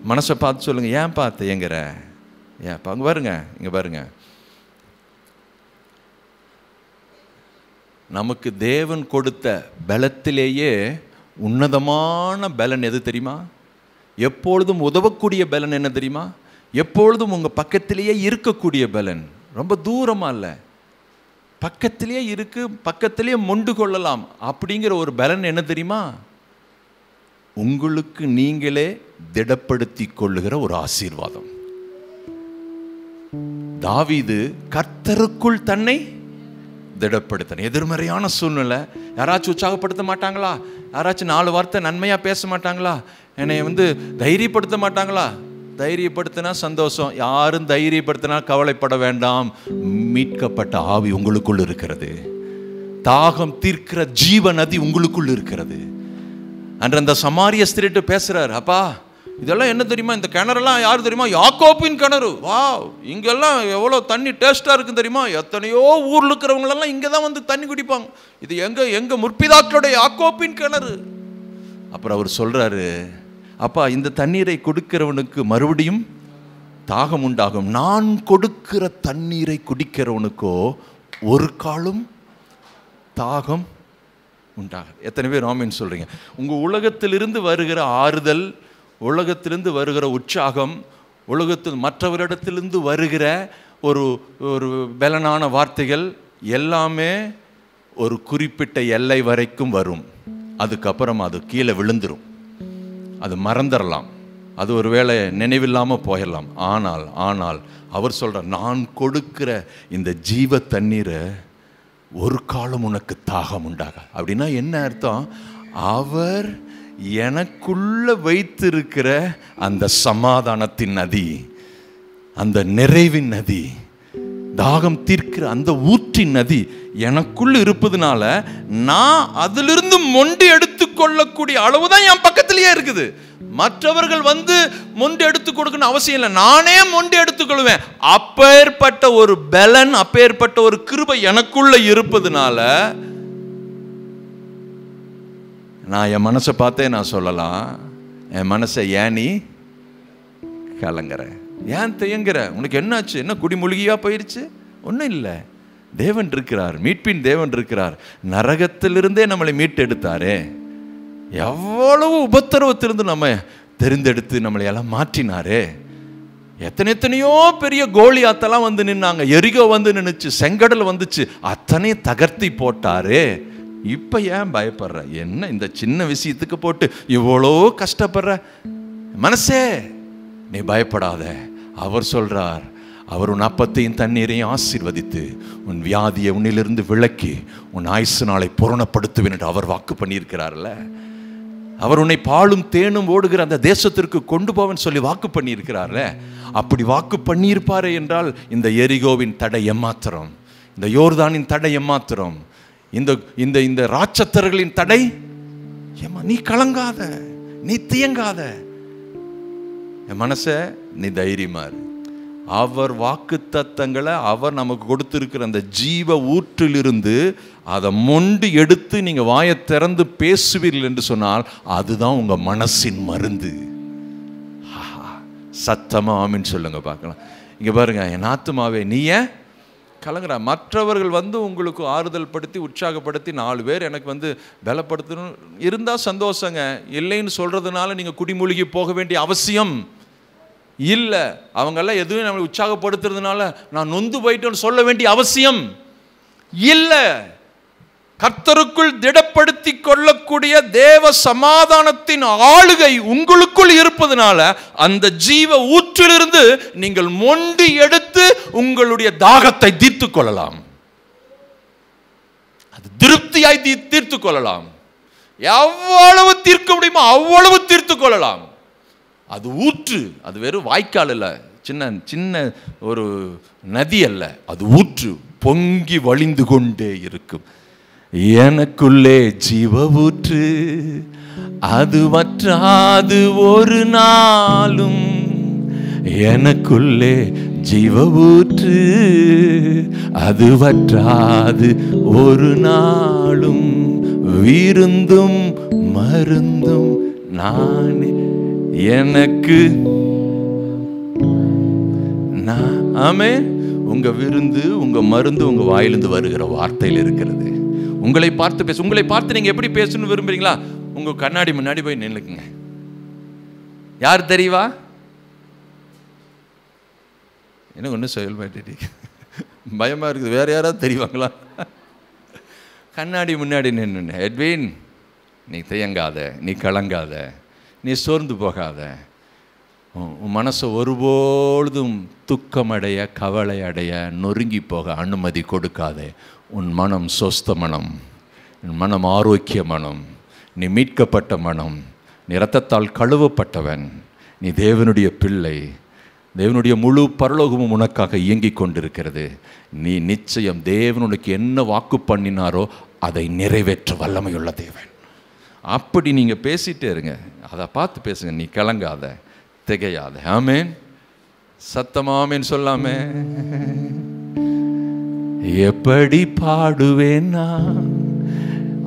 மனசை பார்த்து சொல்லுங்க, ஏன் பார்த்து தியங்குற, ஏன் அங்கே பாருங்க, இங்கே பாருங்க. நமக்கு தேவன் கொடுத்த பலத்திலேயே உன்னதமான பலன் எது தெரியுமா? எப்பொழுதும் உதவக்கூடிய பலன் என்ன தெரியுமா? எப்பொழுதும் உங்கள் பக்கத்திலேயே இருக்கக்கூடிய பலன். ரொம்ப தூரமாக இல்லை, பக்கத்திலேயே இருக்கு, பக்கத்திலேயே மொண்டு கொள்ளலாம். அப்படிங்கிற ஒரு பலன் என்ன தெரியுமா? உங்களுக்கு நீங்களே திடப்படுத்தி கொள்ளுகிற ஒரு ஆசீர்வாதம். தாவீது கர்த்தருக்குள் தன்னை திடப்படுத்த. எதிர்மறையான சூழ்நிலை, யாராச்சும் உற்சாகப்படுத்த மாட்டாங்களா, யாராச்சும் 4 வார்த்தை நன்மையாக பேச மாட்டாங்களா, என்னை தைரியப்படுத்த மாட்டாங்களா? தைரியப்படுத்தினா சந்தோஷம், யாரும் தைரியப்படுத்தினா கவலைப்பட வேண்டாம். மீட்கப்பட்ட ஆவி உங்களுக்குள் இருக்கிறது, தாகம் தீர்க்கிற ஜீவ நதி உங்களுக்குள் இருக்கிறது. அன்று அந்த சமாரிய ஸ்திரீட்டு பேசுறாரு, அப்பா இதெல்லாம் என்ன தெரியுமா, இந்த கிணறுலாம் யார் தெரியுமா? யாக்கோப்பின் கிணறு. வா, இங்கெல்லாம் எவ்வளோ தண்ணி டேஸ்டாக இருக்குன்னு தெரியுமா? எத்தனையோ ஊரில் இருக்கிறவங்களெல்லாம் இங்கே தான் தண்ணி குடிப்பாங்க. இது எங்கள் முற்பிதாக்களுடைய யாக்கோப்பின் கிணறு. அப்புறம் அவர் சொல்கிறாரு, அப்பா இந்த தண்ணீரை கொடுக்கிறவனுக்கு மறுபடியும் தாகம் உண்டாகும், நான் கொடுக்கிற தண்ணீரை குடிக்கிறவனுக்கோ ஒரு காலம் தாகம் உண்டாகும். எத்தனை பேர் ஆமென் சொல்கிறீங்க? உங்கள் உலகத்திலிருந்து வருகிற ஆறுதல், உலகத்திலிருந்து வருகிற உற்சாகம், உலகத்தில் மற்றவரிடத்திலிருந்து வருகிற ஒரு பலனான வார்த்தைகள் எல்லாமே ஒரு குறிப்பிட்ட எல்லை வரைக்கும் வரும். அதுக்கப்புறம் அது கீழே விழுந்துடும், அது மறந்துடலாம். அது ஒரு வேளை நினைவில்லாமல் போயிடலாம். ஆனால் அவர் சொல்கிறார், நான் கொடுக்கிற இந்த ஜீவ தண்ணீரை ஒரு காலம் உனக்கு தாகம் உண்டாக. அப்படின்னா என்ன அர்த்தம்? அவர் எனக்குள்ள வைத்திருக்கிற அந்த சமாதானத்தின் நதி, அந்த நிறைவின் நதி, தாகம் தீர்க்கிற அந்த ஊற்றின் நதி எனக்குள்ள இருப்பதுனால நான் அதிலிருந்து மொண்டு எடுத்துக்கொள்ளக்கூடிய அளவுதான் என் பக்கத்திலேயே இருக்குது. மற்றவர்கள் வந்து மொண்டு எடுத்து கொடுக்கணும் அவசியம் இல்லை, நானே மொண்டு எடுத்துக்கொள்வேன். அப்பேற்பட்ட ஒரு பலன், அப்பேற்பட்ட ஒரு கிருபை எனக்குள்ள இருப்பதுனால நான் என் மனசை பார்த்தே நான் சொல்லலாம், என் மனசை ஏன் நீ கலங்குற, ஏன் தயங்குற, உனக்கு என்னாச்சு, என்ன குடிமூழ்கியா போயிடுச்சு? ஒன்றும் இல்லை. தேவன் இருக்கிறார், மீட்பின் தேவன் இருக்கிறார். நரகத்திலிருந்தே நம்மளை மீட்டெடுத்தாரே, எவ்வளவு உபத்திரவத்திலிருந்து நம்ம தெரிந்தெடுத்து நம்மளை எல்லாம் மாற்றினாரே. எத்தனையோ பெரிய கோலியாத்தெல்லாம் வந்து நின்னாங்க, எரிகோ வந்து நின்னுச்சு, செங்கடல் வந்துச்சு, அத்தனை தகர்த்தி போட்டாரே. இப்ப ஏன் பயப்படுற? என்ன இந்த சின்ன விஷயத்துக்கு போட்டு இவ்வளோ கஷ்டப்படுற? மனசே நீ பயப்படாத. அவர் சொல்றார், அவர் உன் அப்பத்தையும் தண்ணீரையும் ஆசீர்வதித்து உன் வியாதியை உன்னிலிருந்து விலக்கி உன் ஆயுசு நாளை பூரணப்படுத்துவேன் என்று அவர் வாக்கு பண்ணியிருக்கிறார்ல. அவர் உன்னை பாலும் தேனும் ஓடுகிற அந்த தேசத்திற்கு கொண்டு போவன் சொல்லி வாக்கு பண்ணியிருக்கிறார்ல. அப்படி வாக்கு பண்ணியிருப்பாரே என்றால் இந்த எரிகோவின் தடை எம்மாத்திரம், இந்த யோர்தானின் தடை எம்மாத்திரம், இந்த இந்த இந்த ராட்சத்தர்களின் தடை ஏமா. நீ கலங்காத, நீ தியங்காத. என் மனச நீ தைரியமா இரு. அவர் வாக்கு தத்தங்களை அவர் நமக்கு கொடுத்திருக்கிற அந்த ஜீவ ஊற்றிலிருந்து அதை மொண்டு எடுத்து நீங்க வாயை திறந்து பேசுவீர்கள் என்று சொன்னால் அதுதான் உங்க மனசின் மருந்து. சத்தமா ஆமின்னு சொல்லுங்க பார்க்கலாம். இங்க பாருங்க, என் ஆத்துமாவே நீ ஏன் கலங்குற? மற்றவர்கள் வந்து உங்களுக்கு ஆறுதல் படுத்தி உற்சாகப்படுத்தி 4 பேர் எனக்கு வந்து பலப்படுத்தணும் இருந்தால் சந்தோஷங்க. இல்லைன்னு சொல்றதுனால நீங்க குடிமூழ்கி போக வேண்டிய அவசியம் இல்லை. அவங்கெல்லாம் எதுவும் நம்மளை உற்சாகப்படுத்துறதுனால நான் நொந்து போயிட்டேன்னு சொல்ல வேண்டிய அவசியம் இல்லை. கர்த்தருக்குள் திடப்படுத்தி கொள்ளக்கூடிய தேவ சமாதானத்தின் ஆளுகை உங்களுக்குள் இருப்பதனால அந்த ஜீவ ஊற்றிலிருந்து நீங்கள் மொண்டு எடுத்து உங்களுடைய தாகத்தை தீர்த்து கொள்ளலாம். அது திருப்தியாய் தீர்த்து கொள்ளலாம். எவ்வளவு தீர்க்க முடியுமோ அவ்வளவு தீர்த்து கொள்ளலாம். அது ஊற்று, அது வெறும் வாய்க்கால் அல்ல, சின்ன சின்ன ஒரு நதி அல்ல, அது ஊற்று, பொங்கி வழிந்து கொண்டே இருக்கும். எனக்குள்ளே ஜீவ ஊற்று, அது வற்றாது ஒரு நாளும். எனக்குள்ளே ஜீவ ஊற்று, அது வற்றாது ஒரு நாளும். விருந்தும் மருந்தும் நானே எனக்கு. ஆமென். உங்க விருந்து, உங்க மருந்து உங்க வாயிலிருந்து வருகிற வார்த்தையில் இருக்கிறது. உங்களை பார்த்து பேச, உங்களை பார்த்து நீங்க எப்படி பேசணும்னு விரும்புறீங்களா? உங்க கண்ணாடி முன்னாடி போய் நின்னுக்குங்க. யார் தெரியவா? என்ன ஒன்றும் செயல்பட்டு பயமா இருக்குது. வேற யாராவது தெரிவாங்களா? கண்ணாடி முன்னாடி நின்று, எட்வின் நீ தயங்காத, நீ கலங்காத, நீ சோர்ந்து போகாத, உன் மனசை ஒருபொழுதும் துக்கமடைய, கவலை அடைய, நொறுங்கி போக அனுமதி கொடுக்காதே. உன் மனம் சொஸ்த மனம், உன் மனம் ஆரோக்கிய மனம், நீ மீட்கப்பட்ட மனம், நீ இரத்தத்தால் கழுவப்பட்டவன், நீ தேவனுடைய பிள்ளை, தேவனுடைய முழு பரலோகமும் உனக்காக இயங்கிக் கொண்டிருக்கிறது. நீ நிச்சயம் தேவனுக்கு என்ன வாக்கு பண்ணினாரோ அதை நிறைவேற்ற வல்லமையுள்ள தேவன். அப்படி நீங்கள் பேசிட்டே இருங்க, அதை பார்த்து பேசுங்க. நீ கலங்காத, திகையாத. ஆமேன். சத்தமாமேன்னு சொல்லாமே. எப்படி பாடுவேன்னா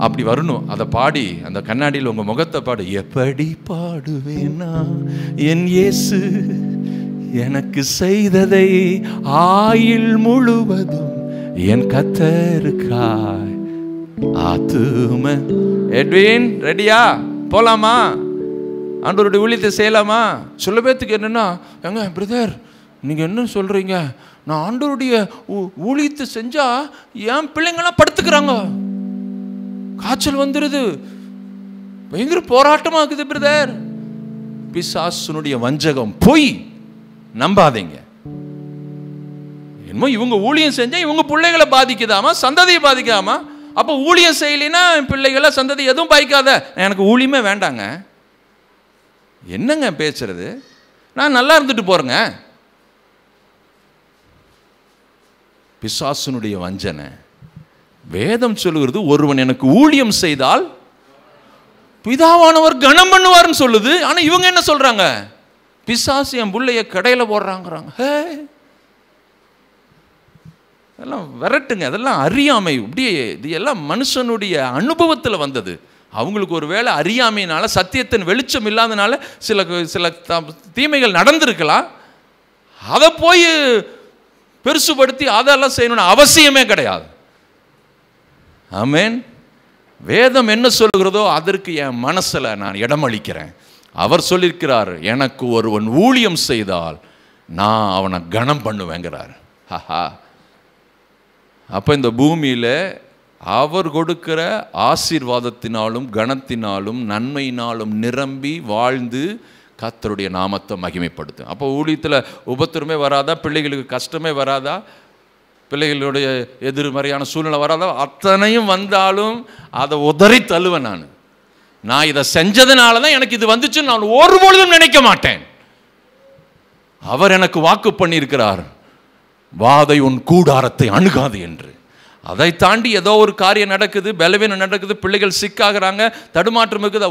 அப்படி வரணும். அதை பாடி அந்த கண்ணாடியில் உங்கள் முகத்தை பாடு. எப்படி பாடுவேன்னா என் இயேசு எனக்கு செய்ததை ஆயுள் முழுவதும் என் கர்த்தருக்காய் ஆத்தும. எட்வின் ரெடியா? போலாமா? ஆண்டவருடைய ஊழியத்தை செய்யலாமா? சில பேர்த்துக்கு என்னன்னா, எங்க பிரதர் நீங்கள் என்ன சொல்கிறீங்க, நான் ஆண்டவருடைய ஊழியத்தை செஞ்சால் என் பிள்ளைங்களாம் படுத்துக்கிறாங்க, காய்ச்சல் வந்துடுது, பயங்கர போராட்டமாக இருக்குது பிரதர். பிசாசுனுடைய வஞ்சகம், பொய். நம்பாதீங்க. என்னமோ இவங்க ஊழியம் செஞ்சா இவங்க பிள்ளைகளை பாதிக்குதாமா, சந்ததியை பாதிக்காமா? அப்போ ஊழியம் செய்யலைன்னா பிள்ளைகளை சந்ததி எதுவும் பாதிக்காத, எனக்கு ஊழியமே வேண்டாங்க. என்னங்க பேசுறது? நான் நல்லா இருந்துட்டு போறேங்க. பிசாசுனுடைய வஞ்சனை. வேதம் சொல்லுகிறது, ஒருவன் எனக்கு ஊழியம் செய்தால் பிதாவானவர் கனம் பண்ணுவார்னு சொல்லுது. ஆனா இவங்க என்ன சொல்றாங்க? பிசாசு என் புள்ளைய கடையில போடுறாங்கிறாங்க. அதெல்லாம் விரட்டுங்க, அதெல்லாம் அறியாமை. இப்படியே இது எல்லாம் மனுஷனுடைய அனுபவத்தில் வந்தது. அவங்களுக்கு ஒரு வேளை அறியாமையினால, சத்தியத்தின் வெளிச்சம் இல்லாதனால சில தீமைகள் நடந்திருக்கலாம். அதை போய் பெருசுபடுத்தி அதெல்லாம் செய்யணும்னு அவசியமே கிடையாது. ஆமென். வேதம் என்ன சொல்லுகிறதோ அதற்கு என் மனசுல நான் இடமளிக்கிறேன். அவர் சொல்லியிருக்கிறார், எனக்கு ஒருவன் ஊழியம் செய்தால் நான் அவனை கனம் பண்ணுவேங்கிறார். அப்போ இந்த பூமியில் அவர் கொடுக்கிற ஆசீர்வாதத்தினாலும் கனத்தினாலும் நன்மையினாலும் நிரம்பி வாழ்ந்து கர்த்தருடைய நாமத்தை மகிமைப்படுத்தும். அப்போ ஊழியத்தில் உபத்திரமே வராதா? பிள்ளைகளுக்கு கஷ்டமே வராதா? பிள்ளைகளுடைய எதிர்மறையான சூழ்நிலை வராதா? அத்தனையும் வந்தாலும் அதை உதறி தள்ளுவேன். நான் இதை செஞ்சதுனால தான் எனக்கு இது வந்துச்சுன்னு நான் ஒருபொழுதும் நினைக்க மாட்டேன். அவர் எனக்கு வாக்கு பண்ணியிருக்கிறார், வாதை உன் கூடாரத்தை அணுகாது என்று. அதை தாண்டி ஏதோ ஒரு காரியம் நடக்குது, பலவீனம் நடக்குது, பிள்ளைகள் சிக்காகிறாங்க, தடுமாற்றம் இருக்குது.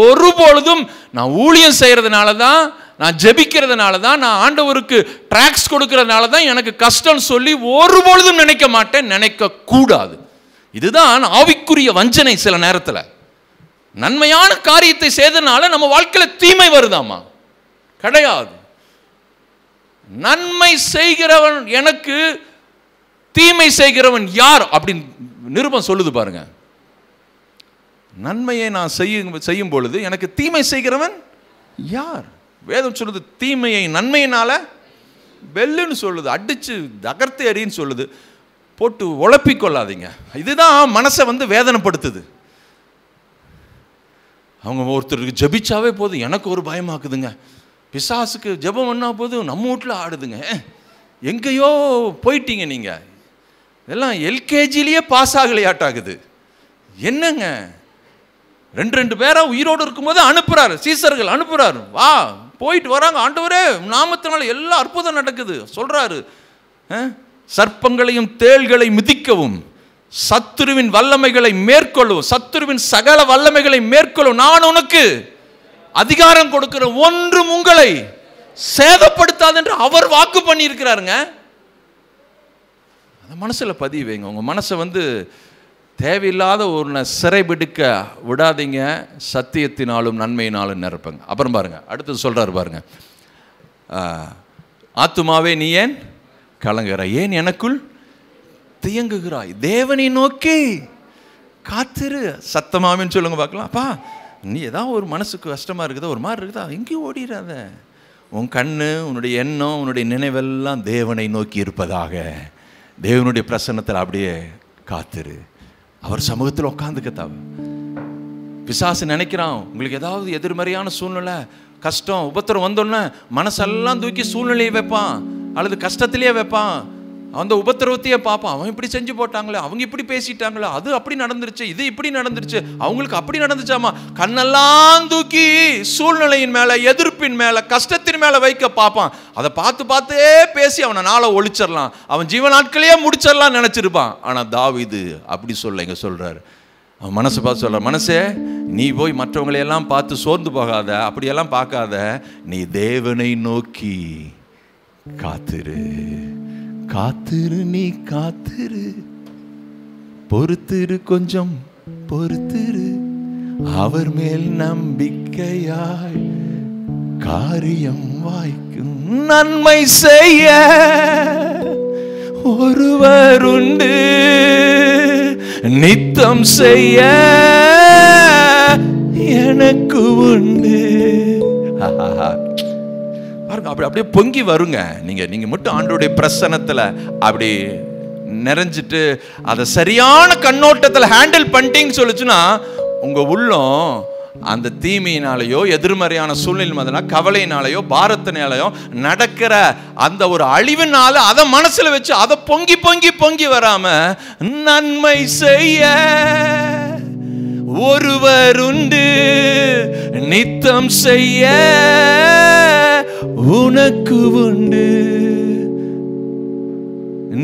ஒரு பொழுதும் நான் ஊழியம் செய்யறதுனால தான், நான் ஜெபிக்கிறதுனால தான், நான் ஆண்டவருக்கு ட்ராக்ஸ் கொடுக்கறதுனால தான் எனக்கு கஷ்டம் சொல்லி ஒரு பொழுதும் நினைக்க மாட்டேன், நினைக்க கூடாது. இதுதான் ஆவிக்குரிய வஞ்சனை. சில நேரத்தில் நன்மையான காரியத்தை செய்ததுனால நம்ம வாழ்க்கையில் தீமை வருதாமா? கிடையாது. நன்மை செய்கிறவன், எனக்கு தீமை செய்கிறவன் யார் அப்படின்னு நிருபம் சொல்லுது பாருங்க. நன்மையை நான் செய்யும் பொழுது எனக்கு தீமை செய்கிறவன் யார்? வேதம் சொல்லுது, தீமையை நன்மையினால வெல்லுன்னு சொல்லுது, அடிச்சு தகர்த்து எறின்னு சொல்லுது. போட்டு உழப்பிக்கொள்ளாதீங்க. இதுதான் மனசை வேதனைப்படுத்துது. அவங்க ஒருத்தருக்கு ஜபிச்சாவே போதும் எனக்கு ஒரு பயமாக்குதுங்க. பிசாசுக்கு ஜபம் பண்ணா போதும் நம்ம வீட்டில் ஆடுதுங்க. எங்கேயோ போயிட்டீங்க நீங்க. இதெல்லாம் எல்கேஜிலேயே பாஸ் ஆகலையாட்டாகுது. என்னங்க, 2 பேரா உயிரோடு இருக்கும்போது அனுப்புறாரு, சீசர்கள் அனுப்புறாரு, வா போயிட்டு வராங்க. ஆண்டவரே நாமத்தினால எல்லா அற்புதம் நடக்குது சொல்றாரு. சர்ப்பங்களையும் தேள்களை மிதிக்கவும், சத்துருவின் வல்லமைகளை மேற்கொள்ளவும், சத்துருவின் சகல வல்லமைகளை மேற்கொள்ளும் நான் உனக்கு அதிகாரம் கொடுக்கிற, ஒன்றும் உங்களை சேதப்படுத்தாது என்று அவர் வாக்கு பண்ணி இருக்கிறாருங்க. மனசுல பதிவு வைங்க. உங்க மனசை தேவையில்லாத ஒரு சிறைபிடிக்க விடாதீங்க. சத்தியத்தினாலும் நன்மையினாலும் நிரப்புங்க. அப்புறம் பாருங்க, அடுத்தது சொல்றாரு பாருங்க, ஆத்துமாவே நீ ஏன் கலங்குற, ஏன் எனக்குள் தியங்குகிறாய், தேவனை நோக்கி காத்திரு. சத்தமாவேன்னு சொல்லுங்க பார்க்கலாம். அப்பா நீ ஏதாவது ஒரு மனசுக்கு கஷ்டமா இருக்குதா, ஒரு மாதிரி இருக்குதா, எங்கேயும் ஓடிடாத. உன் கண்ணு, உன்னுடைய எண்ணம், உன்னுடைய நினைவெல்லாம் தேவனை நோக்கி இருப்பதாக. தேவனுடைய பிரசன்னத்தில் அப்படியே காத்திரு. அவர் சமூகத்தில் உட்காந்துக்கத்தாவ. பிசாசு நினைக்கிறான், உங்களுக்கு ஏதாவது எதிர்மறையான சூழ்நிலை, கஷ்டம், உபத்திரம் வந்தோன்னே மனசெல்லாம் தூக்கி சூழ்நிலையை வைப்பான், அல்லது கஷ்டத்திலேயே வைப்பான். அந்த உபத்திரவத்தையே பார்ப்பான். அவன் இப்படி செஞ்சு போட்டாங்களே, அவங்க இப்படி பேசிட்டாங்களே, அது அப்படி நடந்துருச்சு, இது இப்படி நடந்துருச்சு, அவங்களுக்கு அப்படி நடந்துச்சாமா. கண்ணெல்லாம் தூக்கி சூழ்நிலையின் மேல, எதிர்ப்பின் மேல, கஷ்டத்தின் மேல வைக்க பார்ப்பான். அதை பார்த்து பார்த்தே பேசி அவனை நாளை ஒழிச்சிடலாம், அவன் ஜீவ நாட்களையே முடிச்சிடலாம் நினைச்சிருப்பான். ஆனா தாவீது அப்படி சொல்ல இங்க சொல்றாரு. அவன் மனசை பார்த்து சொல்ற, மனசே நீ போய் மற்றவங்களையெல்லாம் பார்த்து சோர்ந்து போகாத, அப்படியெல்லாம் பார்க்காத, நீ தேவனை நோக்கி காத்திரு. காத்திரு, நீ காத்திரு, பொறுத்திரு, கொஞ்சம் பொறுத்திரு, அவர் மேல் நம்பிக்கையாய் காரியம் வாய்க்கும். நன்மை செய்ய ஒருவர் உண்டு, நித்தம் செய்ய எனக்கு உண்டு. அப்படி அப்படியே பொங்கி வருங்க. நீங்க மட்டும் ஆண்டவருடைய பிரசன்னத்துல அப்படி நிறைஞ்சிட்டு அதை சரியான கண்ணோட்டத்தில் ஹேண்டில் பண்ணிட்டீங்கன்னு சொல்லிச்சுன்னா உங்க உள்ளம் அந்த தீமையினாலேயோ எதிர்மறையான சூழ்நிலை கவலையினாலேயோ பாரத்தினாலேயோ நடக்கிற அந்த ஒரு அழிவினால அதை மனசுல வச்சு அதை பொங்கி பொங்கி பொங்கி வராம நன்மை செய்ய ஒருவர் உண்டு, நித்தம் செய்ய உனக்கு உண்டு.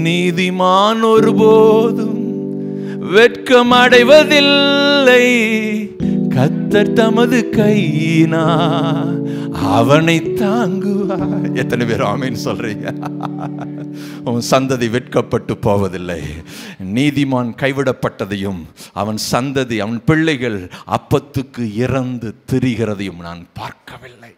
நீதிமான் ஒருபோதும் வெட்கம் அடைவதில்லை, கர்த்தர் தமது கையினா அவனை தாங்குவார். எத்தனை பேர் ஆமீன் சொல்றீங்க? உன் சந்ததி வெட்கப்பட்டு போவதில்லை. நீதிமான் கைவிடப்பட்டதையும் அவன் சந்ததி அவன் பிள்ளைகள் அப்பத்துக்கு இறந்து திரிகிறதையும் நான் பார்க்கவில்லை.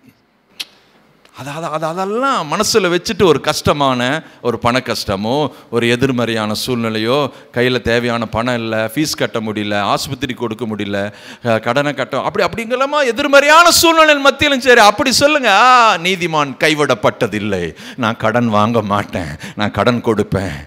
அதெல்லாம் மனசில் வச்சுட்டு ஒரு கஷ்டமான ஒரு பண கஷ்டமோ ஒரு எதிர்மறையான சூழ்நிலையோ, கையில் தேவையான பணம் இல்லை, ஃபீஸ் கட்ட முடியல, ஆஸ்பத்திரி கொடுக்க முடியல, கடனை கட்ட அப்படிங்கிறமா எதிர்மறையான சூழ்நிலை மத்தியிலும் சரி அப்படி சொல்லுங்க, நீதிமான் கைவிடப்பட்டதில்லை, நான் கடன் வாங்க மாட்டேன், நான் கடன் கொடுப்பேன்,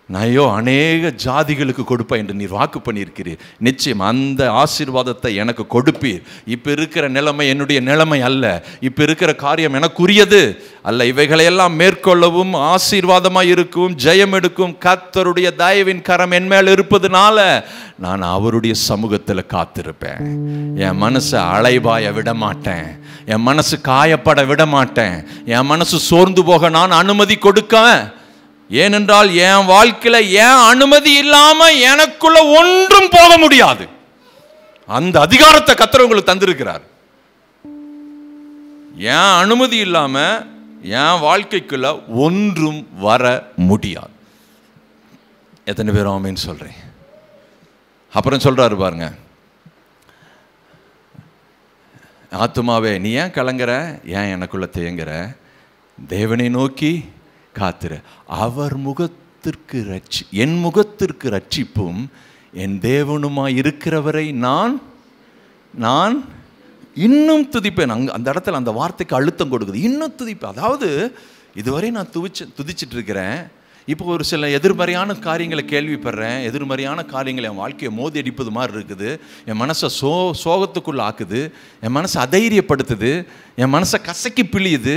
நான் அநேக ஜாதிகளுக்கு கொடுப்பேன் என்று நீர் வாக்கு பண்ணியிருக்கிறீர். நிச்சயம் அந்த ஆசீர்வாதத்தை எனக்கு கொடுப்பீர். இப்போ இருக்கிற நிலைமை என்னுடைய நிலைமை அல்ல, இப்போ இருக்கிற காரியம் எனக்குரியது அல்ல. இவைகளையெல்லாம் மேற்கொள்ளவும் ஆசீர்வாதமாக இருக்கவும் ஜெயம் எடுக்கும் கர்த்தருடைய தயவின் கரம் என் மேல் இருப்பதுனால நான் அவருடைய சமூகத்தில் காத்திருப்பேன். என் மனசை அலைபாய விட மாட்டேன், என் மனசு காயப்பட விட மாட்டேன், என் மனசு சோர்ந்து போக நான் அனுமதி கொடுக்க. ஏனென்றால் என் வாழ்க்கையில என் அனுமதி இல்லாம எனக்குள்ள ஒன்றும் போக முடியாது. அந்த அதிகாரத்தை கர்த்தர் உங்களுக்கு தந்திருக்கிறார். என் அனுமதி இல்லாம என் வாழ்க்கைக்குள்ள ஒன்றும் வர முடியாது. எத்தனை பேர் ஆமென் சொல்றேன்? அப்புறம் சொல்றாரு பாருங்க, ஆத்துமாவே நீ ஏன் கலங்குற, ஏன் எனக்குள்ள தேங்குற, தேவனை நோக்கி காத்திர, அவர் முகத்திற்கு என் முகத்திற்கு ரட்சிப்பும் என் தேவனுமாய் இருக்கிறவரை நான் இன்னும் துதிப்பேன். அந்த இடத்துல அந்த வார்த்தைக்கு அழுத்தம் கொடுக்குது, இன்னும் துதிப்பேன். அதாவது இதுவரை நான் துதிச்சிட்டு இருக்கிறேன், இப்போ ஒரு சில எதிர்மறையான காரியங்களை கேள்விப்படுறேன், எதிர்மறையான காரியங்களை என் வாழ்க்கையை மோதி அடிப்பது மாதிரி இருக்குது, என் மனசை சோகத்துக்குள்ள ஆக்குது, என் மனசை அதைரியப்படுத்துது, என் மனசை கசக்கி பிழியுது.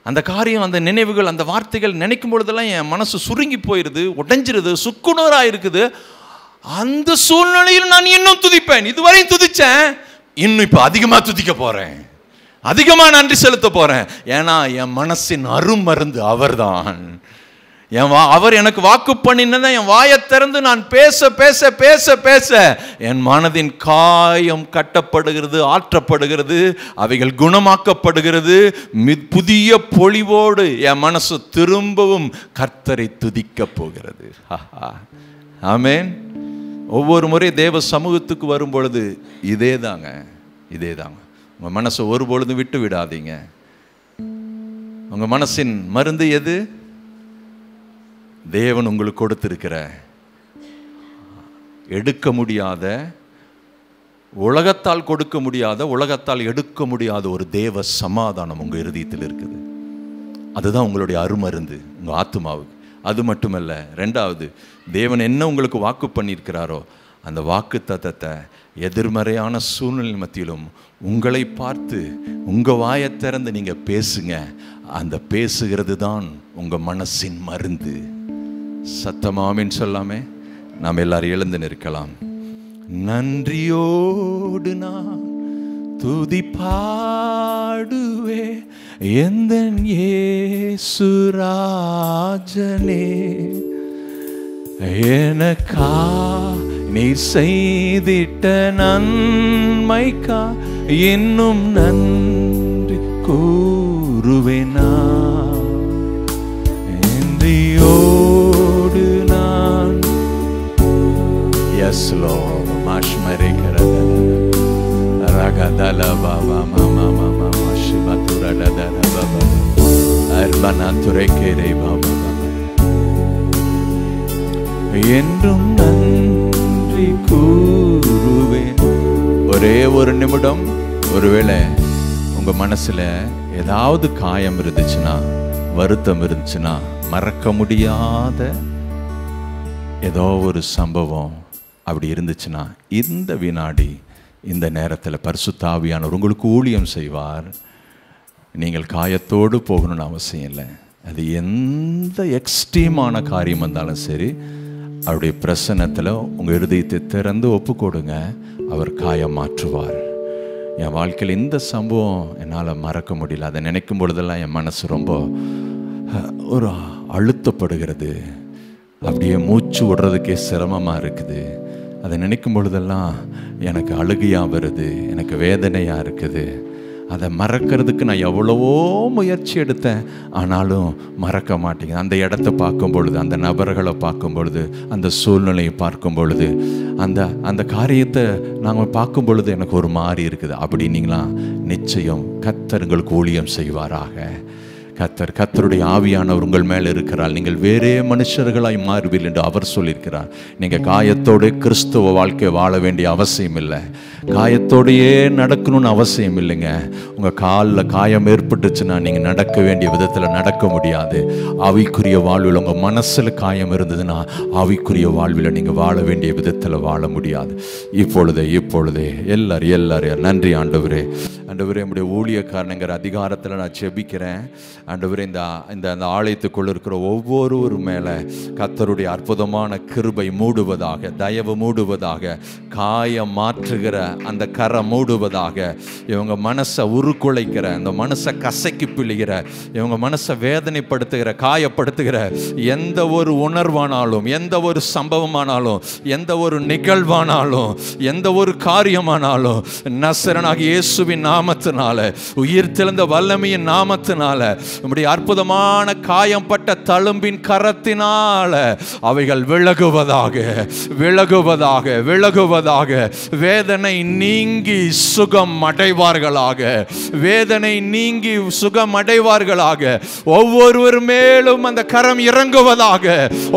அந்த காரியம், அந்த நினைவுகள், அந்த வார்த்தைகள் நினைக்கும் பொழுதெல்லாம் என் மனசு சுருங்கி போயிடுது, உடைஞ்சிருது, சுக்குநூறாக இருக்குது. அந்த சூழ்நிலையில் நான் இன்னும் துதிப்பேன். இதுவரையும் துதிச்சேன், இன்னும் இப்போ அதிகமாக துதிக்க போறேன், அதிகமாக நன்றி செலுத்த போறேன். ஏன்னா என் மனசின் அருமருந்து அவர்தான். அவர் எனக்கு வாக்கு பண்ணினதை என் வாயை திறந்து நான் பேச பேச பேச பேச என் மனதின் காயம் கட்டப்படுகிறது, ஆற்றப்படுகிறது, அவைகள் குணமாக்கப்படுகிறது. புதிய பொலிவோடு என் மனசு திரும்பவும் கர்த்தரை துதிக்க போகிறது. ஆமென். ஒவ்வொரு முறை தேவ சமூகத்துக்கு வரும் பொழுது இதே தாங்க. உங்க மனசை ஒரு பொழுதும் விட்டு விடாதீங்க. உங்க மனசின் மருந்து எது? தேவன் உங்களுக்கு கொடுத்திருக்கிற எடுக்க முடியாத, உலகத்தால் கொடுக்க முடியாத, உலகத்தால் எடுக்க முடியாத ஒரு தேவ சமாதானம் உங்க இருதயத்தில் இருக்குது. அதுதான் உங்களுடைய அருமருந்து உங்க ஆத்துமாவுக்கு. அது மட்டுமல்ல, ரெண்டாவது, தேவன் என்ன உங்களுக்கு வாக்கு பண்ணியிருக்கிறாரோ அந்த வாக்கு தத்தத்தை எதிர்மறையான சூழ்நிலை மத்தியிலும் உங்களை பார்த்து உங்க வாயை திறந்து நீங்க பேசுங்க. அந்த பேசுகிறது தான் உங்க மனசின் மருந்து. சத்தமாமின்னு சொல்லாமே நாம் எல்லாரும் எழுந்து நிற்கலாம். நன்றியோடு நான் துதி பாடுவே எந்தன் இயேசுராஜனே, எனக்கா நீ செய்திட்ட நன்மைக்கா இன்னும் நன்றி கூறுவேனா. நன்றியோடு நான் எஸ் லோ மாஷ்மரே ரகதல பாபா மாமா மாமா மாஷிபத்துரடதர பாபா அர்பனா துரைக்கேரே பாபா என்றும் நன்றி கூறுவேன். ஒரே ஒரு நிமிடம், ஒருவேளை உங்க மனசுல ஏதாவது காயம் இருந்துச்சுன்னா, வருத்தம் இருந்துச்சுன்னா, மறக்க முடியாத ஏதோ ஒரு சம்பவம் அப்படி இருந்துச்சுன்னா, இந்த வினாடி இந்த நேரத்தில் பரிசுத்த ஆவியானவர் உங்களுக்கு ஊழியம் செய்வார். நீங்கள் காயத்தோடு போகணும்னு அவசியம் இல்லை. அது எந்த எக்ஸ்ட்ரீமான காரியம் வந்தாலும் சரி, அவருடைய பிரசன்னத்தில் உங்கள் இருதயத்தை திறந்து ஒப்பு கொடுங்க. அவர் காயம் மாற்றுவார். என் வாழ்க்கையில் இந்த சம்பவம் என்னால் மறக்க முடியல. அதை நினைக்கும் பொழுதெல்லாம் என் மனசு ரொம்ப ஒரு அழுத்தப்படுகிறது. அப்படியே மூச்சு விடுறதுக்கே சிரமமாக இருக்குது. அதை நினைக்கும் பொழுதெல்லாம் எனக்கு அழுகையாக வருது, எனக்கு வேதனையாக இருக்குது. அதை மறக்கிறதுக்கு நான் எவ்வளவோ முயற்சி எடுத்தேன், ஆனாலும் மறக்க மாட்டேங்குது. அந்த இடத்த பார்க்கும் பொழுது, அந்த நபர்களை பார்க்கும் பொழுது, அந்த சூழ்நிலையை பார்க்கும் பொழுது, அந்த காரியத்தை நாங்கள் பார்க்கும் பொழுது எனக்கு ஒரு மாதிரி இருக்குது. அப்படின்னீங்களா? நிச்சயம் கர்த்தர் உங்களுக்கு ஊழியம் செய்வாராக. கர்த்தருடைய ஆவியானவர் உங்கள் மேலே இருக்கிறார். நீங்கள் வேறே மனுஷர்களாய் மாறுவீர்கள் என்று அவர் சொல்லியிருக்கிறார். நீங்கள் காயத்தோடு கிறிஸ்துவ வாழ்க்கை வாழ வேண்டிய அவசியம் இல்லை. காயத்தோடையே நடக்கணும்னு அவசியம் இல்லைங்க. உங்கள் காலில் காயம் ஏற்பட்டுச்சுன்னா நீங்கள் நடக்க வேண்டிய விதத்தில் நடக்க முடியாது. ஆவிக்குரிய வாழ்வில் உங்கள் மனசில் காயம் இருந்ததுன்னா ஆவிக்குரிய வாழ்வில் நீங்கள் வாழ வேண்டிய விதத்தில் வாழ முடியாது. இப்பொழுதே எல்லாரும் நன்றி ஆண்டவரே. ஆண்டவரே, நம்முடைய ஊழியக்காரனுங்கிற அதிகாரத்தில் நான் ஜெபிக்கிறேன். ஆண்டவரே, இந்த ஆலயத்துக்குள்ள இருக்கிற ஒவ்வொருவர் மேலே கர்த்தருடைய அற்புதமான கிருபை மூடுவதாக, தயவு மூடுவதாக, காயம் மாற்றுகிற அந்த கரை மூடுவதாக, இவங்க மனசை உருக்குலைக்கிற, இந்த மனசை கசக்கி பிழிகிற, இவங்க மனசை வேதனைப்படுத்துகிற, காயப்படுத்துகிற எந்த ஒரு உணர்வானாலும், எந்த ஒரு சம்பவமானாலும், எந்த ஒரு நிகழ்வானாலும், எந்த ஒரு காரியமானாலும் நசரனாகிய இயேசுவின் நாமத்தினால, உயிர் தெழுந்த வல்லமையின் நாமத்தினால, நம்முடைய அற்புதமான காயம்பட்ட தழும்பின் கரத்தினால அவைகள் விலகுவதாக, விலகுவதாக, விலகுவதாக. வேதனை நீங்கி சுகம் அடைவார்களாக, வேதனை நீங்கி சுகம் அடைவார்களாக. ஒவ்வொருவர் மேலும் அந்த கரம் இறங்குவதாக,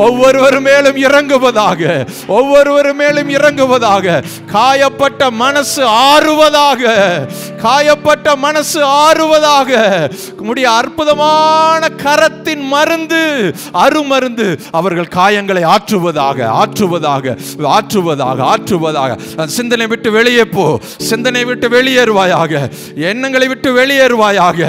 ஒவ்வொருவர் மேலும் இறங்குவதாக, ஒவ்வொருவர் மேலும் இறங்குவதாக. காயப்பட்ட மனசு ஆறுவதாக, காயப்பட்ட மனசு ஆறுவதாக. உம்முடைய அற்புதமான கரத்தின் மருந்து, அருமருந்து அவர்கள் காயங்களை ஆற்றுவதாக, ஆற்றுவதாக, ஆற்றுவதாக, ஆற்றுவதாக. சிந்தனை விட்டு வெளியே போ, சிந்தனை விட்டு வெளியேறுவாயாக, எண்ணங்களை விட்டு வெளியேறுவாயாக.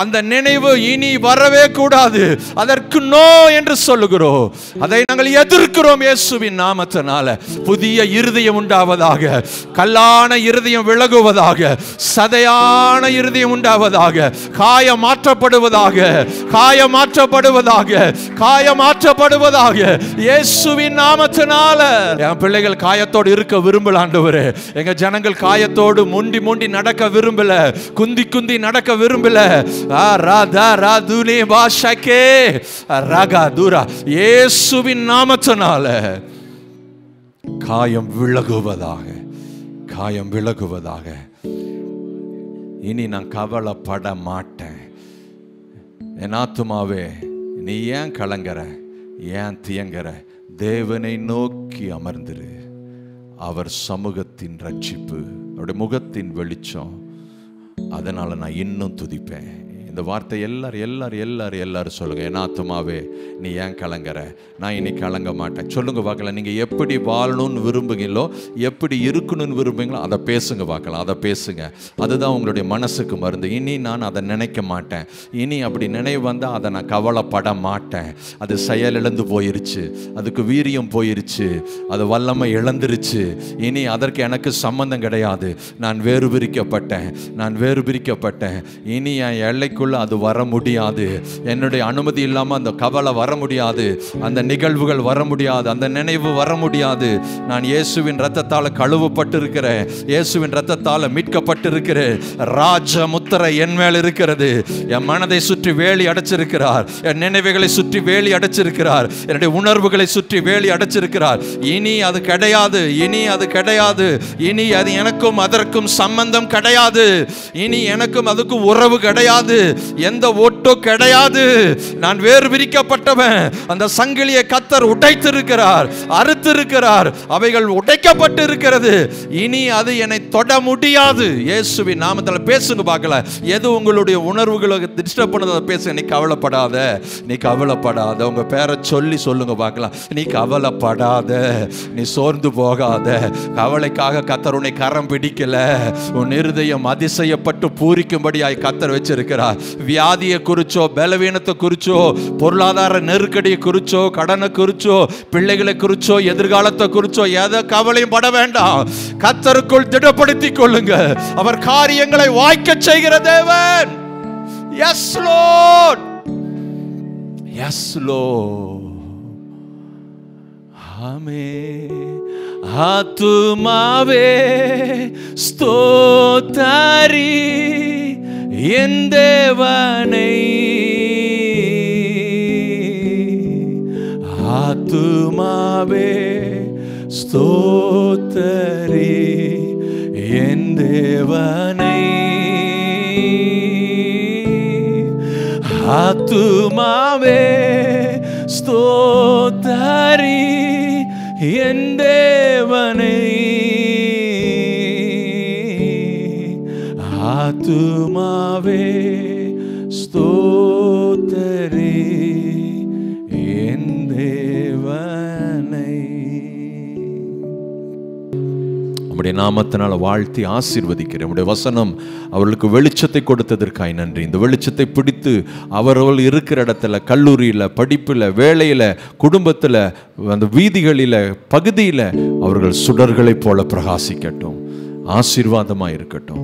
அந்த நினைவு இனி வரவே கூடாது. அதற்கு நோ என்று சொல்லுகிறோம். அதை நாங்கள் எதிர்க்கிறோம் இயேசுவின் நாமத்தினால. புதிய இருதயம் உண்டாவதாக, கல்லான இருதயம் விலகுவதாக, சதையான இருதயம் உண்டாவதாக, காயம் மாற்றப்படுவதாக, காயம் மாற்றப்படுவதாக, காயம் மாற்றப்படுவதாக இயேசுவின் நாமத்தினால. என் பிள்ளைகள் காயத்தோடு இருக்க விரும்பல ஆண்டவரே. எங்க ஜனங்கள் காயத்தோடு முண்டி முண்டி நடக்க விரும்பல, குந்தி குந்தி நடக்க விரும்பல. இயேசுவின் நாமத்தினால காயம் விலகுவதாக, காயம் விலகுவதாக. இனி நான் கவலைப்பட மாட்டேன். என் ஆத்துமாவே, நீ ஏன் கலங்கற, ஏன் தியங்கற? தேவனை நோக்கி அமர்ந்திரு. அவர் சமூகத்தின் ரட்சிப்பு, அவருடைய முகத்தின் வெளிச்சம். அதனால நான் இன்னும் துதிப்பேன். இந்த வார்த்தை எல்லாரும் சொல்லுங்க. என் ஆத்துமாவே, நீ ஏன் கலங்கற? நான் இனி கலங்க மாட்டேன். சொல்லுங்க பார்க்கலாம். நீங்க எப்படி வாழணும்னு விரும்புகிறீங்களோ, எப்படி இருக்கணும்னு விரும்புங்களோ அதை பேசுங்க பார்க்கலாம். அதை பேசுங்க. அதுதான் உங்களுடைய மனசுக்கு மருந்து. இனி நான் அதை நினைக்க மாட்டேன். இனி அப்படி நினைவு வந்தால் அதை நான் கவலைப்பட மாட்டேன். அது செயலிழந்து போயிருச்சு, அதுக்கு வீரியம் போயிருச்சு, அது வல்லமை இழந்துருச்சு. இனி அதற்கு எனக்கு சம்பந்தம் கிடையாது. நான் வேறு பிரிக்கப்பட்டேன், நான் வேறு பிரிக்கப்பட்டேன். இனி என் எல்லைக்குள்ள அது வர முடியாது. என்னுடைய அனுமதி இல்லாமல் அந்த கவலை வர முடியாது, அந்த நிகழ்வுகள் வர முடியாது, அந்த நினைவு வர முடியாது. நான் இயேசுவின் இரத்தத்தால் கழுவப்பட்டிருக்கிறேன், இயேசுவின் இரத்தத்தால் மீட்கப்பட்டிருக்கிறேன். ராஜ முத்திரை என் மேல் இருக்கிறது. என் மனதை சுற்றி வேலி அடைச்சிருக்கிறார், என் நினைவுகளை சுற்றி வேலி அடைச்சிருக்கிறார், என்னுடைய உணர்வுகளை சுற்றி வேலி அடைச்சிருக்கிறார். இனி அது கிடையாது, இனி அது கிடையாது. இனி அது எனக்கும் அதற்கும் சம்பந்தம் கிடையாது. இனி எனக்கும் அதுக்கும் உறவு கிடையாது. எந்த ஒட்டோ கிடையாது. நான் வேறு விரிக்கப்பட்டவன். அந்த சங்கிலியை கர்த்தர் உடைத்திருக்கிறார், அறுத்திருக்கிறார். அவைகள் உடைக்கப்பட்டு இருக்கிறது. இனி அது என்னை தொட முடியாது. இயேசுவின் நாமத்தில் பேசுங்க பார்க்கலாம். எது உங்களுடைய உணர்வுகளுக்கு டிஸ்டர்ப் பண்ணதை பேசுங்க. நீ கவலைப்படாத, நீ கவலைப்படாத. உங்க பேரை சொல்லி சொல்லுங்க பார்க்கலாம். நீ கவலைப்படாத, நீ சோர்ந்து போகாத. கவலைக்காக கர்த்தர் உன்னை கரம் பிடிக்கல. உன் இருதயம் அதிசயப்பட்டு பூரிக்கும்படியாய் கர்த்தர் வச்சிருக்கிறார். வியாதியை குறிச்சோ, பலவீனத்தை குறிச்சோ, பொருளாதார நெருக்கடியை குறிச்சோ, கடனை குறிச்சோ, பிள்ளைகளை குறிச்சோ, எதிர்காலத்தை குறிச்சோ எதை கவலையும் பட வேண்டாம். கர்த்தருக்குள் திடப்படுத்திக் கொள்ளுங்க. அவர் காரியங்களை வாய்க்க செய்கிற தேவன். Yes lord, yes lord. ஆமென். ஆத்துமாவே ஸ்தோத்தரி என் தேவனை. ஆத்துமாவே ஸ்தோத்தரி என் தேவனை. ஆத்துமாவே ஸ்தோத்தரி என் தேவனை. ஆத்துமாவே ஸ்தோத்தரி என் தேவனை. உம்முடைய நாமத்தினால வாழ்த்தி ஆசீர்வதிக்கிறேன். உம்முடைய வசனம் அவர்களுக்கு வெளிச்சத்தை கொடுத்ததற்காய் நன்றி. இந்த வெளிச்சத்தை பிடித்து அவர்கள் இருக்கிற இடத்துல, கல்லூரியில், படிப்பில், வேலையில், குடும்பத்தில், அந்த வீதிகளில், பகுதியில் அவர்கள் சுடர்களைப் போல பிரகாசிக்கட்டும். ஆசீர்வாதமாக இருக்கட்டும்.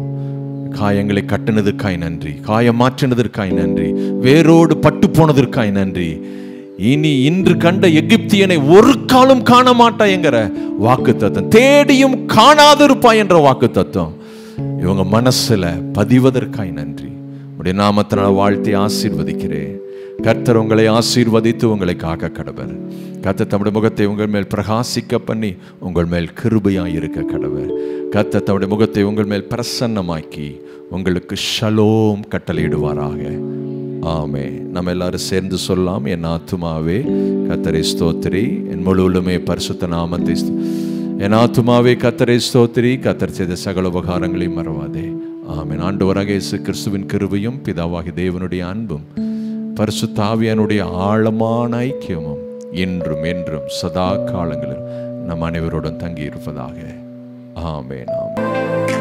காயங்களை கட்டினதற்காய் நன்றி, காயம் மாற்றினதற்காய் நன்றி, வேரோடு பட்டு போனதற்காய் நன்றி. இனி இன்று கண்ட எகிப்தியனை ஒரு காலம் காண மாட்டாய் என்கிற வாக்கு தத்துவம், தேடியும் காணாதிருப்பாய் என்ற வாக்கு தத்துவம் இவங்க மனசுல பதிவதற்காய் நன்றி. உடைய நாமத்தினால் வாழ்த்தி ஆசீர்வதிக்கிறேன். கர்த்தர் உங்களை ஆசீர்வதித்து உங்களை காக்க கடவர். கர்த்தர் தம்முடைய முகத்தை உங்கள் மேல் பிரகாசிக்க பண்ணி உங்கள் மேல் கிருபையாய் இருக்க கடவர். கர்த்தர் தம்முடைய முகத்தை உங்கள் மேல் பிரசன்னமாக்கி உங்களுக்கு ஷலோம் கட்டளையிடுவாராக. ஆமே. நம்ம எல்லாரும் சேர்ந்து சொல்லலாம். என் ஆத்துமாவே கர்த்தரை ஸ்தோத்திரி, என் முழுவதுமே பரிசுத்த நாமத்தை. என் ஆத்துமாவே கர்த்தரை ஸ்தோத்திரி, கர்த்தர் செய்த சகல உபகாரங்களையும் மறவாதே. ஆமென். ஆண்டவராக இயேசு கிறிஸ்துவின் கிருபையும் பிதாவாகிய தேவனுடைய அன்பும் பரிசுத்த ஆவியானுடைய ஆழமான ஐக்கியமும் இன்றும் என்றும் சதா காலங்களில் நம் அனைவருடன் தங்கி இருப்பதாக. ஆமென். ஆமென்.